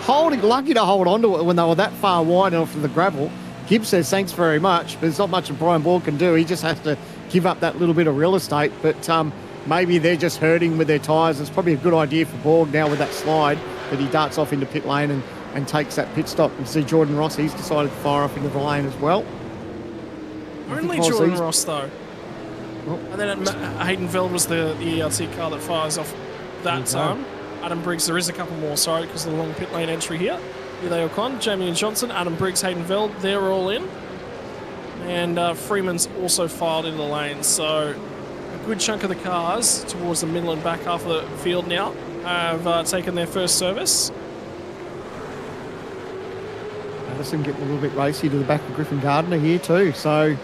K: Lucky to hold on to it when they were that far wide off of the gravel. Gibbs says thanks very much, but there's not much that Brian Borg can do. He just has to give up that little bit of real estate, but maybe they're just hurting with their tyres. It's probably a good idea for Borg now with that slide that he darts off into pit lane and takes that pit stop. You see Jordan Ross, he's decided to fire off into the lane as well.
J: Only Jordan Ross, though. Oh. And then Hayden Veld was the ERT car that fires off that time. Adam Briggs, there is a couple more, sorry, because of the long pit lane entry here. Uday Ocon, Jamie and Johnson, Adam Briggs, Hayden Veld, they're all in. And Freeman's also filed into the lane, so a good chunk of the cars towards the middle and back half of the field now have taken their first service.
K: Madison getting a little bit racy to the back of Griffin Gardner here too, so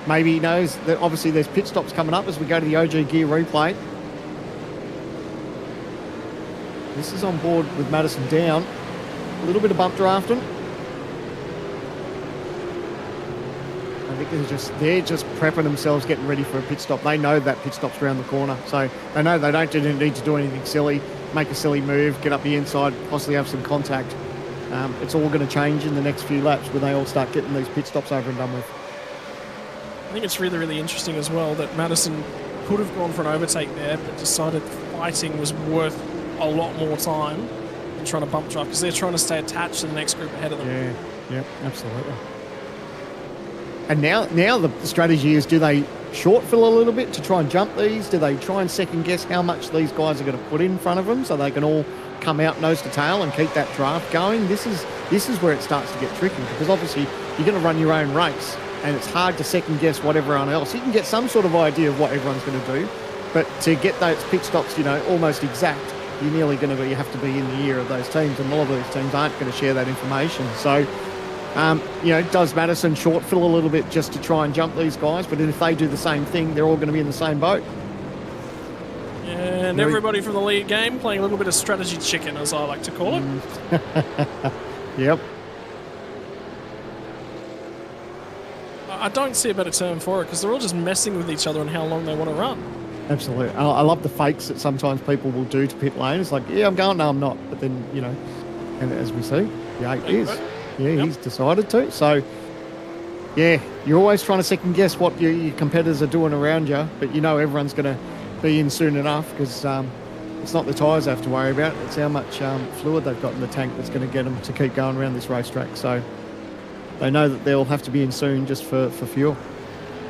K: maybe he knows that obviously there's pit stops coming up as we go to the OG gear replay. This is on board with Madison down. A little bit of bump drafting. I think they're just prepping themselves, getting ready for a pit stop. They know that pit stop's around the corner, so they know they don't need to do anything silly, make a silly move, get up the inside, possibly have some contact. It's all going to change in the next few laps when they all start getting these pit stops over and done with.
J: I think it's really, really interesting as well that Madison could have gone for an overtake there, but decided fighting was worth a lot more time than trying to bump drive, because they're trying to stay attached to the next group ahead of them.
K: Yeah, absolutely. And now the strategy is, do they short fill a little bit to try and jump these? Do they try and second guess how much these guys are going to put in front of them so they can all come out nose to tail and keep that draft going? This is where it starts to get tricky, because obviously you're going to run your own race and it's hard to second guess what everyone else. You can get some sort of idea of what everyone's going to do, but to get those pit stops, almost exact, you're nearly going to have to be in the ear of those teams, and a lot of these teams aren't going to share that information. So, does Madison short fill a little bit just to try and jump these guys? But if they do the same thing, they're all going to be in the same boat.
J: And everybody from the lead game playing a little bit of strategy chicken, as I like to call it.
K: Yep.
J: I don't see a better term for it, because they're all just messing with each other and how long they want to run.
K: Absolutely. I love the fakes that sometimes people will do to pit lane. It's like, yeah, I'm going, no, I'm not. But then, and as we see, the 8 is. Yeah, yep. He's decided to. So, yeah, you're always trying to second guess what your competitors are doing around you, but everyone's going to be in soon enough, because it's not the tyres they have to worry about. It's how much fluid they've got in the tank that's going to get them to keep going around this racetrack. So they know that they'll have to be in soon just for fuel.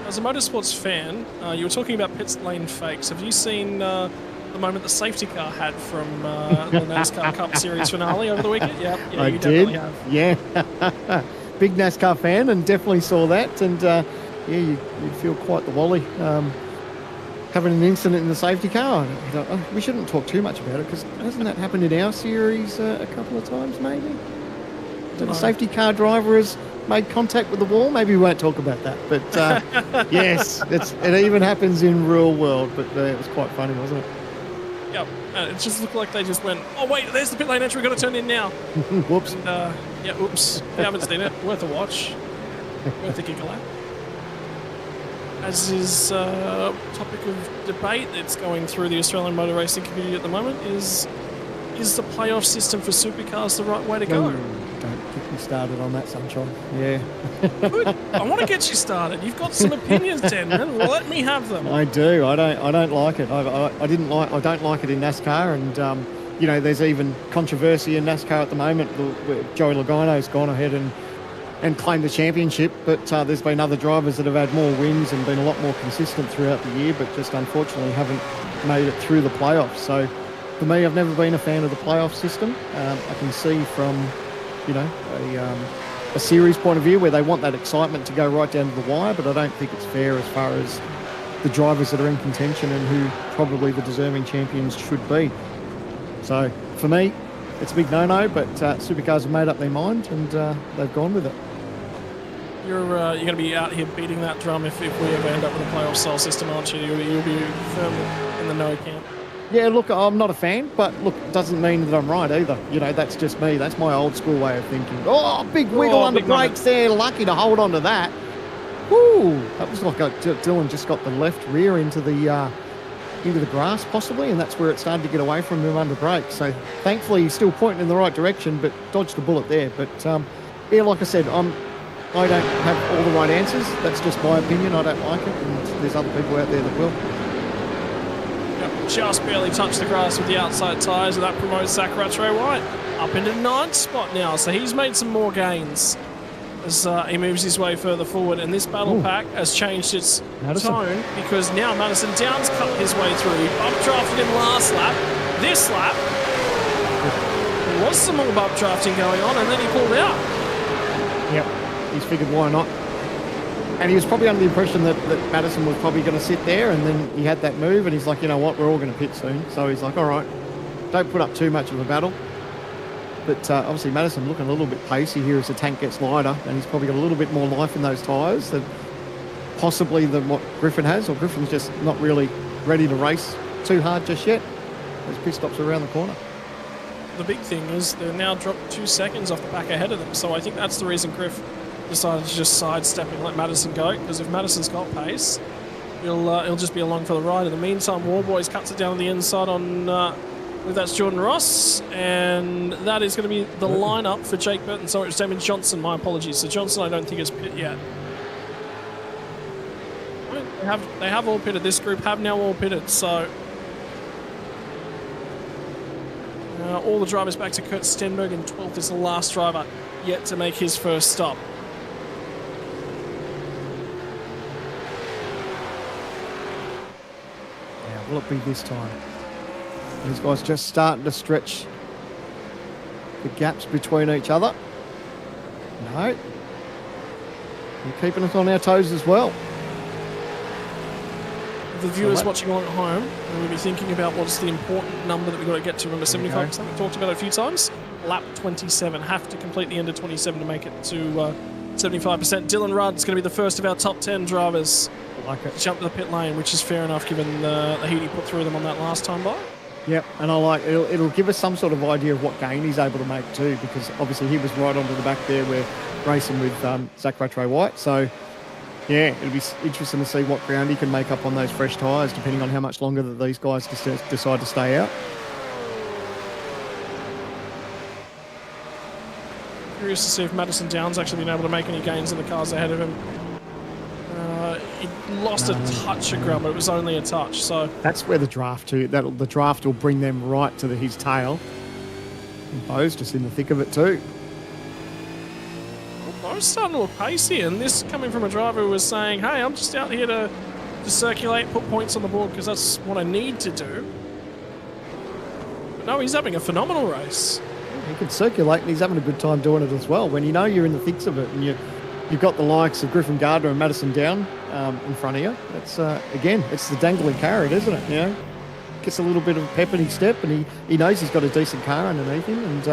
J: As a motorsports fan, you were talking about pit lane fakes. Have you seen the moment the safety car had from the NASCAR Cup Series finale over the weekend? Yeah,
K: I
J: you
K: did.
J: Definitely have.
K: Yeah, big NASCAR fan, and definitely saw that. And you'd feel quite the wally having an incident in the safety car. We shouldn't talk too much about it, because hasn't that happened in our series a couple of times, maybe? That a safety car driver has made contact with the wall. Maybe we won't talk about that, but yes, it even happens in real world. But it was quite funny, wasn't it?
J: Yep. It just looked like they just went, oh wait, there's the pit lane entry, we've got to turn in now.
K: Whoops.
J: And, oops. We haven't seen it. Worth a watch. Worth a giggle at. As is topic of debate that's going through the Australian motor racing community at the moment is the playoff system for supercars the right way to go?
K: Don't get me started on that, sunshine. Yeah.
J: Good. I want to get you started. You've got some opinions, Denman. Well, let me have them.
K: I do. I don't like it. I don't like it in NASCAR, and there's even controversy in NASCAR at the moment where Joey Logano's gone ahead and claimed the championship, but there's been other drivers that have had more wins and been a lot more consistent throughout the year, but just unfortunately haven't made it through the playoffs. So for me, I've never been a fan of the playoff system. I can see from a series point of view where they want that excitement to go right down to the wire, but I don't think it's fair as far as the drivers that are in contention and who probably the deserving champions should be. So for me, it's a big no-no, but Supercars have made up their mind and they've gone with it.
J: You're going to be out here beating that drum if we ever end up with a playoff style system, aren't you? You'll be firm in the no camp.
K: Yeah, look, I'm not a fan, but look, it doesn't mean that I'm right either. You know, that's just me. That's my old school way of thinking. Oh, big wiggle under brakes there. Lucky to hold on to that. Woo! That was like Dylan just got the left rear into the grass possibly, and that's where it started to get away from him under brakes. So thankfully he's still pointing in the right direction, but dodged a bullet there. But yeah, like I said, I don't have all the right answers. That's just my opinion. I don't like it, and there's other people out there that will.
J: Just barely touched the grass with the outside tyres, and that promotes Zach Rattray-White up into 9th spot now. So he's made some more gains as he moves his way further forward. And this battle pack has changed its tone because now Madison Downs cut his way through. He bump drafted him last lap. This lap, there was some more bump drafting going on, and then he pulled out.
K: Yep, he's figured why not. And he was probably under the impression that Madison was probably going to sit there, and then he had that move, and he's like, you know what, we're all going to pit soon. So he's like, all right, don't put up too much of a battle. But obviously Madison looking a little bit pacey here as the tank gets lighter, and he's probably got a little bit more life in those tyres than possibly than what Griffin has, or Griffin's just not really ready to race too hard just yet. Those pit stops are around the corner.
J: The big thing is they're now dropped 2 seconds off the back ahead of them, so I think that's the reason Griff decided to just sidestep and let Madison go, because if Madison's got pace, he'll just be along for the ride. In the meantime, Warboys cuts it down on the inside on, I believe that's Jordan Ross, and that is going to be the lineup for Jake Burton. Sorry, it's Damon Johnson, my apologies. So Johnson I don't think is pit yet. They have all pitted. This group have now all pitted, so all the drivers back to Kurt Stenberg in 12th is the last driver yet to make his first stop.
K: Will it be this time? These guys just starting to stretch the gaps between each other. No. We're keeping us on our toes as well.
J: The viewers watching along at home will be thinking about what's the important number that we've got to get to. Remember, 75%. We've talked about it a few times. Lap 27. Have to complete the end of 27 to make it to 75%. Dylan Rudd's going to be the first of our top 10 drivers to jump to the pit lane, which is fair enough given the heat he put through them on that last time by.
K: Yep, and I like it'll give us some sort of idea of what gain he's able to make too, because obviously he was right onto the back there. We're racing with Zach Rattray-White, so yeah, it'll be interesting to see what ground he can make up on those fresh tyres, depending on how much longer that these guys decide to stay out.
J: Curious to see if Madison Downs actually been able to make any gains in the cars ahead of him. He lost a touch of grub, but it was only a touch. So
K: that's where the draft the draft will bring them right to his tail. And Bo's just in the thick of it too.
J: Well, Bo's starting to look pacey, and this coming from a driver who was saying, "Hey, I'm just out here to circulate, put points on the board because that's what I need to do." But no, he's having a phenomenal race.
K: He can circulate, and he's having a good time doing it as well. When you know you're in the thick of it, and you've got the likes of Griffin Gardner and Madison Down in front of you. It's again, it's the dangling carrot, isn't it? You know, gets a little bit of a pep in his step, and he knows he's got a decent car underneath him, and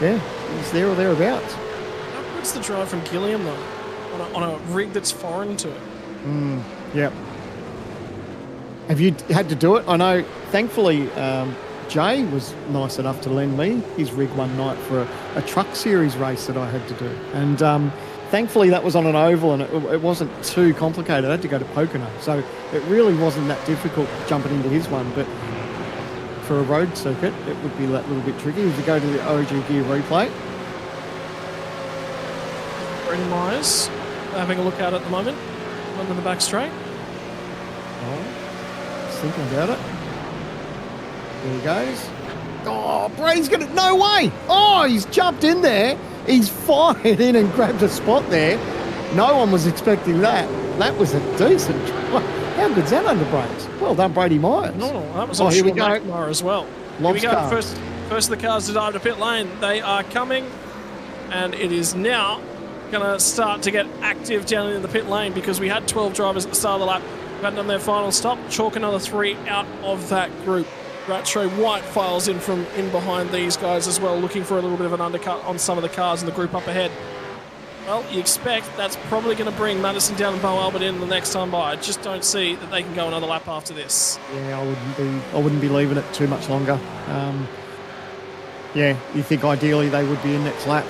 K: yeah, he's there or thereabouts.
J: How good's the drive from Gilliam though, on a rig that's foreign to it?
K: Yep. Have you had to do it? I know. Thankfully, Jay was nice enough to lend me his rig one night for a truck series race that I had to do, and thankfully that was on an oval, and it wasn't too complicated. I had to go to Pocono, so it really wasn't that difficult jumping into his one, but for a road circuit it would be that little bit tricky. If you go to the OG Gear replay,
J: Brendan Myers having a look at the moment, under the back straight.
K: Just thinking about it. There he goes. Oh, Brady's gonna, no way! Oh, he's jumped in there. He's fired in and grabbed a spot there. No one was expecting that. That was a decent try. How good's that under brakes? Well done, Brady Myers.
J: No, that was on
K: here we
J: Sean
K: go.
J: McNamara as well. Here we go. First of the cars to dive to pit lane. They are coming, and it is now going to start to get active down in the pit lane because we had 12 drivers at the start of the lap who hadn't done their final stop. Chalk another 3 out of that group. Rattray-White files in from in behind these guys as well, looking for a little bit of an undercut on some of the cars in the group up ahead. Well, you expect that's probably going to bring Madison down and Bo Albert in the next time by. I just don't see that they can go another lap after this.
K: Yeah, I wouldn't be leaving it too much longer. Yeah, you think ideally they would be in next lap.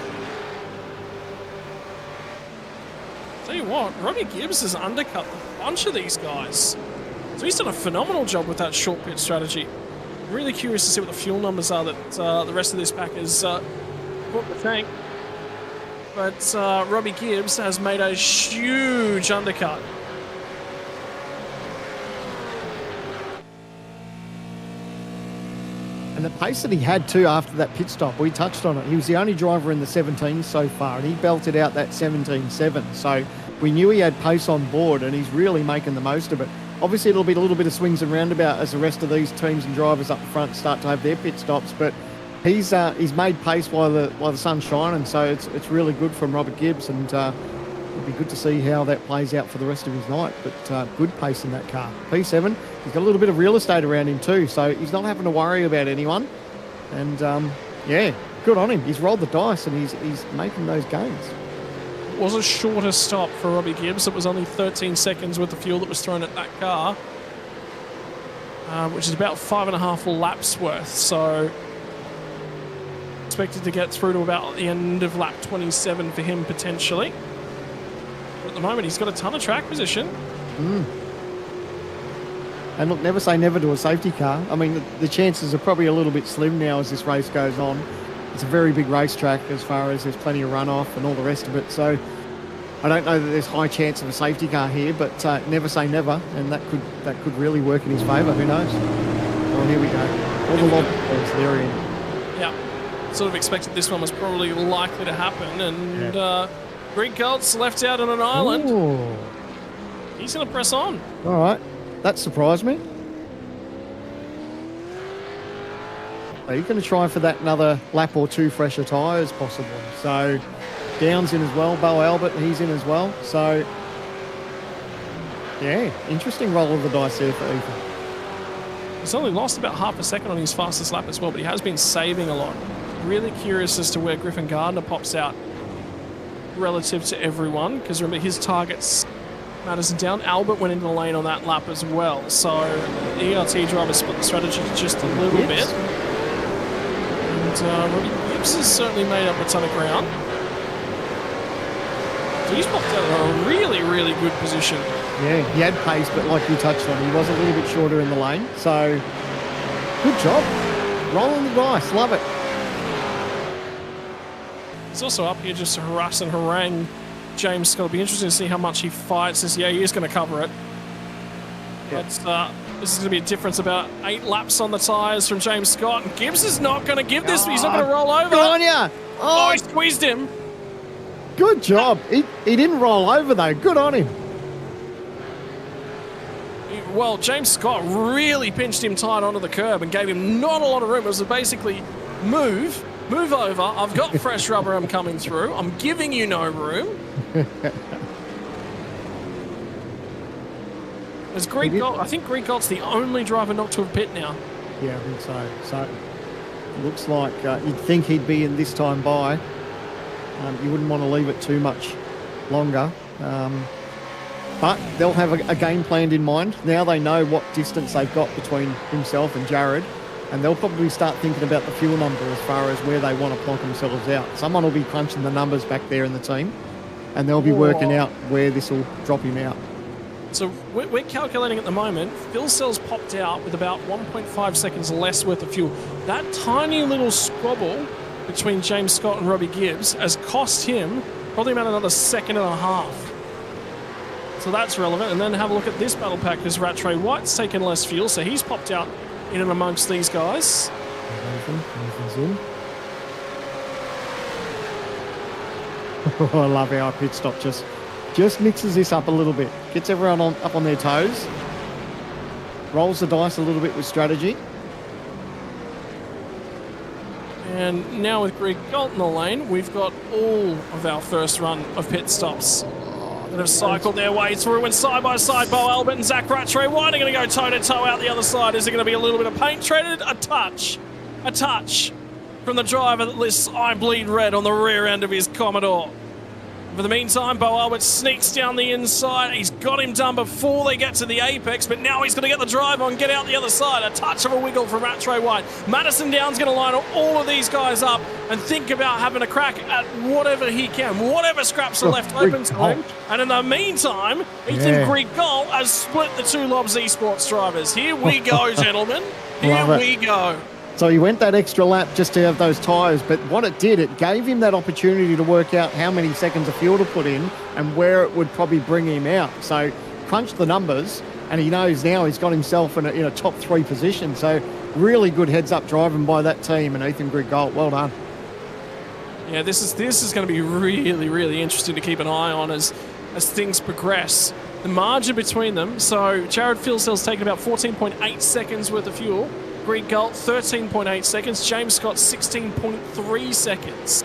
J: Tell you what, Robbie Gibbs has undercut a bunch of these guys. So he's done a phenomenal job with that short pit strategy. I'm really curious to see what the fuel numbers are that the rest of this pack has put the tank. But Robbie Gibbs has made a huge undercut.
K: And the pace that he had too after that pit stop, we touched on it. He was the only driver in the 17 so far, and he belted out that 17.7. So we knew he had pace on board, and he's really making the most of it. Obviously, it'll be a little bit of swings and roundabout as the rest of these teams and drivers up front start to have their pit stops, but he's made pace while the sun's shining, so it's really good from Robert Gibbs, and it'll be good to see how that plays out for the rest of his night. But good pace in that car. P7, he's got a little bit of real estate around him too, so he's not having to worry about anyone. And yeah, good on him. He's rolled the dice and he's making those gains.
J: It was a shorter stop for Robbie Gibbs. It was only 13 seconds with the fuel that was thrown at that car, which is about 5.5 laps worth. So expected to get through to about the end of lap 27 for him potentially. But at the moment, he's got a ton of track position.
K: And look, never say never to a safety car. I mean, the chances are probably a little bit slim now as this race goes on. It's a very big racetrack as far as there's plenty of runoff and all the rest of it. So I don't know that there's high chance of a safety car here, but never say never, and that could really work in his favour. Who knows? Well, here we go. All the lobbies there in.
J: Yeah, sort of expected this one was probably likely to happen, and Greg Galt's left out on an island.
K: Ooh.
J: He's going to press on.
K: All right, that surprised me. Are you going to try for that another lap or two fresher tyres possibly? So Down's in as well, Bo Albert, he's in as well. So yeah, interesting roll of the dice there for Ethan.
J: He's only lost about half a second on his fastest lap as well, but he has been saving a lot. Really curious as to where Griffin Gardner pops out relative to everyone, because remember his targets Madison down. Albert went into the lane on that lap as well. So ERT driver split the strategy just a little bit. And Robbie Gibbs has certainly made up a ton of ground. So he's popped out in a really, really good position.
K: Yeah, he had pace, but like you touched on, he was a little bit shorter in the lane. So good job. Rolling the dice. Love it.
J: He's also up here just to harass and harangue James Scott. It'll be interesting to see how much he fights this. Yeah, he is going to cover it.
K: Yeah.
J: But this is going to be a difference about 8 laps on the tyres from James Scott. And Gibbs is not going to give this. He's not going to roll over.
K: Good on ya.
J: Oh, he squeezed him.
K: Good job. He didn't roll over though. Good on him.
J: Well, James Scott really pinched him tight onto the curb and gave him not a lot of room. It was basically move over. I've got fresh rubber. I'm coming through. I'm giving you no room. As Greg Galt, I think Greg Galt's the only driver not to have pit now.
K: Yeah, I think so. So it looks like you'd think he'd be in this time by. You wouldn't want to leave it too much longer. But they'll have a game planned in mind. Now they know what distance they've got between himself and Jared, and they'll probably start thinking about the fuel number as far as where they want to plonk themselves out. Someone will be crunching the numbers back there in the team, and they'll be working out where this will drop him out.
J: So we're calculating at the moment, Phil Sells popped out with about 1.5 seconds less worth of fuel. That tiny little squabble between James Scott and Robbie Gibbs has cost him probably about another 1.5 seconds. So that's relevant. And then have a look at this battle pack because Rattray-White's taken less fuel, so he's popped out in and amongst these guys.
K: Nathan's in. Oh, I love how our pit stop just mixes this up a little bit. Gets everyone up on their toes. Rolls the dice a little bit with strategy.
J: And now with Greg Galt in the lane, we've got all of our first run of pit stops that have cycled their way through, and side by side, Bo Albert and Zach Rattray-White are going to go toe to toe out the other side. Is there going to be a little bit of paint traded? A touch from the driver that lists "I bleed red" on the rear end of his Commodore. For the meantime, Bo Albert sneaks down the inside. He's got him done before they get to the apex, but now he's going to get the drive on, get out the other side. A touch of a wiggle from Rattray-White. Madison Down's going to line all of these guys up and think about having a crack at whatever he can, whatever scraps are left open to him. And in the meantime, Ethan Grigol has split the two Lobs eSports drivers. Here we go, gentlemen. Here we go.
K: So he went that extra lap just to have those tyres, but what it did, it gave him that opportunity to work out how many seconds of fuel to put in and where it would probably bring him out. So crunched the numbers, and he knows now he's got himself in a top 3 position. So really good heads-up driving by that team and Ethan Grigol. Well done.
J: Yeah, this is going to be really, really interesting to keep an eye on as things progress. The margin between them, so Jared Filsell's taken about 14.8 seconds worth of fuel. Greg Galt, 13.8 seconds. James Scott, 16.3 seconds.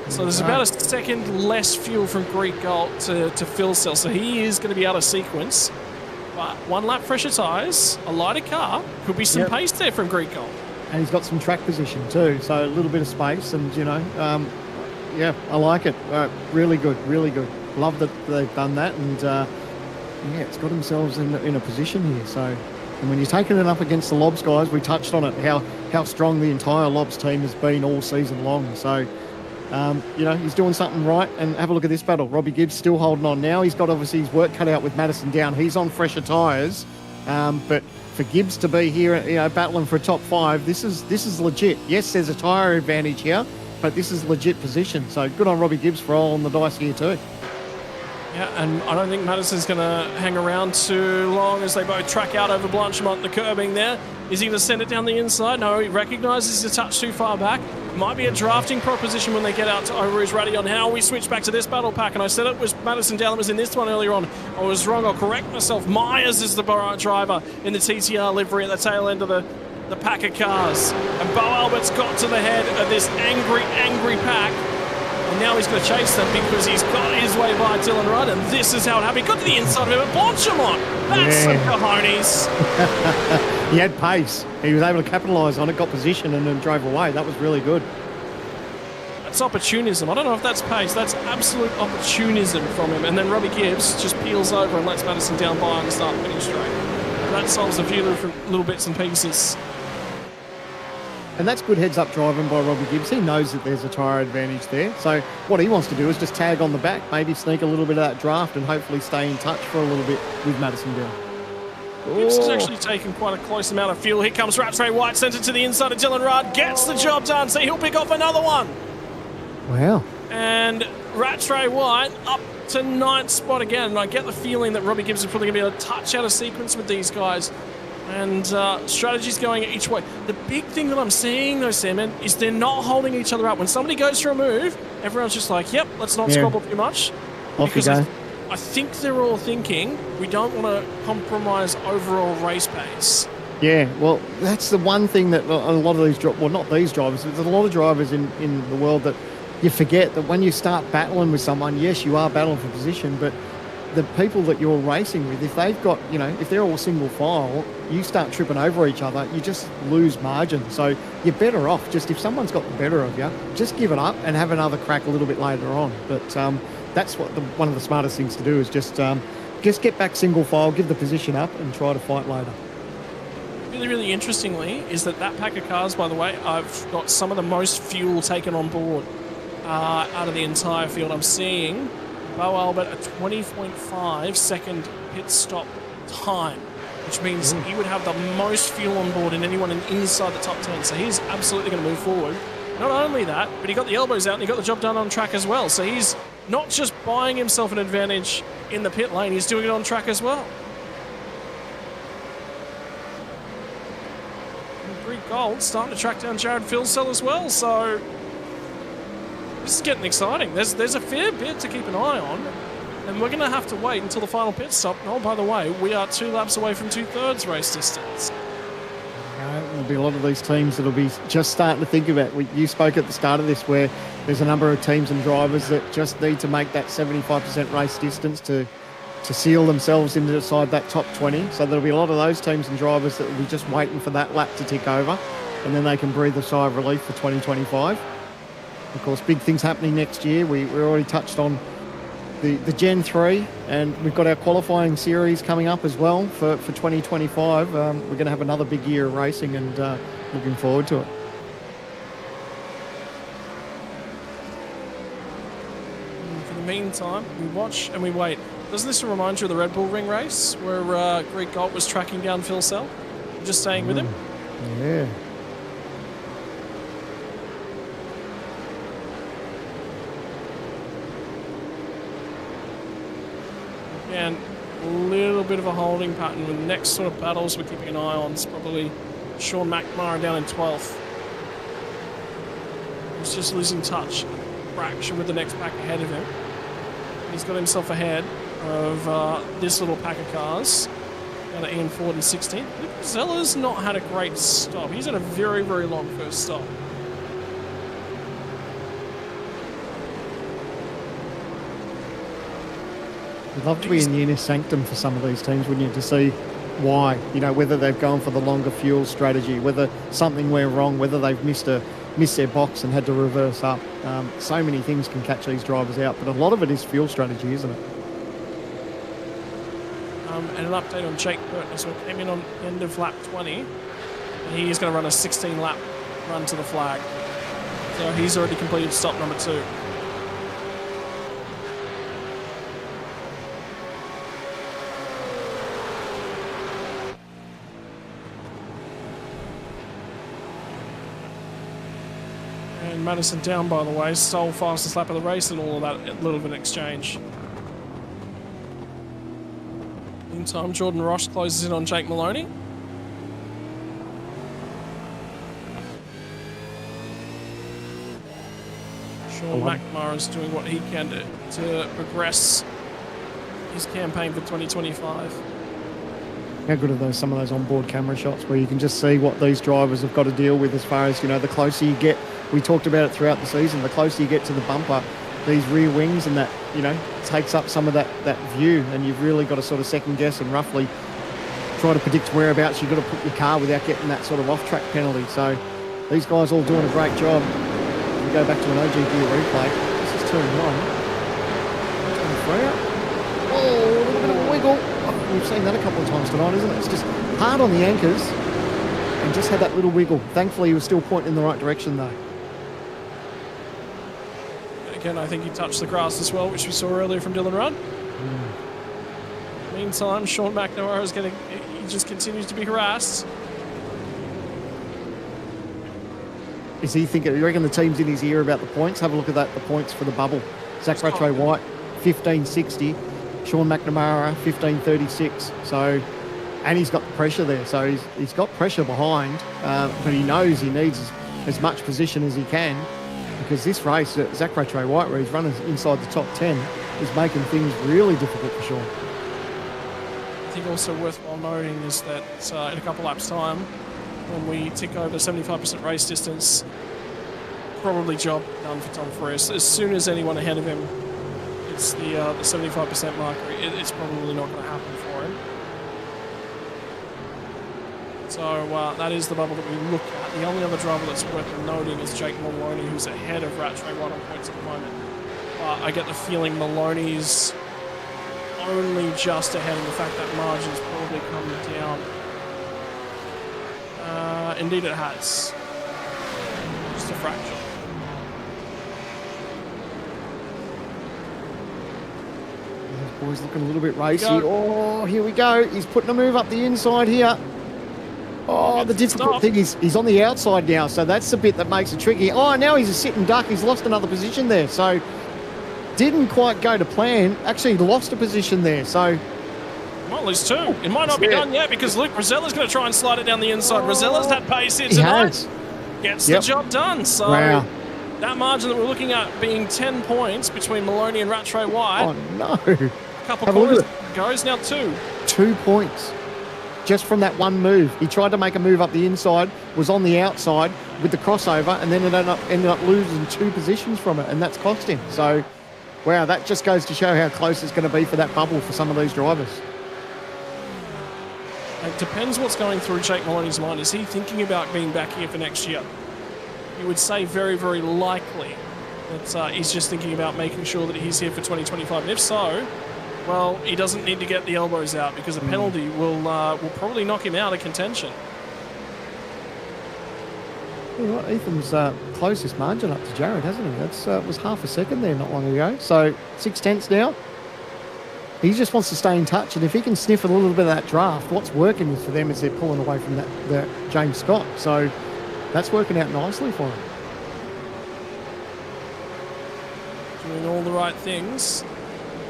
J: So there's about a second less fuel from Greg Galt to Filsell. So he is going to be out of sequence. But 1 lap fresher tyres, a lighter car, could be some pace there from Greg Galt.
K: And he's got some track position too, so a little bit of space. And, yeah, I like it. Really good, really good. Love that they've done that. And, it's got themselves in a position here. So... And when you're taking it up against the Lobs guys, we touched on it, how strong the entire Lobs team has been all season long. So, he's doing something right. And have a look at this battle. Robbie Gibbs still holding on now. He's got obviously his work cut out with Madison Down. He's on fresher tyres. But for Gibbs to be here, battling for a top 5, this is legit. Yes, there's a tyre advantage here, but this is legit position. So good on Robbie Gibbs for rolling the dice here too.
J: Yeah, and I don't think Madison's going to hang around too long as they both track out over Blanchemont, the curbing there. Is he going to send it down the inside? No, he recognises he's a touch too far back. Might be a drafting proposition when they get out to Eau Rouge Radion. How we switch back to this battle pack, and I said it was Madison Down that was in this one earlier on. I was wrong, I'll correct myself. Myers is the driver in the TTR livery at the tail end of the pack of cars. And Bo Albert's got to the head of this angry pack. And now he's going to chase them because he's got his way by Dylan Rudd, and this is how it happened. He got to the inside of him at Blanchemont. That's some cojones.
K: He had pace. He was able to capitalise on it, got position, and then drove away. That was really good.
J: That's opportunism. I don't know if that's pace. That's absolute opportunism from him. And then Robbie Gibbs just peels over and lets Madison Down by and start pinning straight. And that solves a few little bits and pieces.
K: And that's good heads-up driving by Robbie Gibbs. He knows that there's a tyre advantage there. So what he wants to do is just tag on the back, maybe sneak a little bit of that draft and hopefully stay in touch for a little bit with Madison Down.
J: Gibbs has actually taken quite a close amount of fuel. Here comes Rattray-White, sent it to the inside of Dylan Rudd, gets the job done, so he'll pick off another one.
K: Wow.
J: And Rattray-White up to 9th spot again. And I get the feeling that Robbie Gibbs is probably going to be a touch out of sequence with these guys. And strategies going each way. The big thing that I'm seeing, though, Salmon, is they're not holding each other up. When somebody goes for a move, everyone's just like, yep, let's not squabble too much.
K: Off you go.
J: I think they're all thinking we don't want to compromise overall race pace.
K: Yeah, well, that's the one thing that a lot of these, well, not these drivers, but there's a lot of drivers in the world that you forget that when you start battling with someone, yes, you are battling for position, but the people that you're racing with, if they've got, if they're all single file, you start tripping over each other, you just lose margin. So you're better off just, if someone's got the better of you, just give it up and have another crack a little bit later on. But that's what one of the smartest things to do is just get back single file, give the position up and try to fight later.
J: Really, really interestingly is that pack of cars, by the way, I've got some of the most fuel taken on board out of the entire field. I'm seeing Bo Albert a 20.5 second pit stop time, which means he would have the most fuel on board in anyone inside the top 10. So he's absolutely going to move forward. Not only that, but he got the elbows out and he got the job done on track as well. So he's not just buying himself an advantage in the pit lane, he's doing it on track as well. And Greek Gold starting to track down Jared Filsell as well. So this is getting exciting. There's a fair bit to keep an eye on, and we're going to have to wait until the final pit stop. Oh, by the way, we are 2 laps away from 2/3 race distance.
K: There'll be a lot of these teams that'll be just starting to think about. You spoke at the start of this where there's a number of teams and drivers that just need to make that 75% race distance to seal themselves inside that top 20. So there'll be a lot of those teams and drivers that will be just waiting for that lap to tick over, and then they can breathe a sigh of relief for 2025. Of course, big things happening next year. We already touched on the Gen 3, and we've got our qualifying series coming up as well for 2025. We're going to have another big year of racing, and looking forward to it.
J: For the meantime, we watch and we wait. Doesn't this remind you of the Red Bull Ring race where Greg Galt was tracking down Phil Sell? Just staying with him?
K: Yeah.
J: And a little bit of a holding pattern with the next sort of battles we're keeping an eye on. It's probably Sean McNamara down in 12th. He's just losing touch, fraction with the next pack ahead of him. He's got himself ahead of this little pack of cars. Down to Ian Ford in 16th. Luke Zella's not had a great stop. He's had a very, very long first stop.
K: You'd love to be in the inner sanctum for some of these teams, wouldn't you, to see why, whether they've gone for the longer fuel strategy, whether something went wrong, whether they've missed their box and had to reverse up. So many things can catch these drivers out, but a lot of it is fuel strategy, isn't it?
J: And an update on Jake Burton. So he came in on the end of lap 20, and he's going to run a 16-lap run to the flag. So he's already completed stop number 2. And Madison down, by the way, stole fastest lap of the race and all of that little of an exchange. Meantime, Jordan Ross closes in on Jake Maloney. Sean McNamara is doing what he can to progress his campaign for 2025.
K: How good are some of those onboard camera shots where you can just see what these drivers have got to deal with as far as, the closer you get. We talked about it throughout the season. The closer you get to the bumper, these rear wings and that, takes up some of that view, and you've really got to sort of second guess and roughly try to predict whereabouts you've got to put your car without getting that sort of off-track penalty. So these guys all doing a great job. We go back to an OG gear replay. This is turn 1. Oh, a little bit of a wiggle. Oh, we've seen that a couple of times tonight, isn't it? It's just hard on the anchors and just had that little wiggle. Thankfully, he was still pointing in the right direction, though.
J: Again, I think he touched the grass as well, which we saw earlier from Dylan Rudd. Meantime, Sean McNamara is he just continues to be harassed.
K: Is he thinking, you reckon the team's in his ear about the points? Have a look at that, the points for the bubble. Zach Rattray-White, 1560. Sean McNamara, 1536. So, and he's got the pressure there. So he's got pressure behind, but he knows he needs as much position as he can. Because this race, Zach Rattray-White, where he's running inside the top 10, is making things really difficult for Sean.
J: I think also worthwhile noting is that in a couple laps' time, when we tick over 75% race distance, probably job done for Tom Ferris. As soon as anyone ahead of him hits the 75% marker, it's probably not going to happen for him. So that is the bubble that we look at. The only other driver that's worth noting is Jake Maloney, who's ahead of Rattray-White on points at the moment. I get the feeling Maloney's only just ahead, and the fact that margin's probably come down. Indeed it has. Just a fraction.
K: Those boys looking a little bit racy. Oh, here we go. He's putting a move up the inside here. Oh, the difficult thing is he's on the outside now, so that's the bit that makes it tricky. Oh, now he's a sitting duck. He's lost another position there, so didn't quite go to plan. Actually lost a position there, so...
J: Might lose 2. It might not be done yet because Luke Rosella's going to try and slide it down the inside. Rosella's had pace here tonight. Gets the job done. So that margin that we're looking at being 10 points between Maloney and Rattray-White.
K: Oh, no.
J: A couple corners goes now 2.
K: 2 points. Just from that one move. He tried to make a move up the inside, was on the outside with the crossover, and then it ended up losing 2 positions from it, and that's cost him. So, wow, that just goes to show how close it's going to be for that bubble for some of these drivers.
J: It depends what's going through Jake Maloney's mind. Is he thinking about being back here for next year? You would say very, very likely. that he's just thinking about making sure that he's here for 2025. And if so, well, he doesn't need to get the elbows out because a penalty will probably knock him out of contention.
K: You know what, Ethan's closest margin up to Jared, hasn't he? That was half a second there not long ago. So 6/10 now. He just wants to stay in touch, and if he can sniff a little bit of that draft, what's working for them is they're pulling away from that James Scott. So that's working out nicely for him.
J: Doing all the right things.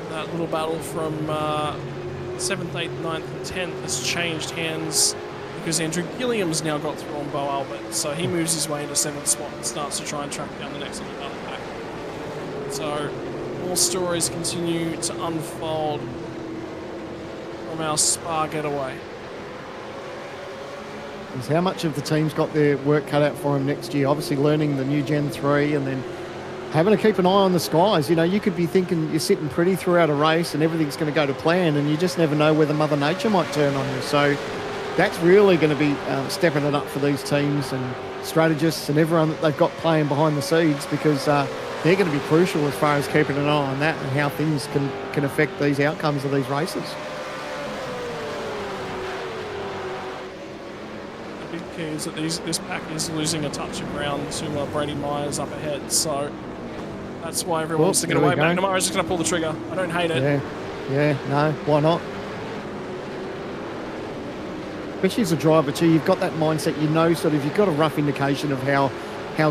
J: That little battle from 7th, 8th, 9th, and 10th has changed hands because Andrew Gilliam's now got through on Bo Albert. So he moves his way into 7th spot and starts to try and track down the next little battle pack. So more stories continue to unfold from our Spa getaway.
K: Is how much of the team's got their work cut out for him next year? Obviously learning the new Gen 3 and then having to keep an eye on the skies. You know, you could be thinking you're sitting pretty throughout a race and everything's going to go to plan, and you just never know whether Mother Nature might turn on you. So that's really going to be stepping it up for these teams and strategists and everyone that they've got playing behind the scenes, because they're going to be crucial as far as keeping an eye on that and how things can affect these outcomes of these races.
J: The big key is that this pack is losing a touch of ground to Brady Myers up ahead, so that's why everyone's thinking away. McNamara's just going to pull the trigger. I don't hate it.
K: Yeah, no, why not? Especially as a driver too, you've got that mindset, you know, sort of, you've got a rough indication of how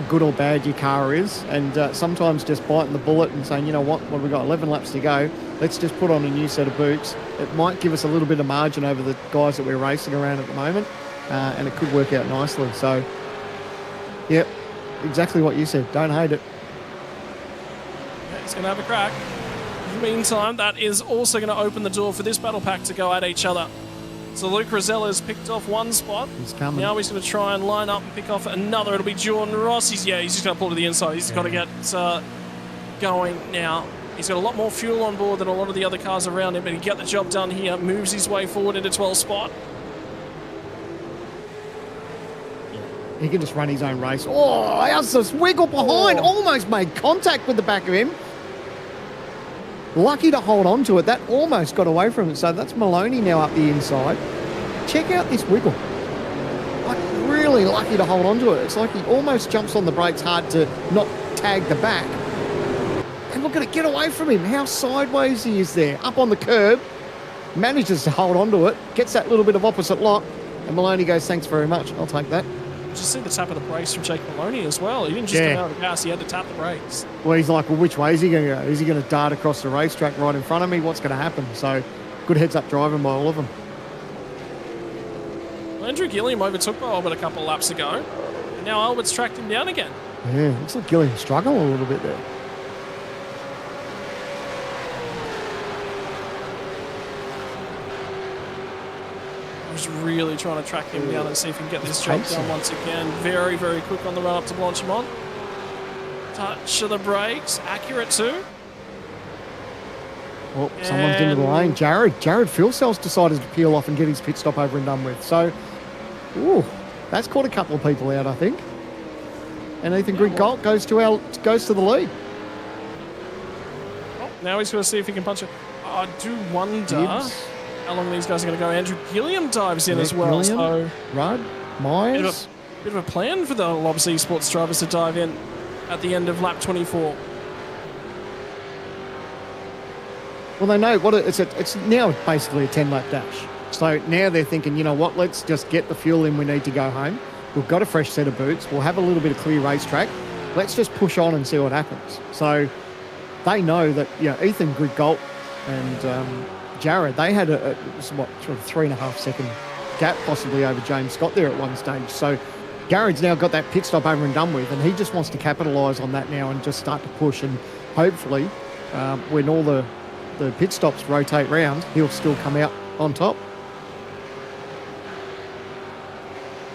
K: good or bad your car is, and sometimes just biting the bullet and saying, you know what, we've got 11 laps to go, let's just put on a new set of boots. It might give us a little bit of margin over the guys that we're racing around at the moment, and it could work out nicely. So, yep, exactly what you said, don't hate it.
J: Yeah, he's going to have a crack. In the meantime, that is also going to open the door for this battle pack to go at each other. So Luke Rosella's picked off one spot.
K: He's coming.
J: Now he's going to try and line up and pick off another. It'll be Jordan Ross. He's just going to pull to the inside. He's got to get going now. He's got a lot more fuel on board than a lot of the other cars around him, but he get the job done here. Moves his way forward into 12th spot.
K: He can just run his own race. Oh, how's this wiggle behind? Almost made contact with the back of him. Lucky to hold on to it. That almost got away from it. So that's Maloney now up the inside. Check out this wiggle. Like, really lucky to hold on to it. It's like he almost jumps on the brakes hard to not tag the back. And look at it, get away from him. How sideways he is there. Up on the curb. Manages to hold on to it. Gets that little bit of opposite lock. And Maloney goes, thanks very much. I'll take that.
J: Just see the tap of the brakes from Jake Maloney as well. He didn't just come out of the gas, he had to tap the brakes.
K: Well, he's like, well, which way is he going to go? Is he going to dart across the racetrack right in front of me? What's going to happen? So, good heads-up driving by all of them.
J: Well, Andrew Gilliam overtook by Albert a couple of laps ago. And now Albert's tracked him down again.
K: Yeah, looks like Gilliam struggling a little bit there.
J: Just really trying to track him down and see if he can get this job done once again. Very, very quick on the run up to Blanchimont. Touch of the brakes, accurate too.
K: Well, someone's into the lane. Jared fuel cells decided to peel off and get his pit stop over and done with. So, ooh, that's caught a couple of people out, I think. And Ethan Grigalt goes to the lead.
J: Oh, now he's going to see if he can punch it. I do wonder how long these guys are going to go. Andrew Gilliam dives in as well.
K: Gilliam,
J: so
K: Rudd, Myers.
J: Bit of a plan for the Lobs eSports drivers to dive in at the end of lap 24.
K: Well, they know what it's now basically a 10-lap dash. So now they're thinking, you know what, let's just get the fuel in we need to go home. We've got a fresh set of boots. We'll have a little bit of clear racetrack. Let's just push on and see what happens. So they know that, you know, Ethan Grigalt and Jared, they had a sort of 3.5 second gap possibly over James Scott there at one stage. So Jared's now got that pit stop over and done with, and he just wants to capitalise on that now and just start to push. And hopefully, when all the pit stops rotate round, he'll still come out on top.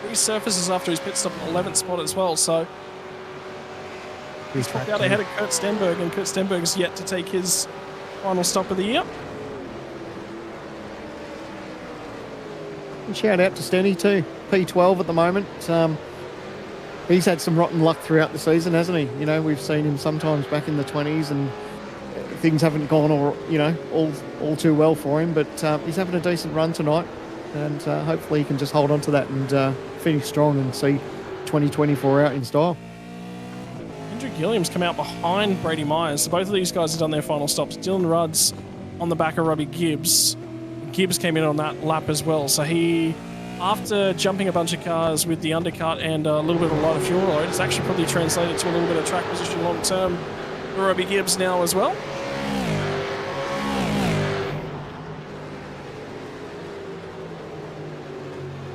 J: Resurfaces after his pit stop at 11th spot as well, so he's tracked out ahead of Kurt Stenberg, and Kurt Stenberg's yet to take his final stop of the year.
K: And shout out to Stenny too, P12 at the moment. he's had some rotten luck throughout the season, hasn't he? You know, we've seen him sometimes back in the 20s and things haven't gone all too well for him, but he's having a decent run tonight, and hopefully he can just hold on to that and finish strong and see 2024 out in style.
J: Andrew Gilliam's come out behind Brady Myers, so both of these guys have done their final stops. Dylan Rudd's on the back of Robbie Gibbs. Gibbs came in on that lap as well, so he, after jumping a bunch of cars with the undercut and a little bit of a lighter fuel load, it's actually probably translated to a little bit of track position long term for Robbie Gibbs now as well.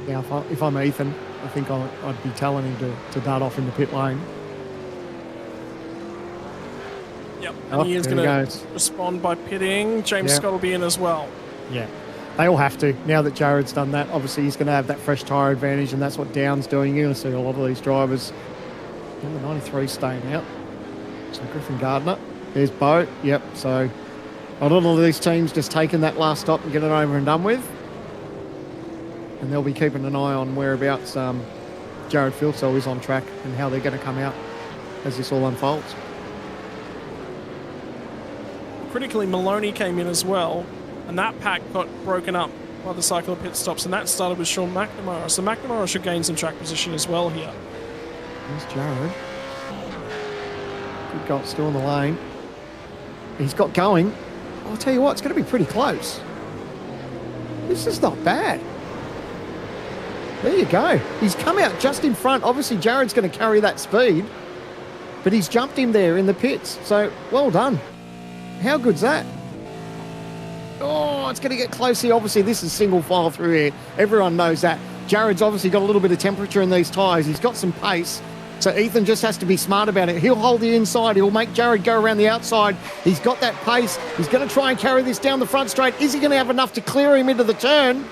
K: Yeah, if I'm Ethan, I think I'd be telling him to dart off in the pit lane.
J: Yep, and he is going to respond by pitting. James Scott will be in as well.
K: Yeah, they all have to. Now that Jared's done that, obviously he's going to have that fresh tyre advantage, and that's what Down's doing. You're going to see a lot of these drivers. The 93 staying out. So Griffin Gardner. There's Bo. Yep, so a lot of these teams just taking that last stop and get it over and done with. And they'll be keeping an eye on whereabouts Jared Filsell is on track and how they're going to come out as this all unfolds.
J: Critically, Maloney came in as well, and that pack got broken up by the cycle of pit stops, and that started with Sean McNamara. So McNamara should gain some track position as well here.
K: There's Jared. Good goal, still in the lane. He's got going. I'll tell you what, it's going to be pretty close. This is not bad. There you go. He's come out just in front. Obviously, Jared's going to carry that speed, but he's jumped him there in the pits. So, well done. How good's that? Oh, it's going to get close here. Obviously, this is single file through here. Everyone knows that. Jared's obviously got a little bit of temperature in these tyres. He's got some pace. So Ethan just has to be smart about it. He'll hold the inside. He'll make Jared go around the outside. He's got that pace. He's going to try and carry this down the front straight. Is he going to have enough to clear him into the turn?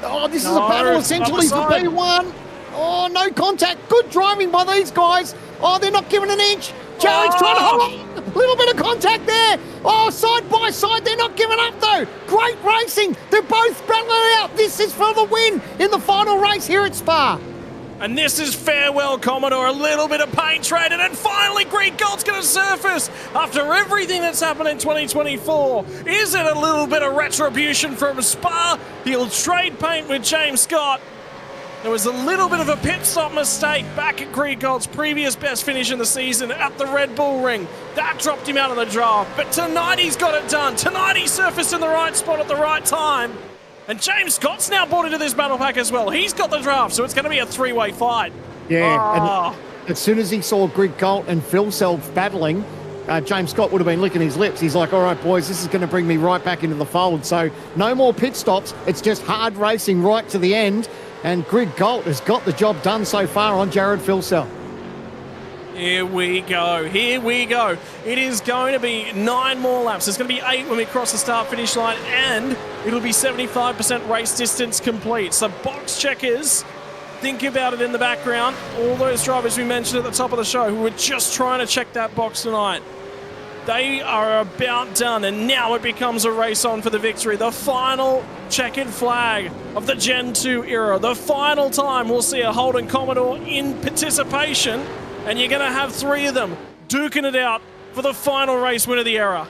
K: Oh, this is a battle essentially for P1. Oh, no contact. Good driving by these guys. Oh, they're not giving an inch. Jared's trying to hold on. A little bit of contact there. Oh, side by side. They're not giving up, though. Great racing. They're both battling out. This is for the win in the final race here at Spa.
J: And this is farewell, Commodore. A little bit of paint traded, and finally Greg Galt's going to surface after everything that's happened in 2024. Is it a little bit of retribution from Spa? He'll trade paint with James Scott. There was a little bit of a pit stop mistake back at Greg Galt's previous best finish in the season at the Red Bull Ring. That dropped him out of the draft. But tonight he's got it done. Tonight he surfaced in the right spot at the right time. And James Scott's now bought into this battle pack as well. He's got the draft, so it's going to be a three-way fight.
K: Yeah, and as soon as he saw Greg Galt and Filsell battling, James Scott would have been licking his lips. He's like, all right, boys, this is going to bring me right back into the fold. So no more pit stops. It's just hard racing right to the end. And Greg Galt has got the job done so far on Jared Filsell.
J: Here we go. Here we go. It is going to be 9 more laps. There's going to be 8 when we cross the start-finish line, and it'll be 75% race distance complete. So box checkers, think about it in the background. All those drivers we mentioned at the top of the show who were just trying to check that box tonight, they are about done, and now it becomes a race on for the victory. The final checkered flag of the Gen 2 era. The final time we'll see a Holden Commodore in participation. And you're going to have 3 of them duking it out for the final race win of the era.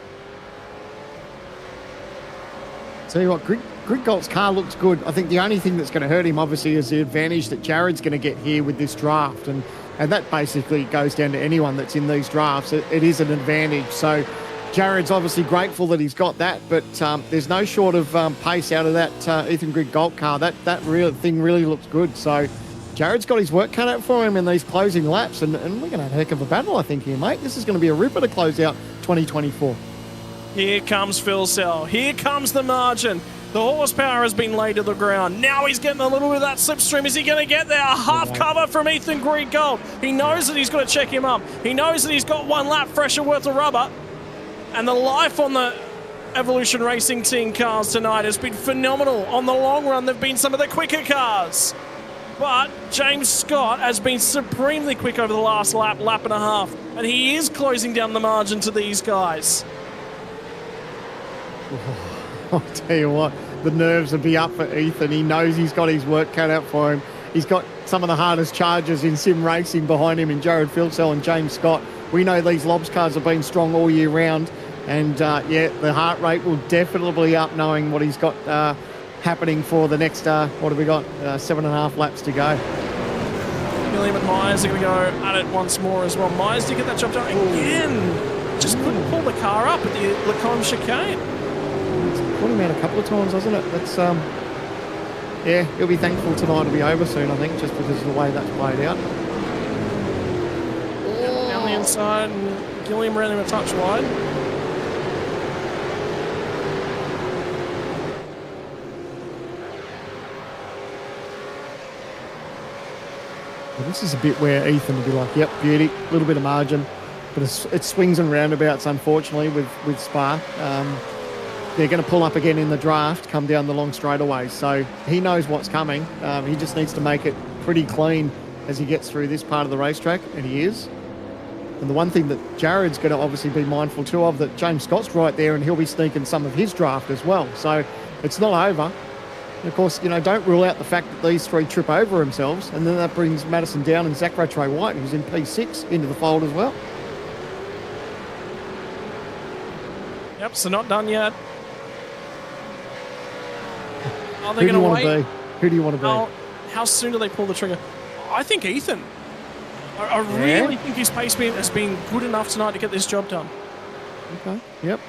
K: Tell you what, Greg Galt's car looks good. I think the only thing that's going to hurt him, obviously, is the advantage that Jared's going to get here with this draft. And that basically goes down to anyone that's in these drafts. It is an advantage. So Jared's obviously grateful that he's got that, but there's no short of pace out of that Ethan Greg Galt car. That real thing really looks good. So Jared's got his work cut out for him in these closing laps, and we're going to have a heck of a battle, I think, here, mate. This is going to be a ripper to close out 2024.
J: Here comes Filsell. Here comes the margin. The horsepower has been laid to the ground. Now he's getting a little bit of that slipstream. Is he going to get there? A half cover from Ethan Greg Galt. He knows that he's got to check him up. He knows that he's got 1 lap fresher worth of rubber. And the life on the Evolution Racing Team cars tonight has been phenomenal. On the long run, they've been some of the quicker cars. But James Scott has been supremely quick over the last lap and a half. And he is closing down the margin to these guys.
K: I'll tell you what, the nerves will be up for Ethan. He knows he's got his work cut out for him. He's got some of the hardest chargers in sim racing behind him in Jared Filsell and James Scott. We know these Lobs cars have been strong all year round. And, yeah, the heart rate will definitely be up knowing what he's got happening for the next, what have we got, 7.5 laps to go.
J: William and Myers are going to go at it once more as well. Myers did get that job done again. Just couldn't pull the car up at the Lacombe chicane.
K: It's pulled him out a couple of times, hasn't it? That's, yeah, he'll be thankful tonight will be over soon, I think, just because of the way that's played out.
J: Down the inside, and Gilliam ran him a touch wide.
K: Well, this is a bit where Ethan will be like, yep, beauty, a little bit of margin. But it swings and roundabouts, unfortunately, with Spa. They're going to pull up again in the draft, come down the long straightaways. So he knows what's coming. He just needs to make it pretty clean as he gets through this part of the racetrack, and he is. And the one thing that Jared's going to obviously be mindful too of, that James Scott's right there and he'll be sneaking some of his draft as well. So it's not over. And of course, you know, don't rule out the fact that these three trip over themselves, and then that brings Madison Down and Zach Rattray-White, who's in P6, into the fold as well.
J: Yep, so not done yet. Are they
K: Who do you
J: going
K: want
J: to
K: to
J: wait?
K: be? Who do you want to be?
J: How soon do they pull the trigger? I think Ethan. I really think his pace has been good enough tonight to get this job done.
K: Okay, yep.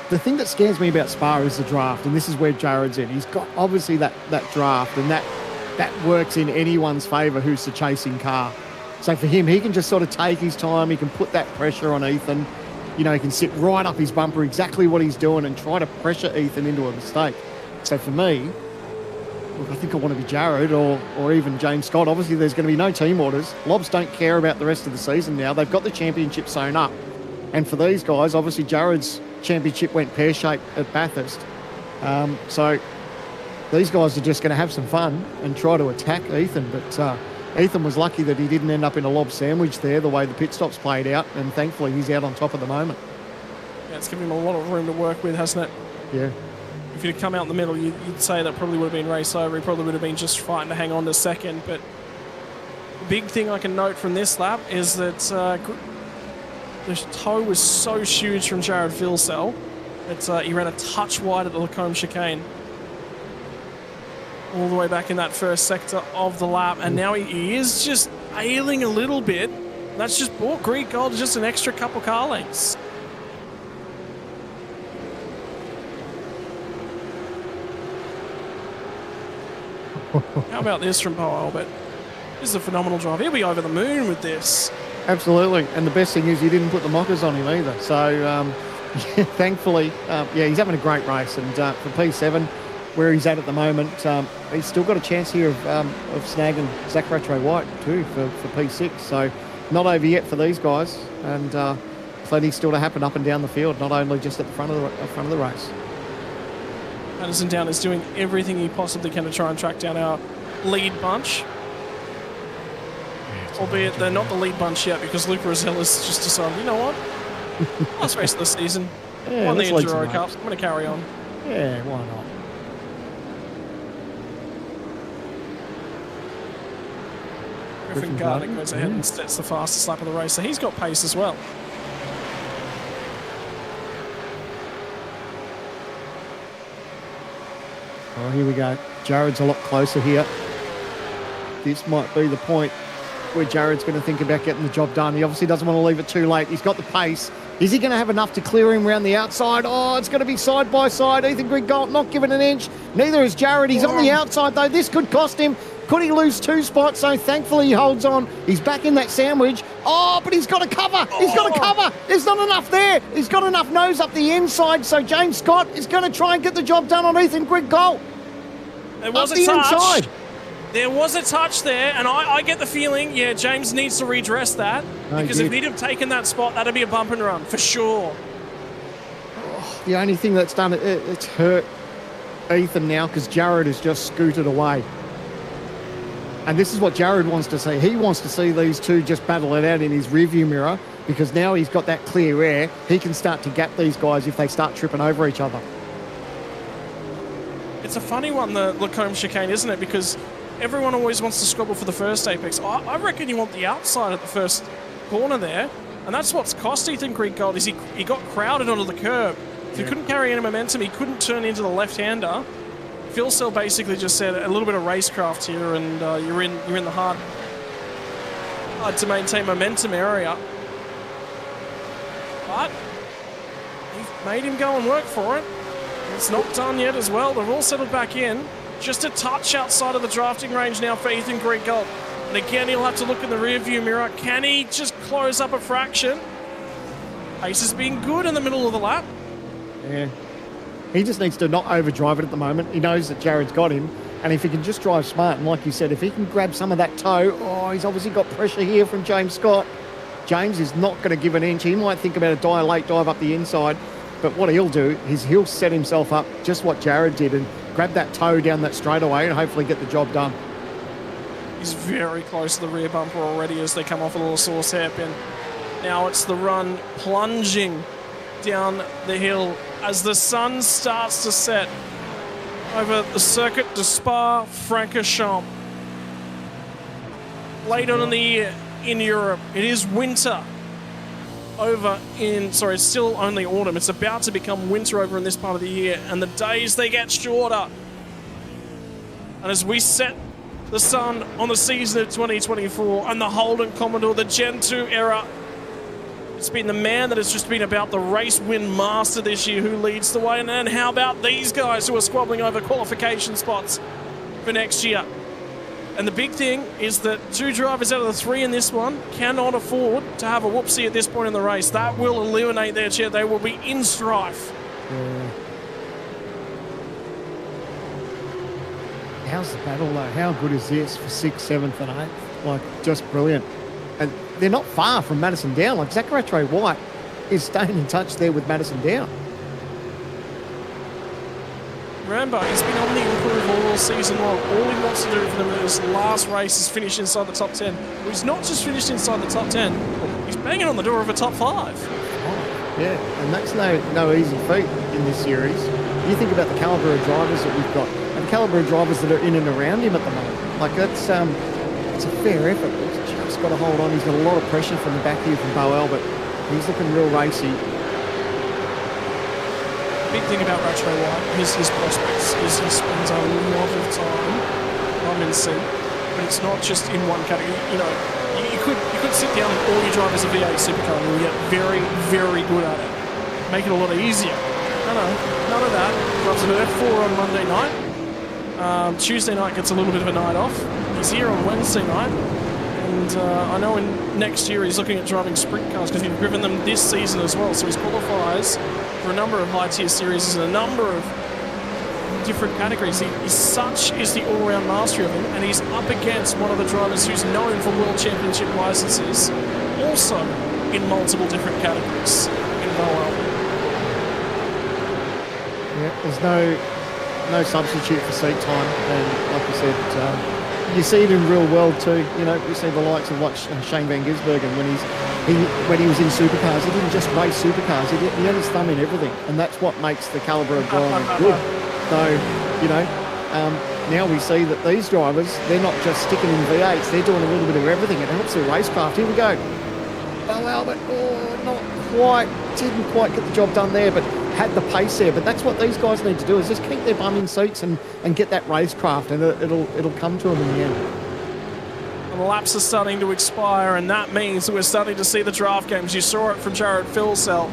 K: The thing that scares me about Spa is the draft, and this is where Jared's in. He's got obviously that draft, and that works in anyone's favour who's the chasing car. So for him, he can just sort of take his time. He can put that pressure on Ethan. You know, he can sit right up his bumper, exactly what he's doing, and try to pressure Ethan into a mistake. So for me, look, I think I want to be Jared or even James Scott. Obviously, there's going to be no team orders. Lobs don't care about the rest of the season now. They've got the championship sewn up. And for these guys, obviously, Jared's championship went pear-shaped at Bathurst. So these guys are just going to have some fun and try to attack Ethan. But Ethan was lucky that he didn't end up in a lob sandwich there, the way the pit stops played out. And thankfully, he's out on top at the moment.
J: Yeah, it's given him a lot of room to work with, hasn't it?
K: Yeah.
J: If he'd come out in the middle, you'd say that probably would have been race over. He probably would have been just fighting to hang on to second. But the big thing I can note from this lap is that the toe was so huge from Jared Filsell that he ran a touch wide at the Lacombe chicane. All the way back in that first sector of the lap. And now he is just ailing a little bit. That's just bought Greek Gold just an extra couple car lengths. How about this from Bo Albert? This is a phenomenal drive. He'll be over the moon with this.
K: Absolutely. And the best thing is you didn't put the mockers on him either. So, yeah, thankfully, yeah, he's having a great race. And for P7, where he's at the moment, he's still got a chance here of snagging Zach Rattray-White too for P6. So not over yet for these guys. And plenty still to happen up and down the field, not only just at the front of the race.
J: Madison Down is doing everything he possibly can to try and track down our lead bunch. Albeit they're not the lead bunch yet because Luke Rosella's just decided, you know what? Last race of the season.
K: Yeah,
J: Won the
K: let's lead
J: Enduro
K: some
J: Cup.
K: laps.
J: I'm going to carry on.
K: Yeah, why not?
J: Griffin Gardner goes ahead and sets the fastest lap of the race, so he's got pace as well.
K: Oh, here we go. Jared's a lot closer here. This might be the point where Jared's going to think about getting the job done. He obviously doesn't want to leave it too late. He's got the pace. Is he going to have enough to clear him around the outside? Oh, it's going to be side by side. Ethan Griggold not giving an inch. Neither is Jared. He's on the outside, though. This could cost him. Could he lose 2 spots? So thankfully he holds on. He's back in that sandwich. Oh, but he's got to cover. He's got to cover. There's not enough there. He's got enough nose up the inside. So James Scott is going to try and get the job done on Ethan Griggold.
J: There was
K: up
J: a
K: the
J: touch.
K: inside.
J: There was a touch there, and I get the feeling, yeah, James needs to redress that.
K: No,
J: because if he'd have taken that spot, that'd be a bump and run, for sure.
K: The only thing that's done it, it's hurt Ethan now because Jared has just scooted away. And this is what Jared wants to see. He wants to see these two just battle it out in his rearview mirror because now he's got that clear air. He can start to gap these guys if they start tripping over each other.
J: It's a funny one, the Lacombe chicane, isn't it? Because everyone always wants to scrabble for the first apex. I reckon you want the outside at the first corner there, and that's what's cost Ethan Greek Gold, is he got crowded onto the curb. If he couldn't carry any momentum, he couldn't turn into the left-hander. Phil Cell basically just said a little bit of racecraft here, and you're in the hard to maintain momentum area. But he made him go and work for it. It's not done yet as well. They're all settled back in. Just a touch outside of the drafting range now for Ethan Greek Gold. And again, he'll have to look in the rear view mirror. Can he just close up a fraction? Pace has been good in the middle of the lap.
K: Yeah. He just needs to not overdrive it at the moment. He knows that Jared's got him. And if he can just drive smart, and like you said, if he can grab some of that toe, he's obviously got pressure here from James Scott. James is not going to give an inch. He might think about a late dive up the inside. But what he'll do is he'll set himself up just what Jared did and grab that toe down that straightaway and hopefully get the job done.
J: He's very close to the rear bumper already as they come off a little sauce hairpin. Now it's the run plunging down the hill as the sun starts to set over the circuit de Spa-Francorchamps. Late on in the year in Europe, it is winter. It's still only autumn. It's about to become winter over in this part of the year, and the days, they get shorter. And as we set the sun on the season of 2024 and the Holden Commodore, the Gen 2 era, it's been the man that has just been about the race win master this year who leads the way. And then how about these guys who are squabbling over qualification spots for next year? And the big thing is that 2 drivers out of the 3 in this one cannot afford to have a whoopsie at this point in the race. That will eliminate their chair. They will be in strife.
K: Yeah. How's the battle though? How good is this for 6th, 7th and 8th? Like, just brilliant. And they're not far from Madison Down. Like, Zach Rattray-White is staying in touch there with Madison Down.
J: Rambo, he's been on the improve all season long. All he wants to do for them in this last race is finish inside the top 10. Well, he's not just finished inside the top 10, he's banging on the door of a top 5.
K: Yeah, and that's no easy feat in this series. You think about the calibre of drivers that we've got, and the calibre of drivers that are in and around him at the moment. Like, it's a fair effort. He's just got to hold on. He's got a lot of pressure from the back here from Bo Albert. He's looking real racy.
J: Big thing about Rattray-White, his prospects, is he spends a lot of time in seat, but it's not just in one category. You know, you could sit down and all your drivers a V8 Supercar and you'll get very, very good at it. Make it a lot easier. No, none of that. Drives an F4 on Monday night. Tuesday night gets a little bit of a night off. He's here on Wednesday night. And I know in next year he's looking at driving sprint cars because he's driven them this season as well. So he qualifies for a number of high-tier series in a number of different categories. Such is the all-round mastery of him, and he's up against one of the drivers who's known for World Championship licenses, also in multiple different categories in Bo Albert.
K: Yeah, there's no substitute for seat time, and like I said, you see it in real world too. You know, you see the likes of like Shane Van Gisbergen when he was in supercars. He didn't just race supercars. He had his thumb in everything, and that's what makes the calibre of driving good. So, you know, now we see that these drivers, they're not just sticking in V8s. They're doing a little bit of everything. It helps their racecraft. Here we go. Bo Albert, didn't quite get the job done there, but had the pace there. But that's what these guys need to do, is just keep their bum in seats and get that racecraft, and it'll come to them in the end.
J: And the laps are starting to expire, and that means that we're starting to see the draft games. You saw it from Jared Philsell.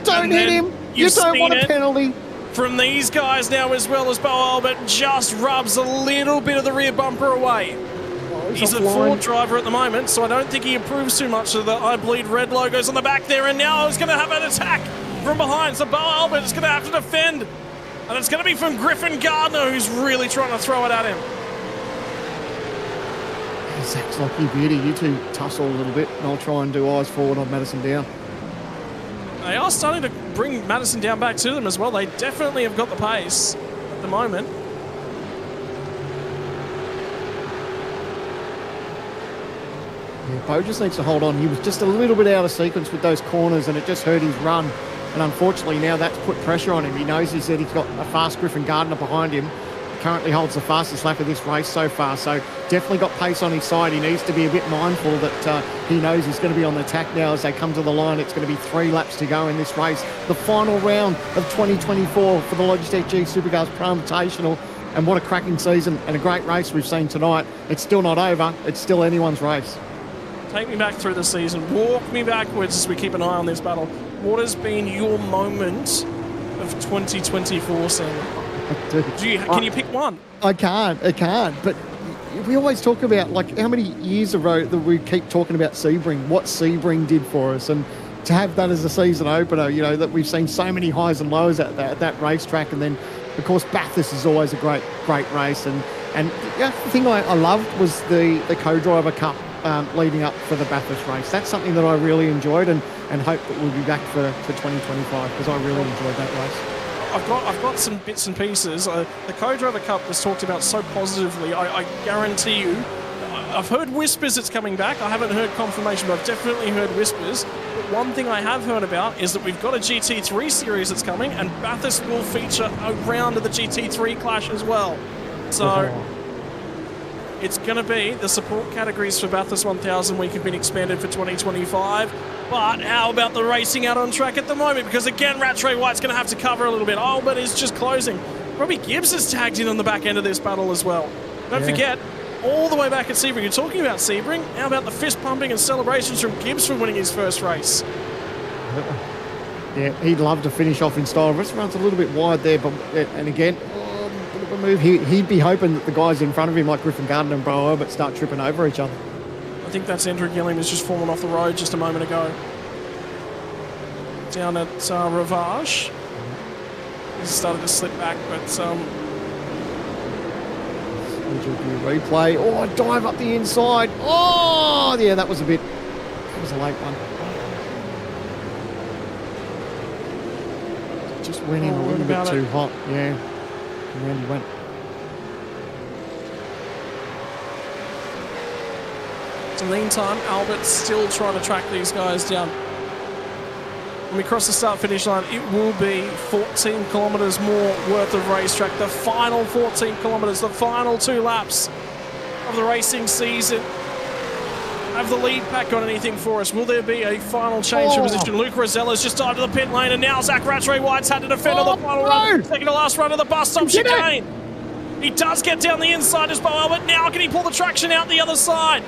K: Don't hit him! You don't want a penalty!
J: From these guys now, as well as Bo Albert just rubs a little bit of the rear bumper away. He's a Ford driver at the moment, so I don't think he approves too much of the I Bleed Red logos on the back there. And now he's going to have an attack from behind. So Bo Albert is going to have to defend. And it's going to be from Griffin Gardner, who's really trying to throw it at him.
K: Zach's like, you beauty, you two tussle a little bit, and I'll try and do eyes forward on Madison Down.
J: They are starting to bring Madison Down back to them as well. They definitely have got the pace at the moment.
K: Yeah, Bo just needs to hold on. He was just a little bit out of sequence with those corners, and it just hurt his run. And unfortunately, now that's put pressure on him. He knows he's got a fast Griffin Gardner behind him. currently holds the fastest lap of this race so far, so definitely got pace on his side. He needs to be a bit mindful that he knows he's going to be on the attack now as they come to the line. It's going to be 3 laps to go in this race, the final round of 2024 for the Logitech G Supercars Pro Invitational. And what a cracking season and a great race we've seen tonight. It's still not over. It's still anyone's race.
J: Take me back through the season. Walk me backwards as we keep an eye on this battle. What has been your moment of 2024, Sam? Can you pick one?
K: I can't. But we always talk about, like, how many years ago that we keep talking about Sebring, what Sebring did for us. And to have that as a season opener, you know, that we've seen so many highs and lows at that racetrack. And then, of course, Bathurst is always a great race. And the thing I loved was the co-driver cup leading up for the Bathurst race. That's something that I really enjoyed and hope that we'll be back for 2025 because I really enjoyed that race.
J: I've got some bits and pieces. The co-driver cup was talked about so positively. I guarantee you, I've heard whispers it's coming back. I haven't heard confirmation, but I've definitely heard whispers. But one thing I have heard about is that we've got a GT3 series that's coming, and Bathurst will feature a round of the GT3 clash as well. So it's going to be the support categories for Bathurst 1000 Week have been expanded for 2025. But how about the racing out on track at the moment? Because again, Rattray-White's going to have to cover a little bit. Albert is just closing. Robbie Gibbs has tagged in on the back end of this battle as well. Don't forget, all the way back at Sebring. You're talking about Sebring. How about the fist pumping and celebrations from Gibbs for winning his first race?
K: Yeah, he'd love to finish off in style. This runs a little bit wide there, but and again, bit of a move. He'd be hoping that the guys in front of him, like Griffin Gardner and Bro Albert, start tripping over each other.
J: I think that's Andrew Gilliam has just fallen off the road just a moment ago. Down at Ravage. He's started to slip back, but
K: replay. Oh, dive up the inside. Oh, yeah, that was a late one. Just went in a little bit too hot. Yeah, around he went.
J: In the meantime, Albert's still trying to track these guys down. When we cross the start-finish line, it will be 14 kilometres more worth of racetrack. The final 14 kilometres, the final 2 laps of the racing season. Have the lead pack got anything for us? Will there be a final change of position? Luke Rosella's just dived to the pit lane, and now Zach Rattray-White's had to defend on the final run. Second to last run of the bus stop chicane. He does get down the inside as well, but now can he pull the traction out the other side?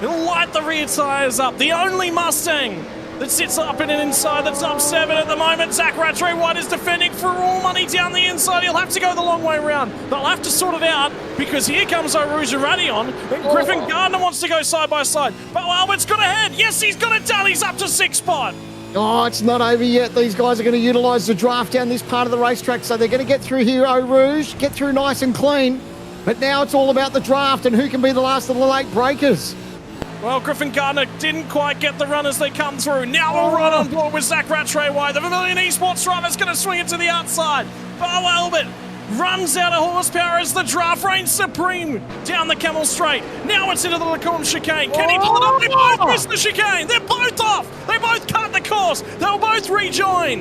J: He'll light the rear tyres up. The only Mustang that sits up in an inside that's up 7 at the moment. Zach Rattray-White is defending for all money down the inside. He'll have to go the long way round. They'll have to sort it out because here comes Rouge Radion. And Griffin Gardner wants to go side by side. But Albert's got ahead. Yes, he's got it done. He's up to 6th spot.
K: Oh, it's not over yet. These guys are going to utilise the draft down this part of the racetrack. So they're going to get through here, Rouge, get through nice and clean. But now it's all about the draft and who can be the last of the late breakers.
J: Well, Griffin Gardner didn't quite get the run as they come through. Now we'll run on board with Zach Rattray-White. The Vermillion eSports driver's going to swing it to the outside. Bo Albert runs out of horsepower as the draft reigns supreme down the Camel Straight. Now it's into the Lacombe chicane. Can he pull it off? They both miss the chicane. They're both off. They both cut the course. They'll both rejoin.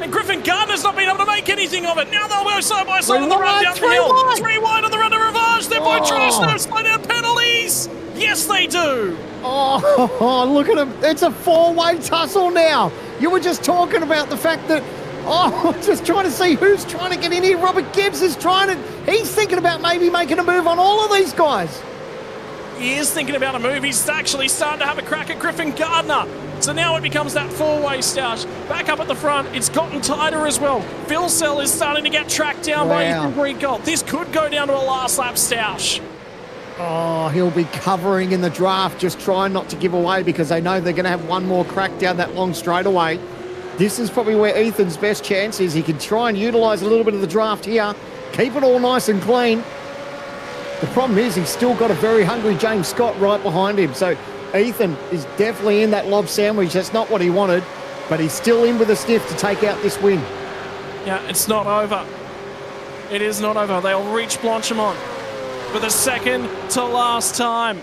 J: And Griffin Gardner's not been able to make anything of it. Now they'll go side by side on the run down the hill. 3 wide on the run to Ravage. They're both trying to slow down penalties. Yes, they do.
K: Oh, look at him. It's a 4-way tussle now. You were just talking about the fact that, just trying to see who's trying to get in here. Robert Gibbs is he's thinking about maybe making a move on all of these guys.
J: He is thinking about a move. He's actually starting to have a crack at Griffin Gardner. So now it becomes that 4-way stoush. Back up at the front, it's gotten tighter as well. Phil Sell is starting to get tracked down by Ethan Green Gold. This could go down to a last lap stoush.
K: Oh, he'll be covering in the draft, just trying not to give away because they know they're going to have one more crack down that long straightaway. This is probably where Ethan's best chance is. He can try and utilise a little bit of the draft here, keep it all nice and clean. The problem is he's still got a very hungry James Scott right behind him. So Ethan is definitely in that lob sandwich. That's not what he wanted, but he's still in with a sniff to take out this win.
J: Yeah, it's not over. It is not over. They'll reach Blanchimont for the second to last time.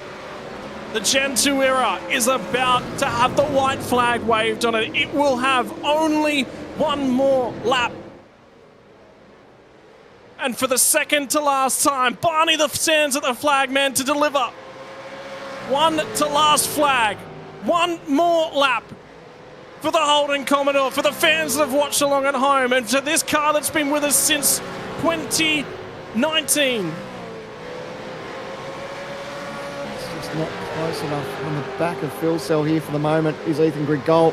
J: The Gen 2 era is about to have the white flag waved on it. It will have only one more lap. And for the second to last time, Barney stands at the flag man to deliver. One to last flag. One more lap for the Holden Commodore, for the fans that have watched along at home, and to this car that's been with us since 2019.
K: It's just not close enough. On the back of Phil Cell here for the moment is Ethan Grigol.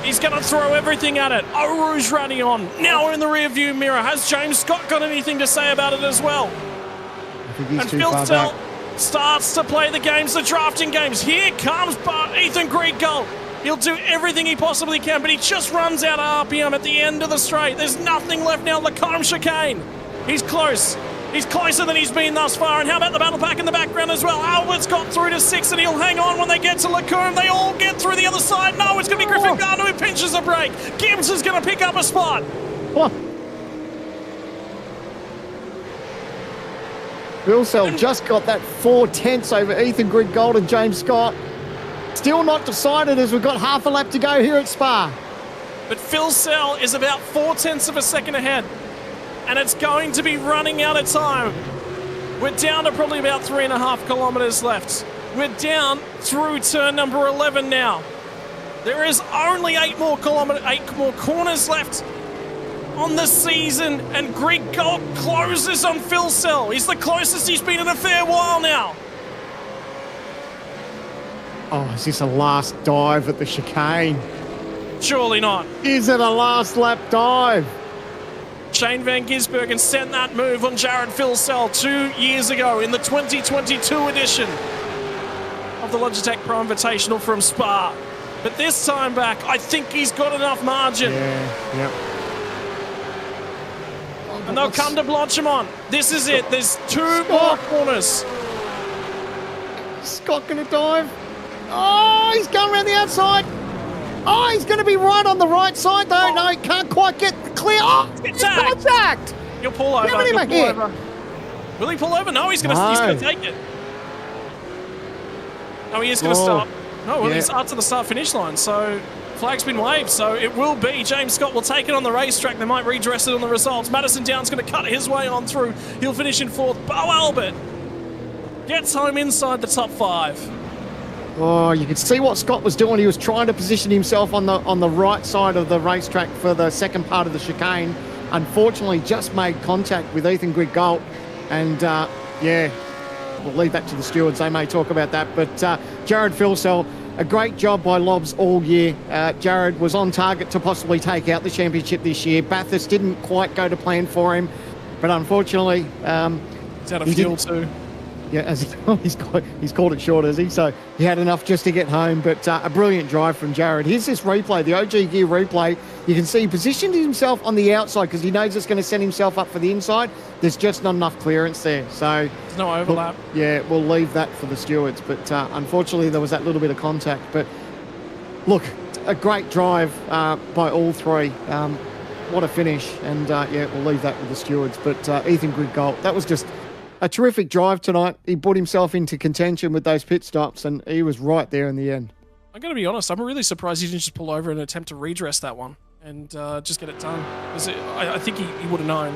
J: He's going to throw everything at it. Eau Rouge running on. Now in the rear-view mirror. Has James Scott got anything to say about it as well?
K: I think he's
J: and
K: too
J: Phil
K: far
J: Cell
K: back.
J: starts to play the games, the drafting games. Here comes Ethan Grigol. He'll do everything he possibly can, but he just runs out of RPM at the end of the straight. There's nothing left now. Lacombe chicane. He's close. He's closer than he's been thus far. And how about the battle pack in the background as well? Albert's got through to 6, and he'll hang on when they get to Lacombe. They all get through the other side. No, it's going to be Griffin Gardner who pinches a break. Gibbs is going to pick up a spot.
K: Oh. Phil Cell just got that 4/10 over Ethan Grigol and James Scott. Still not decided as we've got half a lap to go here at Spa.
J: But Phil Cell is about 0.4 of a second ahead. And it's going to be running out of time. We're down to probably about 3.5 kilometres left. We're down through turn number 11 now. There is only 8 more corners left on the season, and Grigol closes on Phil Cell. He's the closest he's been in a fair while now.
K: Oh, is this a last dive at the chicane?
J: Surely not.
K: Is it a last lap dive?
J: Shane Van Gisbergen sent that move on Jared Phil Cell 2 years ago in the 2022 edition of the Logitech Pro Invitational from Spa. But this time back, I think he's got enough margin.
K: Yeah, yep.
J: And they'll come to Blanchimont. This is it. There's 2 more corners.
K: Scott going to dive. Oh, he's going around the outside. Oh, he's going to be right on the right side, though. No, he can't quite get clear. Oh, it's contact.
J: He'll pull over.
K: Giving him a hit.
J: Will he pull over? No, he's going to take it. No, he is going to stop. No, well, he's up to the start-finish line, so flag's been waved. So it will be James Scott will take it on the racetrack. They might redress it on the results. Madison Down's going to cut his way on through. He'll finish in 4th. Bo Albert gets home inside the top 5.
K: Oh, you could see what Scott was doing. He was trying to position himself on the right side of the racetrack for the second part of the chicane. Unfortunately, just made contact with Ethan Grigol. And, yeah, we'll leave that to the stewards. They may talk about that. But Jared Phil Cell, a great job by Lobs all year. Jared was on target to possibly take out the championship this year. Bathurst didn't quite go to plan for him. But unfortunately...
J: he's out of fuel too.
K: Yeah, as he's called it short, has he? So he had enough just to get home, but a brilliant drive from Jared. Here's this replay, the OG Gear replay. You can see he positioned himself on the outside because he knows it's going to set himself up for the inside. There's just not enough clearance there. So
J: there's no overlap.
K: We'll leave that for the stewards. But unfortunately, there was that little bit of contact. But look, a great drive by all three. What a finish. And we'll leave that with the stewards. But Ethan Grigol, that was just a terrific drive tonight. He put himself into contention with those pit stops, and he was right there in the end.
J: I'm going to be honest, I'm really surprised he didn't just pull over and attempt to redress that one and just get it done. Because I think he would have known.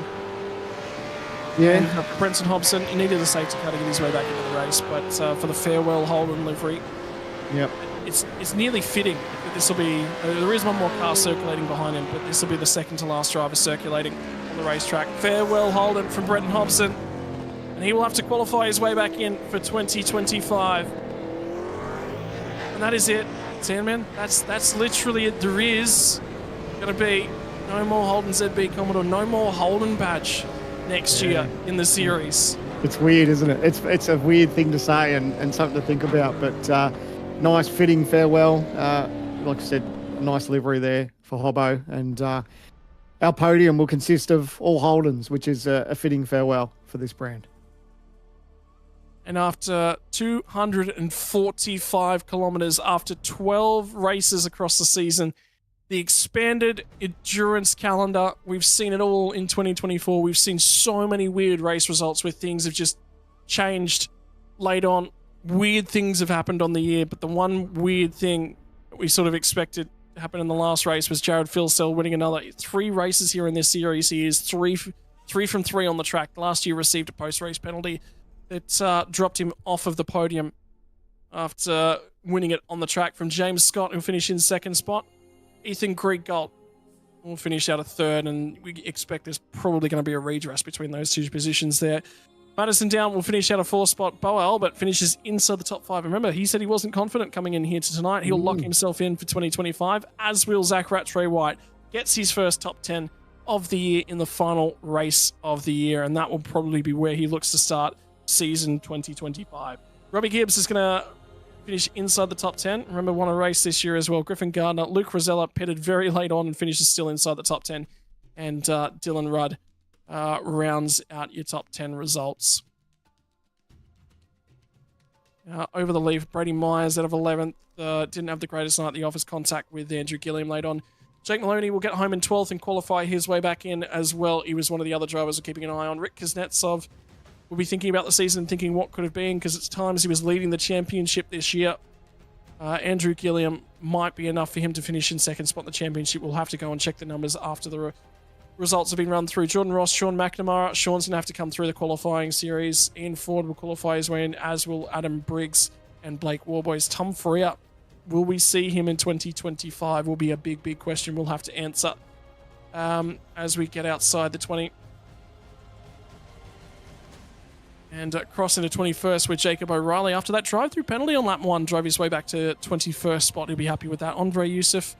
K: Yeah.
J: And, Brenton Hobson, he needed a safety car to get his way back into the race, but for the farewell Holden livery, it's nearly fitting that this will be... there is one more car circulating behind him, but this will be the second to last driver circulating on the racetrack. Farewell Holden from Brenton Hobson. And he will have to qualify his way back in for 2025. And that is it, Sandman. That's literally it. There is going to be no more Holden ZB Commodore, no more Holden badge next year in the series.
K: It's weird, isn't it? It's a weird thing to say and something to think about. But nice fitting farewell. Like I said, a nice livery there for Hobbo. And our podium will consist of all Holdens, which is a fitting farewell for this brand.
J: And after 245 kilometers, after 12 races across the season, the expanded endurance calendar, we've seen it all in 2024. We've seen so many weird race results where things have just changed late on. Weird things have happened on the year, but the one weird thing that we sort of expected happened in the last race was Jared Filsell winning another 3 races here in this series. He is 3 from 3 on the track. Last year received a post-race penalty that dropped him off of the podium after winning it on the track from James Scott, who finished in 2nd spot. Ethan Grieg-Galt will finish out of 3rd, and we expect there's probably going to be a redress between those 2 positions there. Madison Down will finish out of 4th spot. Bo Albert finishes inside the top 5. Remember, he said he wasn't confident coming in here to tonight. He'll lock himself in for 2025, as will Zach Rattray-White. Gets his first top 10 of the year in the final race of the year, and that will probably be where he looks to start season 2025. Robbie Gibbs is going to finish inside the top 10. Remember, won a race this year as well. Griffin Gardner, Luke Rosella pitted very late on and finishes still inside the top 10. And Dylan Rudd rounds out your top 10 results. Over the leaf, Brady Myers out of 11th. Didn't have the greatest night at the office. Contact with Andrew Gilliam late on. Jake Maloney will get home in 12th and qualify his way back in as well. He was one of the other drivers we're keeping an eye on. Rick Kuznetsov will be thinking about the season, thinking what could have been, because it's times he was leading the championship this year. Andrew Gilliam might be enough for him to finish in 2nd spot in the championship. We'll have to go and check the numbers after the results have been run through. Jordan Ross, Sean McNamara. Sean's going to have to come through the qualifying series. Ian Ford will qualify his way in, as will Adam Briggs and Blake Warboys. Tom Freer, will we see him in 2025? Will be a big, big question we'll have to answer as we get outside the 20. And cross into 21st with Jacob O'Reilly. After that drive-through penalty on lap 1, drove his way back to 21st spot. He'll be happy with that. Andre Youssef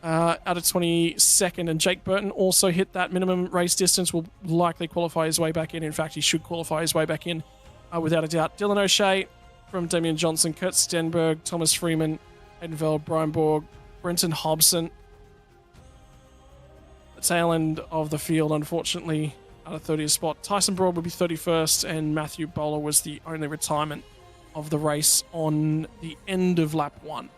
J: out of 22nd. And Jake Burton also hit that minimum race distance. Will likely qualify his way back in. In fact, he should qualify his way back in without a doubt. Dylan O'Shea from Damian Johnson, Kurt Stenberg, Thomas Freeman, Edenveld, Brian Borg, Brenton Hobson. The tail end of the field, unfortunately, at a 30th spot. Tyson Broad will be 31st, and Matthew Bowler was the only retirement of the race on the end of lap 1.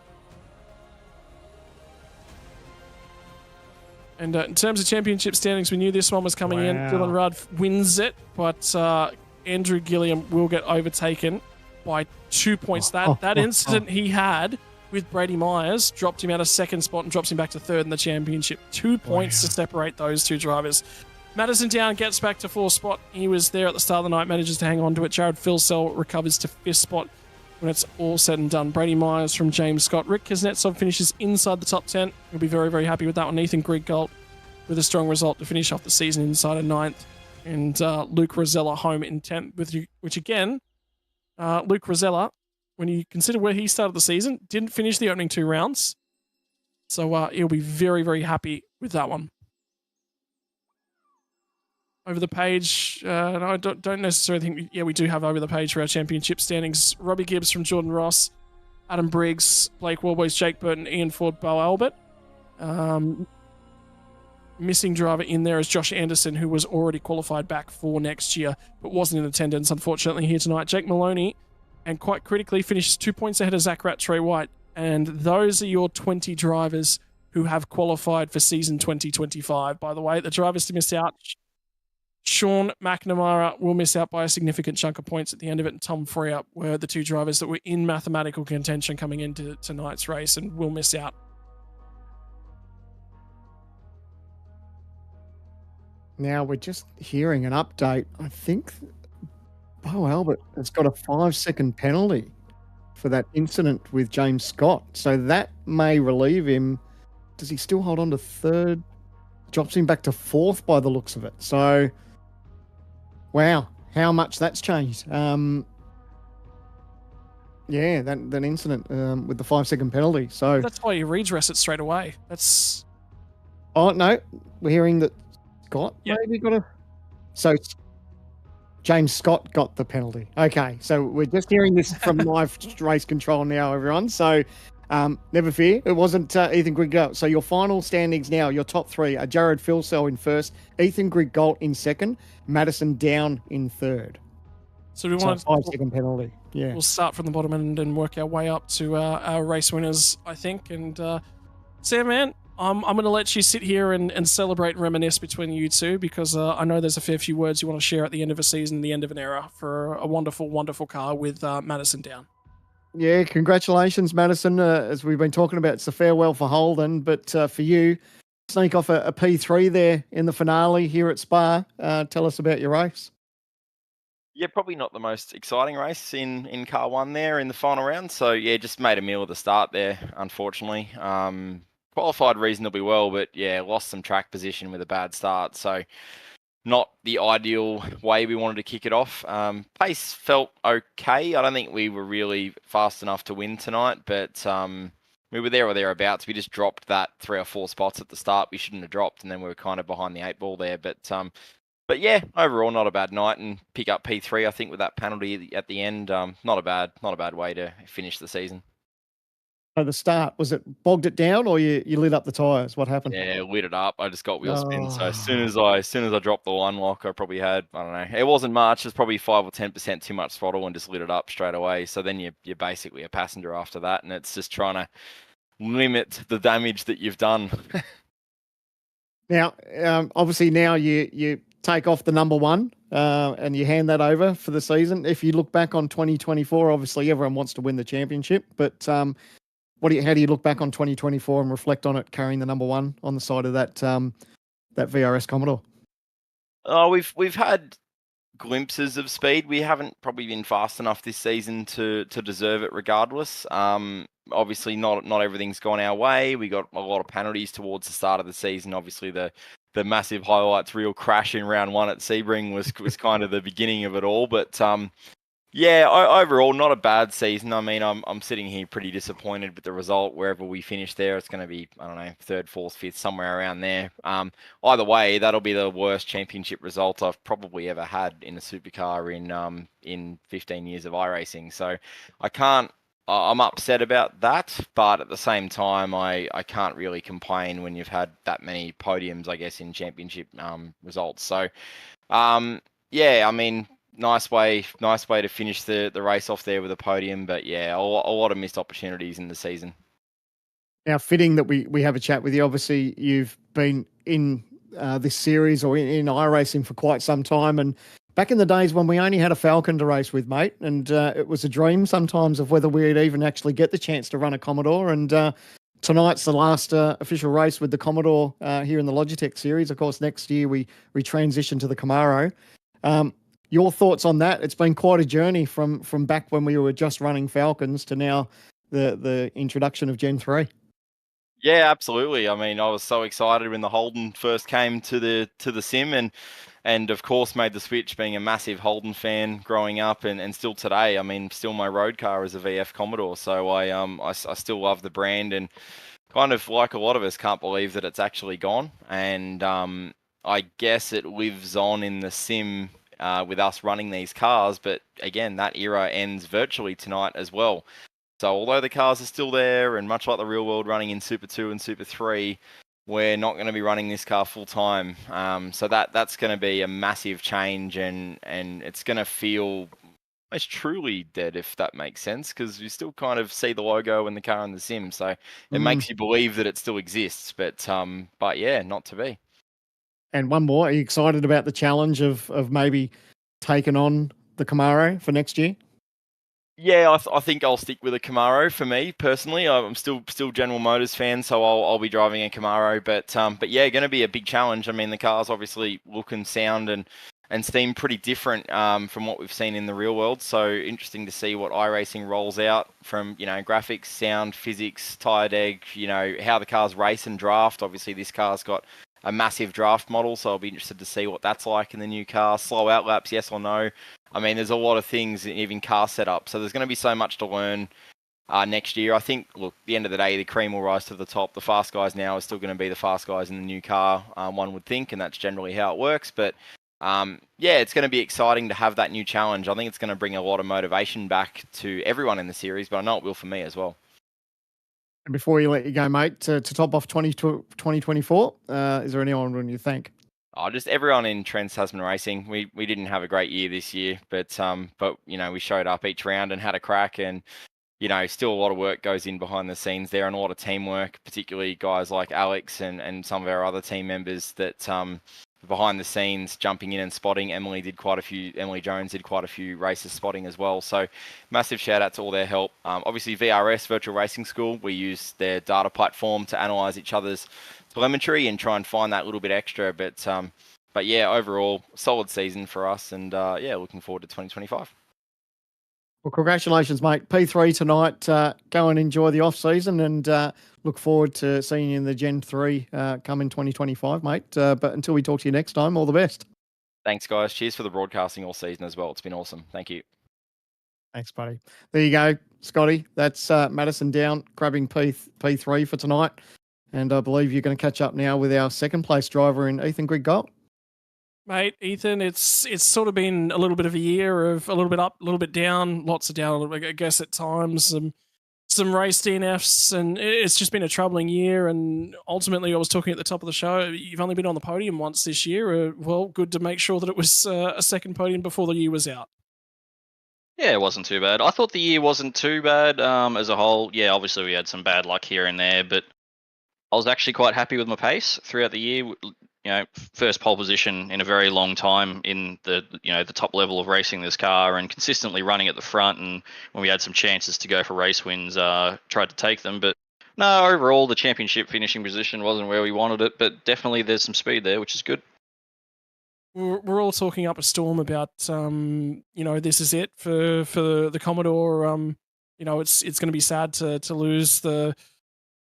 J: And in terms of championship standings, we knew this one was coming in. Dylan Rudd wins it, but Andrew Gilliam will get overtaken by 2 points. That incident he had with Brady Myers dropped him out of 2nd spot and drops him back to 3rd in the championship. 2 points to separate those 2 drivers. Madison Down gets back to 4th spot. He was there at the start of the night, manages to hang on to it. Jared Filsell recovers to 5th spot when it's all said and done. Brady Myers from James Scott. Rick Kuznetsov finishes inside the top 10. He'll be very, very happy with that one. Ethan Grieg-Galt with a strong result to finish off the season inside of 9th. And Luke Rosella home in 10th, which again, Luke Rosella, when you consider where he started the season, didn't finish the opening 2 rounds. So he'll be very, very happy with that one. Over the page, no, I don't necessarily think... Yeah, we do have over the page for our championship standings. Robbie Gibbs from Jordan Ross, Adam Briggs, Blake Warboys, Jake Burton, Ian Ford, Bo Albert. Missing driver in there is Josh Anderson, who was already qualified back for next year, but wasn't in attendance, unfortunately, here tonight. Jake Maloney, and quite critically, finishes 2 points ahead of Zach Rattray-White. And those are your 20 drivers who have qualified for season 2025. By the way, the drivers to miss out... Sean McNamara will miss out by a significant chunk of points at the end of it, and Tom Freer were the 2 drivers that were in mathematical contention coming into tonight's race and will miss out.
K: Now we're just hearing an update. I think Bo Albert has got a 5-second penalty for that incident with James Scott. So that may relieve him. Does he still hold on to 3rd? Drops him back to 4th by the looks of it. So... wow, how much that's changed. Yeah, that incident with the 5-second penalty. So
J: that's why you redress it straight away. That's...
K: Oh, no. We're hearing that Scott maybe got a... So James Scott got the penalty. Okay, so we're just hearing this from live race control now, everyone. So never fear, it wasn't Ethan Grieg-Galt. So your final standings now, your top 3 are Jared Filsell in 1st, Ethan Grieg-Galt in 2nd, Madison Down in 3rd.
J: So we want
K: 5-second penalty. Yeah,
J: we'll start from the bottom end and work our way up to our race winners, I think. And Sam, man, I'm going to let you sit here and celebrate and reminisce between you two, because I know there's a fair few words you want to share at the end of a season, the end of an era, for a wonderful, wonderful car with Madison Down.
K: Yeah, congratulations, Madison. As we've been talking about, it's a farewell for Holden, but for you, sneak off a P3 there in the finale here at Spa. Tell us about your race.
N: Yeah, probably not the most exciting race in car one there in the final round. So yeah, just made a meal at the start there, unfortunately. Qualified reasonably well, but yeah, lost some track position with a bad start. So not the ideal way we wanted to kick it off. Pace felt okay. I don't think we were really fast enough to win tonight, but we were there or thereabouts. We just dropped that 3 or 4 spots at the start we shouldn't have dropped, and then we were kind of behind the 8 ball there. But yeah, overall not a bad night, and pick up P3 I think with that penalty at the end. Not a bad way to finish the season.
K: At the start, was it bogged it down, or you lit up the tyres? What happened?
N: Yeah, lit it up. I just got wheel spin. So as soon as I dropped the one lock, I probably had, I don't know, it wasn't much. It's probably 5 or 10% too much throttle, and just lit it up straight away. So then you're basically a passenger after that, and it's just trying to limit the damage that you've done.
K: Now, obviously, now you take off the number 1 and you hand that over for the season. If you look back on 2024, obviously everyone wants to win the championship, but how do you look back on 2024 and reflect on it carrying the number 1 on the side of that VRS Commodore?
N: Oh, we've had glimpses of speed. We haven't probably been fast enough this season to deserve it regardless. Obviously not everything's gone our way. We got a lot of penalties towards the start of the season. Obviously the massive highlights reel crash in round 1 at Sebring was kind of the beginning of it all. But yeah, overall not a bad season. I mean, I'm sitting here pretty disappointed with the result. Wherever we finish there, it's going to be, I don't know, 3rd, 4th, 5th, somewhere around there. Either way, that'll be the worst championship result I've probably ever had in a supercar in 15 years of iRacing. So I'm upset about that, but at the same time, I can't really complain when you've had that many podiums, I guess, in championship results. So, yeah, I mean, nice way to finish the race off there with a podium. But yeah, a lot of missed opportunities in the season.
K: Now, fitting that we have a chat with you. Obviously, you've been in this series or in iRacing for quite some time, and back in the days when we only had a Falcon to race with, mate, and it was a dream sometimes of whether we'd even actually get the chance to run a Commodore. And tonight's the last official race with the Commodore here in the Logitech series. Of course, next year we transition to the Camaro. Your thoughts on that? It's been quite a journey from back when we were just running Falcons to now the introduction of Gen 3.
N: Yeah, absolutely. I mean, I was so excited when the Holden first came to the sim, and of course made the switch, being a massive Holden fan growing up, and still today. I mean, still my road car is a VF Commodore, so I still love the brand, and kind of like a lot of us can't believe that it's actually gone. And I guess it lives on in the sim with us running these cars, but again, that era ends virtually tonight as well. So although the cars are still there, and much like the real world running in Super 2 and Super 3, we're not going to be running this car full time. So that's going to be a massive change, and it's going to feel almost truly dead, if that makes sense, because you still kind of see the logo and the car in the sim. So it makes you believe that it still exists, but yeah, not to be.
K: And one more, are you excited about the challenge of maybe taking on the Camaro for next year?
N: Yeah, I think I'll stick with a Camaro for me personally. I'm still General Motors fan, so I'll be driving a Camaro. But yeah, going to be a big challenge. I mean, the cars obviously look and sound and seem pretty different from what we've seen in the real world. So interesting to see what iRacing rolls out from, graphics, sound, physics, tyre deg, how the cars race and draft. Obviously, this car's got a massive draft model, so I'll be interested to see what that's like in the new car. Slow out laps, yes or no? I mean, there's a lot of things, even car setup. So there's going to be so much to learn next year. I think, look, at the end of the day, the cream will rise to the top. The fast guys now are still going to be the fast guys in the new car, one would think, and that's generally how it works. But yeah, it's going to be exciting to have that new challenge. I think it's going to bring a lot of motivation back to everyone in the series, but I know it will for me as well.
K: And before you let you go, mate, to top off 2024, is there anyone you thank?
N: Oh, just everyone in Trans-Tasman Racing. We didn't have a great year this year, but we showed up each round and had a crack, and still a lot of work goes in behind the scenes there, and a lot of teamwork, particularly guys like Alex and some of our other team members that behind the scenes, jumping in and spotting. Emily Jones did quite a few races spotting as well. So massive shout out to all their help. Obviously VRS, Virtual Racing School, we use their data platform to analyze each other's telemetry and try and find that little bit extra. But yeah, overall, solid season for us, and yeah, looking forward to 2025.
K: Well, congratulations, mate. P3 tonight. Go and enjoy the off season, and look forward to seeing you in the Gen 3 come in 2025, mate. But until we talk to you next time, all the best.
N: Thanks, guys. Cheers for the broadcasting all season as well. It's been awesome. Thank you.
K: Thanks, buddy. There you go, Scotty. That's Madison down grabbing P3 for tonight. And I believe you're going to catch up now with our second place driver in Ethan Grigg-Gold.
J: Mate, Ethan, it's sort of been a little bit of a year of a little bit up, a little bit down, lots of down, I guess, at times. Some race DNFs, and it's just been a troubling year. And ultimately, I was talking at the top of the show, you've only been on the podium once this year. Well, good to make sure that it was a second podium before the year was out.
O: Yeah, it wasn't too bad. I thought the year wasn't too bad as a whole. Yeah, obviously we had some bad luck here and there, but I was actually quite happy with my pace throughout the year. You know, first pole position in a very long time in the the top level of racing this car, and consistently running at the front. And when we had some chances to go for race wins, tried to take them. But no, overall the championship finishing position wasn't where we wanted it. But definitely there's some speed there, which is good.
J: We're all talking up a storm about this is it for the Commodore. It's going to be sad to lose the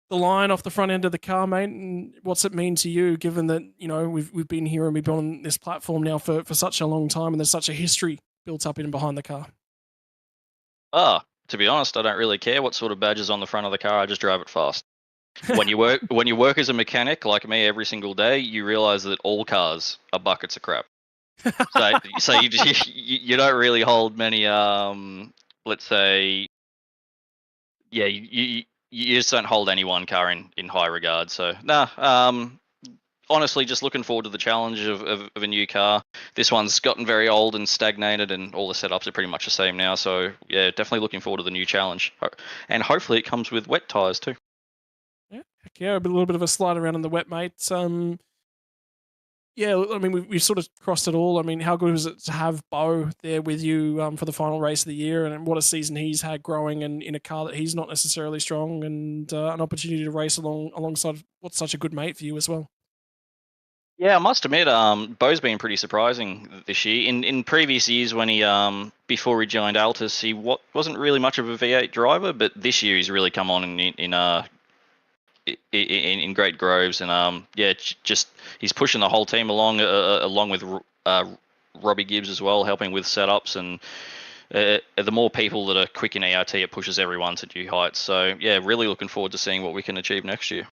J: line off the front end of the car, mate. And what's it mean to you, given that we've been here and we've been on this platform now for such a long time, and there's such a history built up in and behind the car?
O: To be honest, I don't really care what sort of badge is on the front of the car. I just drive it fast. When you work as a mechanic like me every single day, you realize that all cars are buckets of crap. So you don't really hold many let's say, yeah, you just don't hold any one car in high regard. So honestly, just looking forward to the challenge of a new car. This one's gotten very old and stagnated, and all the setups are pretty much the same now. So yeah, definitely looking forward to the new challenge, and hopefully it comes with wet tires too.
J: Yeah, a little bit of a slide around in the wet, mate. Yeah, I mean, we've sort of crossed it all. I mean, how good was it to have Bo there with you for the final race of the year, and what a season he's had growing and in a car that he's not necessarily strong, and an opportunity to race alongside what's such a good mate for you as well.
O: Yeah, I must admit, Bo's been pretty surprising this year. In previous years, when he before he joined Altus, he wasn't really much of a V8 driver, but this year he's really come on in great groves, and just he's pushing the whole team along with Robbie Gibbs as well, helping with setups, and the more people that are quick in ERT, it pushes everyone to new heights. So yeah, really looking forward to seeing what we can achieve next year.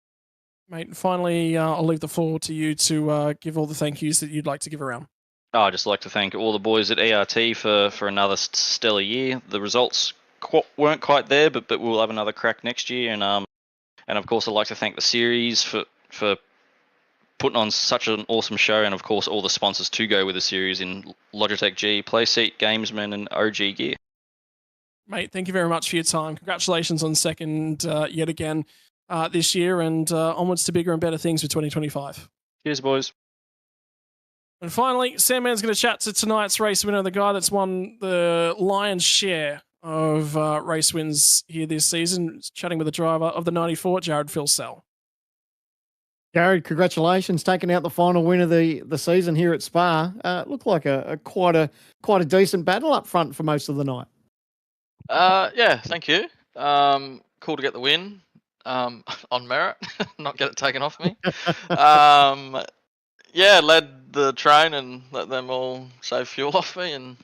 J: Mate, and finally, I'll leave the floor to you to give all the thank yous that you'd like to give around.
O: I'd just like to thank all the boys at ERT for another stellar year. The results weren't quite there, but we'll have another crack next year, and of course, I'd like to thank the series for putting on such an awesome show, and of course, all the sponsors to go with the series in Logitech G, Playseat, Gamesman, and OG Gear.
J: Mate, thank you very much for your time. Congratulations on second yet again this year, and onwards to bigger and better things for 2025.
O: Cheers, boys.
J: And finally, Sandman's going to chat to tonight's race winner, the guy that's won the lion's share of race wins here this season, chatting with the driver of the 94, Jared Filsell.
K: Jared, congratulations, taking out the final win of the season here at Spa. Looked like a quite a decent battle up front for most of the night.
L: Yeah, thank you. Cool to get the win on merit, not get it taken off me. Yeah, led the train and let them all save fuel off me, and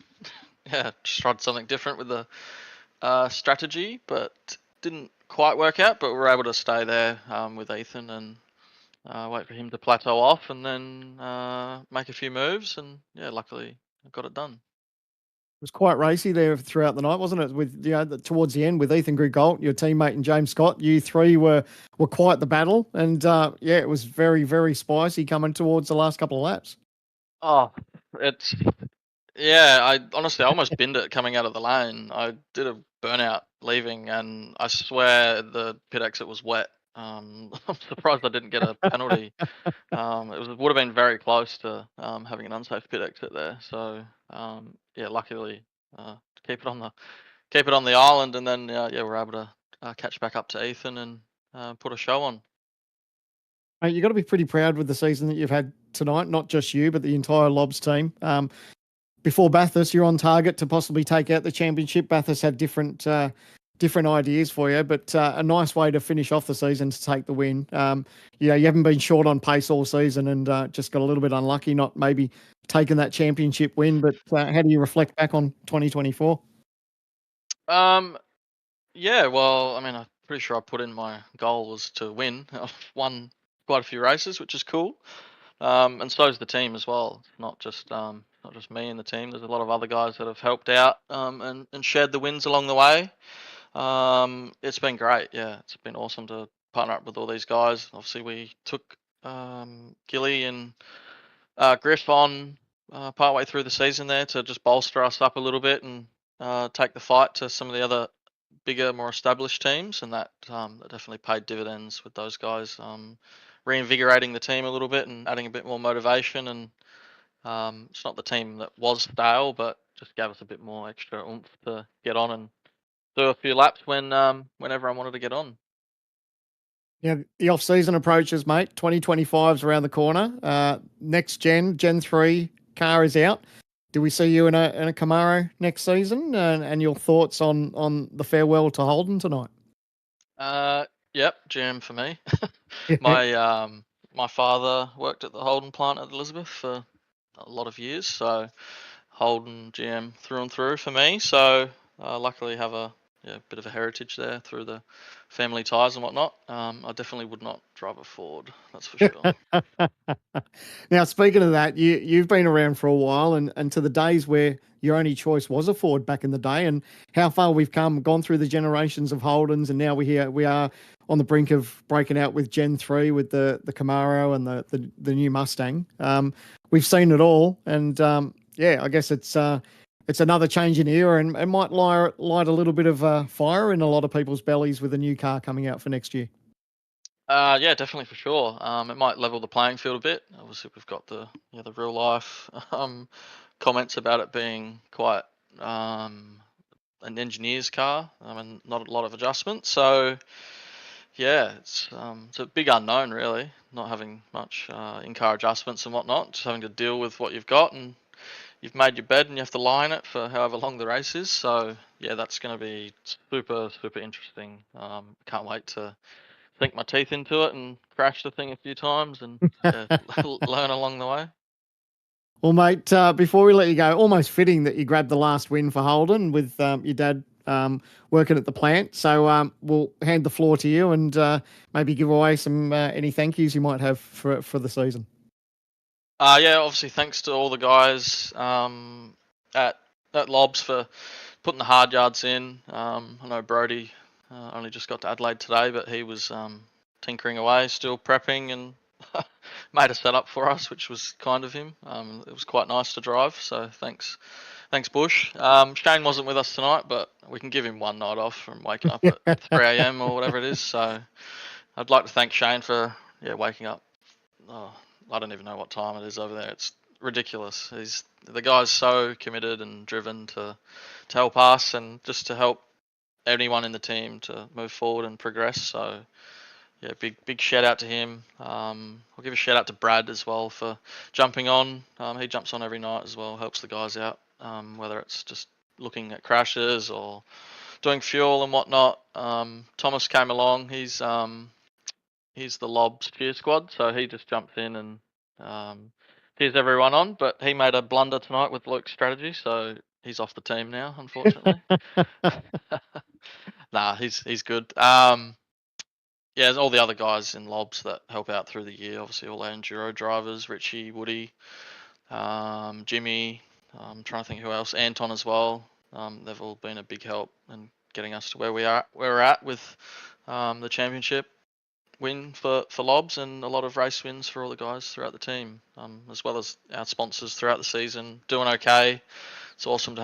L: yeah, just tried something different with the strategy, but didn't quite work out. But we were able to stay there with Ethan and wait for him to plateau off, and then make a few moves, and yeah, luckily I got it done.
K: It was quite racy there throughout the night, wasn't it? With towards the end with Ethan Grigg-Gold, your teammate, and James Scott, you three were quite the battle, and yeah, it was very, very spicy coming towards the last couple of laps.
L: Oh, it's yeah. I honestly almost binned it coming out of the lane. I did a burnout leaving, and I swear the pit exit was wet. I'm surprised I didn't get a penalty. Would have been very close to having an unsafe pit exit there. So yeah, luckily to keep it on the island, and then yeah, we're able to catch back up to Ethan and put a show on.
K: Mate, you've got to be pretty proud with the season that you've had tonight, not just you, but the entire Lobs team. Before Bathurst, you're on target to possibly take out the championship. Bathurst had different ideas for you, but a nice way to finish off the season to take the win. You haven't been short on pace all season and just got a little bit unlucky, not maybe taking that championship win. But how do you reflect back on 2024?
L: Yeah, well, I mean, I'm pretty sure I put in my goal was to win. I've won quite a few races, which is cool. And so is the team as well. Not just me and the team. There's a lot of other guys that have helped out and shared the wins along the way. It's been great. Yeah, it's been awesome to partner up with all these guys. Obviously, we took Gilly and Griff on partway through the season there to just bolster us up a little bit and take the fight to some of the other bigger, more established teams, and that definitely paid dividends with those guys. Reinvigorating the team a little bit and adding a bit more motivation, and it's not the team that was stale, but just gave us a bit more extra oomph to get on and do a few laps when everyone wanted to get on.
K: Yeah, the off-season approaches, mate. 2025's around the corner. Next Gen 3 car is out. Do we see you in a Camaro next season? And your thoughts on the farewell to Holden tonight?
L: Yep, GM for me. My father worked at the Holden plant at Elizabeth for a lot of years, so Holden GM through and through for me. So luckily have a bit of a heritage there through the family ties and whatnot. I definitely would not drive a Ford, that's for sure.
K: Now, speaking of that, you've been around for a while, and to the days where your only choice was a Ford back in the day, and how far we've gone through the generations of Holdens, and now we are on the brink of breaking out with Gen 3 with the Camaro and the new Mustang. We've seen it all, and yeah, I guess it's another change in era, and it might light a little bit of fire in a lot of people's bellies with a new car coming out for next year.
L: Yeah, definitely for sure. It might level the playing field a bit. Obviously, we've got the real life comments about it being quite an engineer's car and not a lot of adjustments. So yeah, it's a big unknown really. Not having much in-car adjustments and whatnot. Just having to deal with what you've got, and you've made your bed and you have to lie in it for however long the race is. So yeah, that's going to be super interesting. Can't wait to sink my teeth into it and crash the thing a few times and learn along the way.
K: Well, mate, before we let you go, almost fitting that you grabbed the last win for Holden with your dad working at the plant. So we'll hand the floor to you and maybe give away some any thank yous you might have for the season.
L: Yeah, obviously thanks to all the guys at Lobs for putting the hard yards in. I know Brody only just got to Adelaide today, but he was tinkering away, still prepping, and made a setup for us, which was kind of him. It was quite nice to drive, so thanks Bush. Shane wasn't with us tonight, but we can give him one night off from waking up at 3 a.m. or whatever it is. So I'd like to thank Shane for waking up. I don't even know what time it is over there. It's ridiculous. The guy's so committed and driven to help us and just to help anyone in the team to move forward and progress. So yeah, big shout out to him. I'll give a shout out to Brad as well for jumping on. He jumps on every night as well, helps the guys out, whether it's just looking at crashes or doing fuel and whatnot. Thomas came along. He's the Lobs cheer squad, so he just jumps in and cheers everyone on. But he made a blunder tonight with Luke's strategy, so he's off the team now, unfortunately. Nah, he's good. Yeah, all the other guys in Lobs that help out through the year, obviously all our enduro drivers, Richie, Woody, Jimmy, I'm trying to think who else, Anton as well. They've all been a big help in getting us to where we're at with the championship win for Lobs, and a lot of race wins for all the guys throughout the team, as well as our sponsors throughout the season doing okay. It's awesome to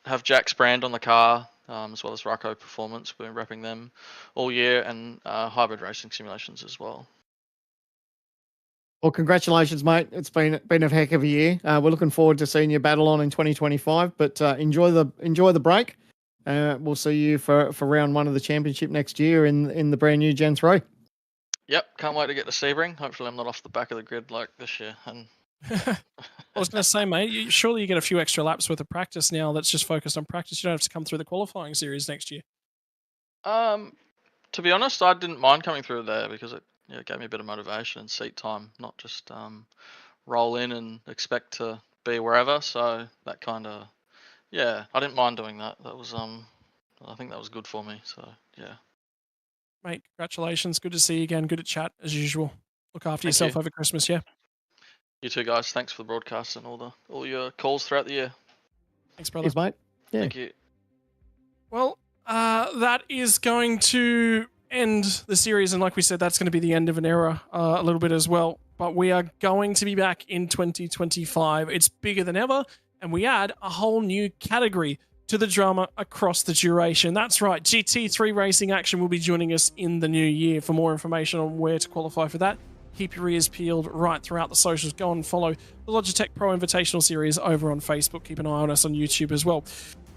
L: have Jack's brand on the car. as well as Rocco Performance. We're repping them all year, and hybrid racing simulations as well.
K: Well, congratulations, mate. It's been a heck of a year. We're looking forward to seeing you battle on in 2025. But enjoy the break. We'll see you for round 1 of the championship next year in the brand new Gen 3.
L: Yep, can't wait to get to Sebring. Hopefully, I'm not off the back of the grid like this year. And
J: I was going to say, mate, surely you get a few extra laps worth of practice now that's just focused on practice. You don't have to come through the qualifying series next year.
L: To be honest, I didn't mind coming through there because it gave me a bit of motivation and seat time, not just roll in and expect to be wherever. So that kind of, I didn't mind doing that. That was, I think that was good for me. So yeah.
J: Mate, congratulations. Good to see you again. Good to chat as usual. Look after yourself over Christmas, yeah?
L: You too, guys. Thanks for the broadcast and all your calls throughout the year.
J: Thanks, brother.
K: Cheers, mate. Yeah.
L: Thank you.
J: Well, that is going to end the series, and like we said, that's going to be the end of an era a little bit as well. But we are going to be back in 2025. It's bigger than ever, and we add a whole new category to the drama across the duration. That's right, GT3 Racing Action will be joining us in the new year. For more information on where to qualify for that, keep your ears peeled right throughout the socials. Go and follow the Logitech Pro Invitational Series over on Facebook. Keep an eye on us on YouTube as well.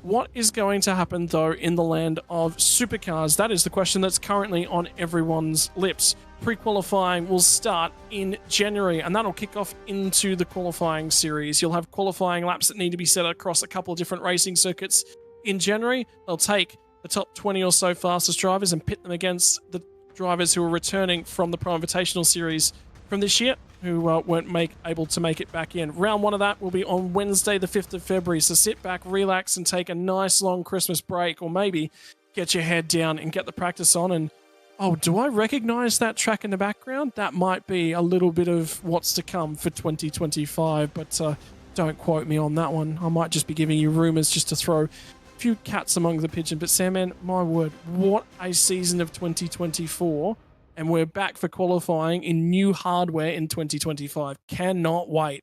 J: What is going to happen, though, in the land of supercars? That is the question that's currently on everyone's lips. Pre-qualifying will start in January, and that'll kick off into the qualifying series. You'll have qualifying laps that need to be set across a couple of different racing circuits. In January, they'll take the top 20 or so fastest drivers and pit them against the drivers who are returning from the Pro Invitational Series from this year, who weren't able to make it back in. Round 1 of that will be on Wednesday, the 5th of February. So sit back, relax, and take a nice long Christmas break, or maybe get your head down and get the practice on. And, oh, do I recognize that track in the background? That might be a little bit of what's to come for 2025, but don't quote me on that one. I might just be giving you rumors just to throw a few cats among the pigeon. But Sam, man, my word, what a season of 2024. And we're back for qualifying in new hardware in 2025. Cannot wait.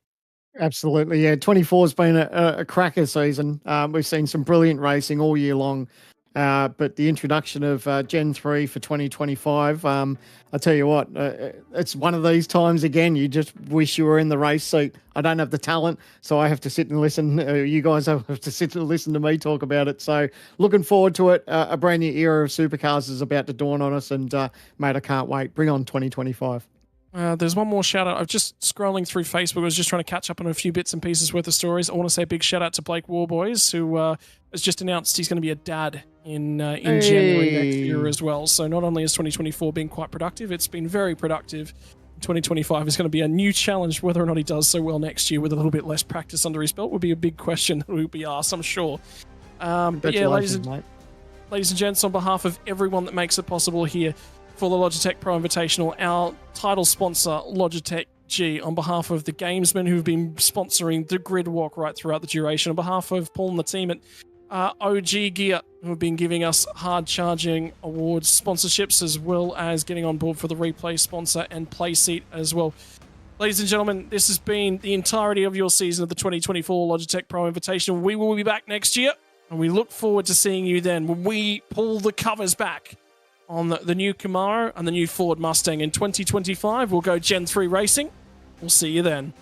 K: Absolutely, yeah. 24 has been a cracker season. We've seen some brilliant racing all year long. But the introduction of Gen 3 for 2025, I tell you what, it's one of these times again, you just wish you were in the race seat. I don't have the talent, so I have to sit and listen. You guys have to sit and listen to me talk about it. So looking forward to it. A brand new era of supercars is about to dawn on us, and mate, I can't wait. Bring on 2025.
J: There's one more shout out. I'm just scrolling through Facebook. I was just trying to catch up on a few bits and pieces worth of stories. I want to say a big shout out to Blake Warboys, who has just announced he's going to be a dad in January next year as well. So not only has 2024 been quite productive, it's been very productive. 2025 is going to be a new challenge. Whether or not he does so well next year with a little bit less practice under his belt would be a big question that will be asked, I'm sure. But yeah, ladies and gents, on behalf of everyone that makes it possible here for the Logitech Pro Invitational, our title sponsor, Logitech G, on behalf of the gamesmen who've been sponsoring the grid walk right throughout the duration, on behalf of Paul and the team at OG Gear, who have been giving us hard charging awards sponsorships, as well as getting on board for the replay sponsor and play seat as well. Ladies and gentlemen, this has been the entirety of your season of the 2024 Logitech Pro Invitational. We will be back next year, and we look forward to seeing you then when we pull the covers back on the new Camaro and the new Ford Mustang in 2025. We'll go Gen 3 Racing. We'll see you then.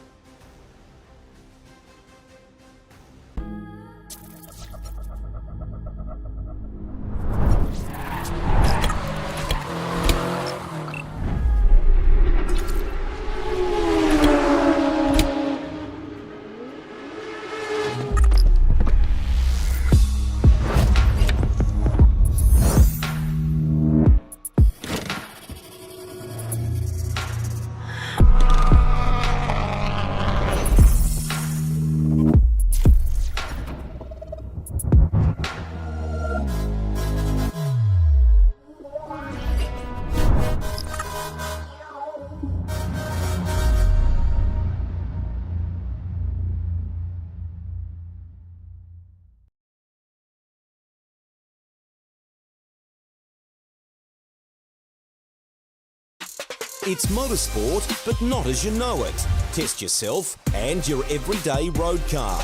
G: It's motorsport, but not as you know it. Test yourself and your everyday road car.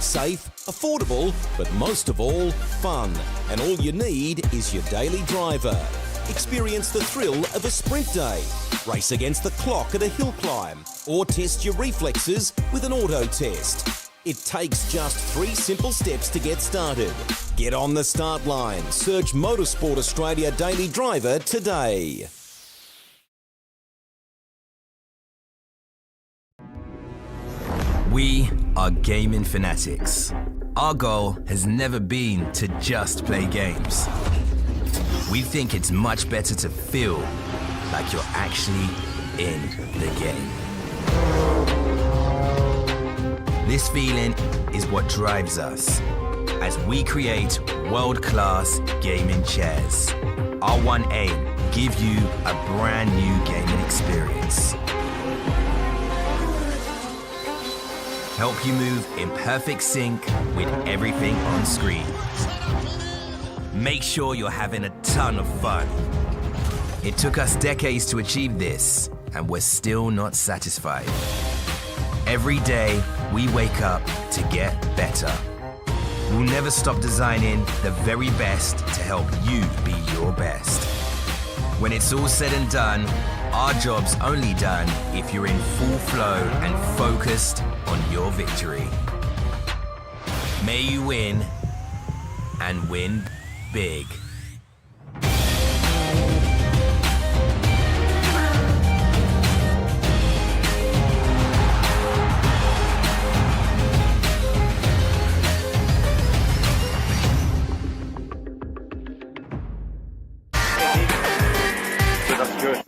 G: Safe, affordable, but most of all, fun. And all you need is your daily driver. Experience the thrill of a sprint day, race against the clock at a hill climb, or test your reflexes with an auto test. It takes just 3 simple steps to get started. Get on the start line. Search Motorsport Australia Daily Driver today.
I: We are gaming fanatics. Our goal has never been to just play games. We think it's much better to feel like you're actually in the game. This feeling is what drives us as we create world-class gaming chairs. Our one aim, give you a brand new gaming experience. Help you move in perfect sync with everything on screen. Make sure you're having a ton of fun. It took us decades to achieve this, and we're still not satisfied. Every day, we wake up to get better. We'll never stop designing the very best to help you be your best. When it's all said and done, our job's only done if you're in full flow and focused on your victory. May you win, and win big.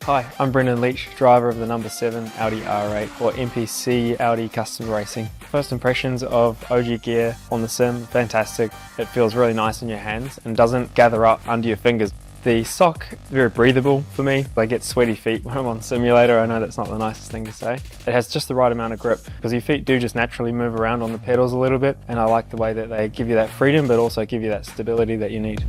H: Hi, I'm Brendan Leach, driver of the number 7 Audi R8 or NPC Audi Custom Racing. First impressions of OG gear on the sim, fantastic. It feels really nice in your hands and doesn't gather up under your fingers. The sock, very breathable for me. I get sweaty feet when I'm on simulator. I know that's not the nicest thing to say. It has just the right amount of grip because your feet do just naturally move around on the pedals a little bit, and I like the way that they give you that freedom but also give you that stability that you need.